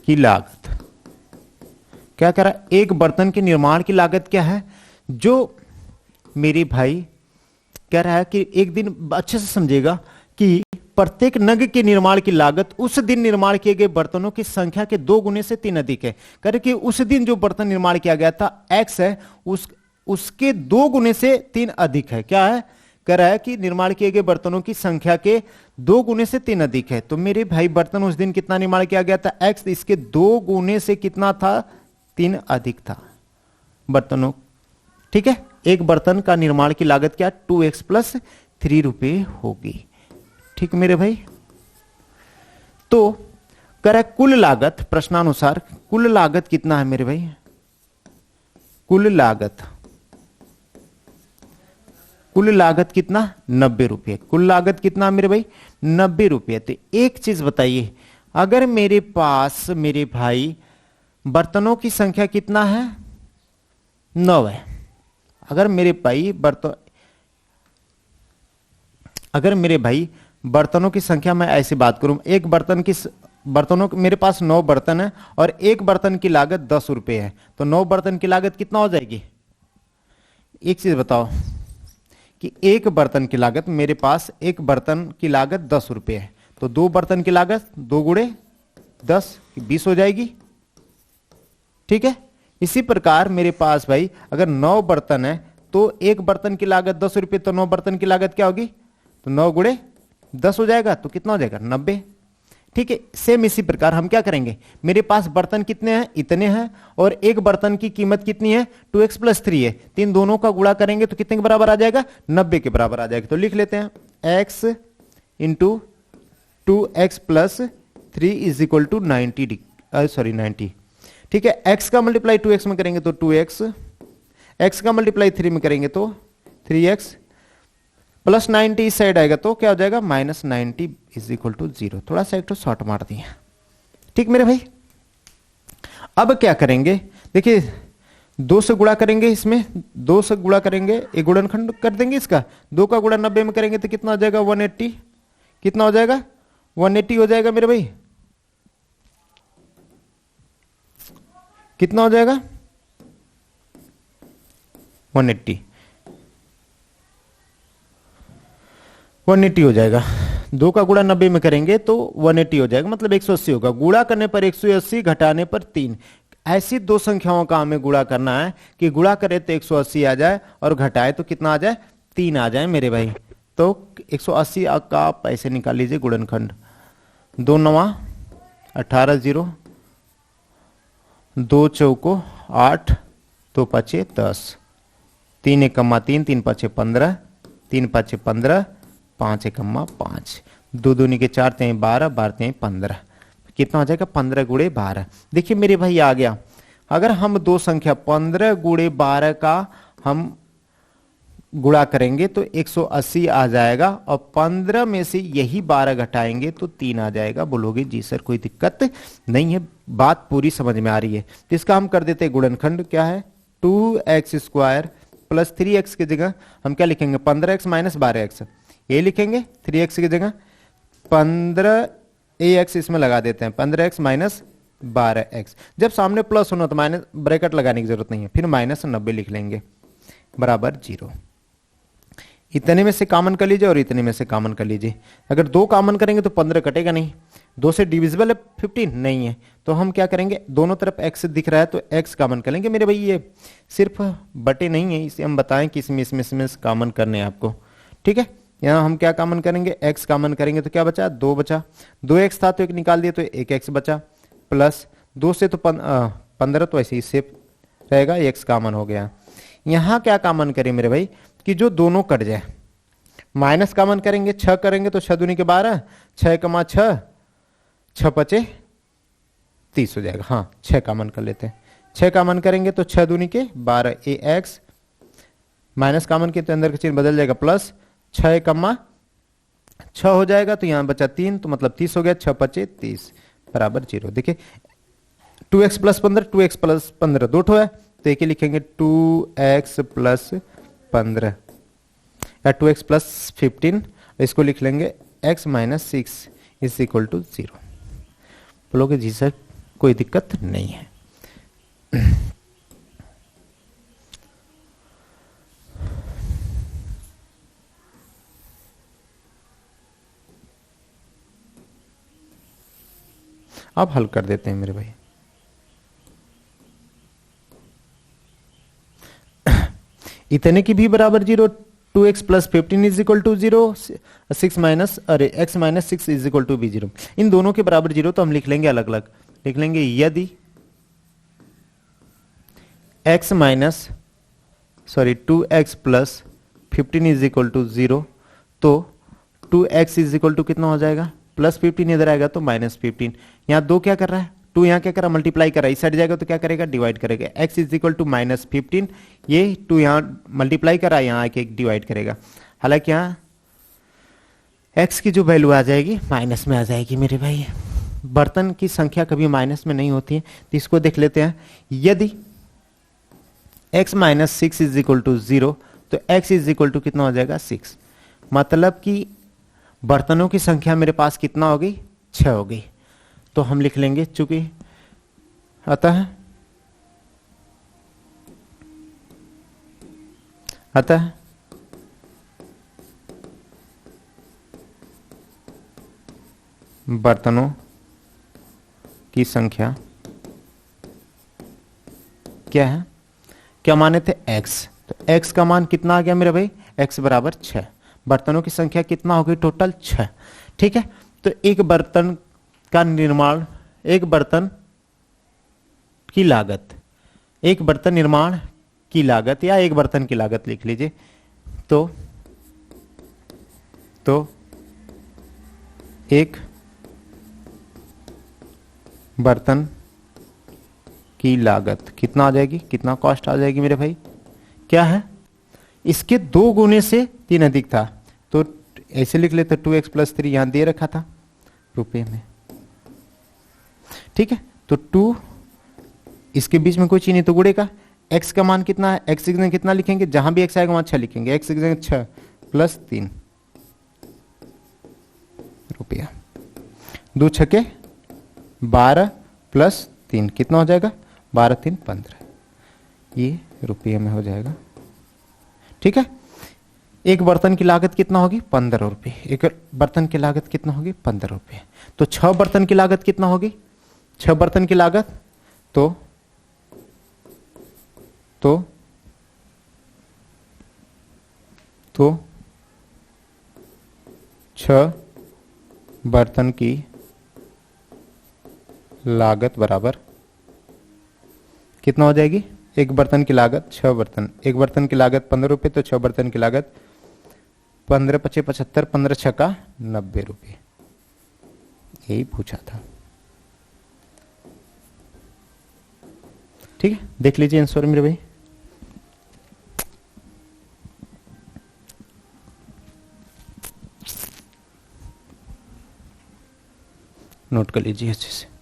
की लागत। क्या कह रहा है? एक बर्तन के निर्माण की लागत क्या है? जो मेरे भाई कह रहा है कि एक दिन अच्छे से समझेगा कि प्रत्येक नग के निर्माण की लागत उस दिन निर्माण किए गए बर्तनों की संख्या के 2 गुने से 3 अधिक है। कह रहे कि उस दिन जो बर्तन निर्माण किया गया था x है, उसके 2 गुने से 3 अधिक है। क्या है? कह रहा है कि निर्माण किए गए बर्तनों की संख्या के 2 गुने से 3 अधिक है। तो मेरे भाई बर्तन उस दिन कितना निर्माण किया गया था? x, इसके 2 गुने से कितना था? 3 अधिक था बर्तनों। ठीक है, एक बर्तन का निर्माण की लागत क्या? 2x + 3 रुपए होगी। ठीक मेरे भाई, तो कह रहा है कुल लागत, प्रश्नानुसार कुल लागत कितना है मेरे भाई? कुल लागत कितना? 90 रुपये। कुल लागत कितना मेरे भाई? 90 रुपये। तो एक चीज बताइए, अगर मेरे पास मेरे भाई बर्तनों की संख्या कितना है? 9 है। अगर मेरे भाई बर्तनों की संख्या, मैं ऐसी बात करूं, एक बर्तनों मेरे पास 9 बर्तन है और एक बर्तन की लागत 10 रुपए है, तो 9 बर्तन की लागत कितना हो जाएगी? एक चीज बताओ कि एक बर्तन की लागत, मेरे पास एक बर्तन की लागत 10 रुपए है, तो 2 बर्तन की लागत 2 गुणे 10 20 हो जाएगी। ठीक है, इसी प्रकार मेरे पास भाई अगर 9 बर्तन है तो एक बर्तन की लागत 10 रुपये, तो 9 बर्तन की लागत क्या होगी? तो 9 गुणे 10 हो जाएगा, तो कितना हो जाएगा? 90। ठीक है, सेम इसी प्रकार हम क्या करेंगे, मेरे पास बर्तन कितने हैं? इतने हैं, और एक बर्तन की कीमत कितनी है? 2x + 3 है। तीन दोनों का गुणा करेंगे तो कितने के बराबर आ जाएगा? 90 के बराबर आ जाएगा। तो लिख लेते हैं x × 2x + 3 = 90। ठीक है, x का मल्टीप्लाई 2x में करेंगे तो 2x, x का मल्टीप्लाई 3 में करेंगे तो 3x, प्लस 90 इस साइड आएगा तो क्या हो जाएगा? -90 = 0। थोड़ा सा एक तो शॉर्ट मार दिया। ठीक मेरे भाई, अब क्या करेंगे? देखिए 2 से गुणा करेंगे, इसमें 2 से गुणा करेंगे, एक गुणनखंड कर देंगे इसका। 2 का गुणा 90 में करेंगे तो कितना हो जाएगा? 180। कितना हो जाएगा? 180 हो जाएगा मेरे भाई। कितना हो जाएगा? 180 हो जाएगा। 2 का गुणा 90 में करेंगे तो 180 हो जाएगा, मतलब 180 होगा। गुणा करने पर 180, घटाने पर 3। ऐसी 2 संख्याओं का हमें गुणा करना है कि गुणा करे तो 180 आ जाए और घटाए तो कितना आ जाए? 3 आ जाए मेरे भाई। तो 180 का आप ऐसे निकाल लीजिए गुणनखंड। 2 9 18 0, 2 चौको 8, 2 5 10, 3 1 3, 3 5 15, 3 5 15, 5 1 5, 2 दूनी के 4 3 12, 12 3 15। कितना हो जाएगा? 15 गुणे 12। देखिए मेरे भाई आ गया। अगर हम 2 संख्या 15 गुणे 12 का हम गुणा करेंगे तो 180 आ जाएगा, और 15 में से यही 12 घटाएंगे तो 3 आ जाएगा। बोलोगे जी सर कोई दिक्कत नहीं है, बात पूरी समझ में आ रही है। तो इसका हम कर देते हैं गुणनखंड। क्या है? 2x² + 3x की जगह हम क्या लिखेंगे? 15x - 12x। ये लिखेंगे 3x की जगह 15ax इसमें लगा देते हैं, 15x - 12x। जब सामने प्लस होना तो माइनस ब्रैकेट लगाने की जरूरत नहीं है, फिर -90 लिख लेंगे बराबर 0। इतने में से कॉमन कर लीजिए और इतने में से कॉमन कर लीजिए। अगर 2 कॉमन करेंगे तो 15 कटेगा नहीं। 2 से डिविजिबल है 15 नहीं है, तो हम क्या करेंगे, दोनों तरफ x दिख रहा है तो x कॉमन कर लेंगे मेरे भाई। ये सिर्फ बटे नहीं है, इसे हम बताएं कि इसमें कॉमन करने हैं आपको। ठीक है, यहाँ हम क्या कॉमन करेंगे, x कॉमन करेंगे तो क्या बचा, 2 बचा। 2x था तो 1 निकाल दिया तो 1x बचा, प्लस 2 से तो 15 तो ऐसे ही सेफ रहेगा, x कॉमन हो गया। यहाँ क्या कॉमन करें मेरे भाई कि जो दोनों कट जाए, माइनस कॉमन करेंगे, 6 करेंगे तो 6 दूनी के 12, 6 कमा 6, 6 पचे 30 हो जाएगा। हाँ 6 कॉमन कर लेते हैं, 6 कॉमन करेंगे तो 6 दूनी के 12 ax, माइनस कॉमन के तो अंदर का चिन्ह बदल जाएगा, प्लस 6 कमा 6 हो जाएगा तो यहां बचा 3, तो मतलब 30 हो गया, 6 पचे 30 बराबर 0। देखिए 2x प्लस 15, 2x प्लस 15 दो ठो है तो एक ही लिखेंगे 2x प्लस 15 या 2x प्लस 15, इसको लिख लेंगे x minus 6 is equal to 0। बोलोगे जी सर कोई दिक्कत नहीं है। अब हल कर देते हैं मेरे भाई। इतने की भी बराबर 0, 2x plus 15 is equal to 0, 6 minus x minus 6 is equal to भी 0। इन दोनों के बराबर 0 तो हम लिख लेंगे अलग अलग, लिख लेंगे यदि x minus 2x plus 15 is equal to 0, तो 2x इज इक्वल टू कितना हो जाएगा, प्लस 15 इधर आएगा तो माइनस 15। यहाँ 2 क्या कर रहा है, 2 यहाँ क्या कर रहा है, मल्टीप्लाई कर रहा है, इस साइड जाएगा तो क्या करेगा, डिवाइड करेगा। x is equal to minus 15, ये 2 यहाँ मल्टीप्लाई कर रहा है, यहाँ आके डिवाइड करेगा। हालांकि यहाँ x की जो वैल्यू आ जाएगी माइनस में आ जाएगी मेरे भाई। बर्तन की संख्या कभी माइनस में नहीं होती है, तो इसको देख लेते हैं। यदि x minus 6 is equal to 0, तो x इज इक्वल टू कितना हो जाएगा, 6। मतलब कि बर्तनों की संख्या मेरे पास कितना हो गई, 6 हो गई। तो हम लिख लेंगे चूंकि अतः बर्तनों की संख्या क्या है, क्या माने थे, x। तो x का मान कितना आ गया मेरे भाई, x बराबर 6। बर्तनों की संख्या कितना हो गई, टोटल 6। ठीक है, तो एक बर्तन का निर्माण, एक बर्तन की लागत, एक बर्तन निर्माण की लागत या एक बर्तन की लागत लिख लीजिए। तो एक बर्तन की लागत कितना आ जाएगी, कितना कॉस्ट आ जाएगी मेरे भाई, क्या है, इसके 2 गुने से 3 अधिक था, तो ऐसे लिख लेते 2x प्लस 3, यहां दे रखा था रुपए में। ठीक है, तो 2 इसके बीच में कोई चीज नहीं तो गुड़े का, x का मान कितना है, x की जगह कितना लिखेंगे, जहां भी x आएगा वहां 6 लिखेंगे, x की जगह 6 प्लस 3 रुपया, 2 छके 12 प्लस 3 कितना हो जाएगा, 12 3 15, ये रुपये में हो जाएगा। ठीक है, एक बर्तन की लागत कितना होगी, 15 रुपये। एक बर्तन की लागत कितना होगी, 15 रुपये। तो 6 बर्तन की लागत कितना होगी, 6 बर्तन की लागत तो 6 बर्तन की लागत बराबर कितना हो जाएगी, एक बर्तन की लागत 6 बर्तन, एक बर्तन की लागत 15 रुपये, तो 6 बर्तन की लागत 15 पचे 75, 15 छक्का 90 रुपये। यही पूछा था। ठीक है, देख लीजिए आंसर मेरे भाई। नोट कर लीजिए अच्छे से।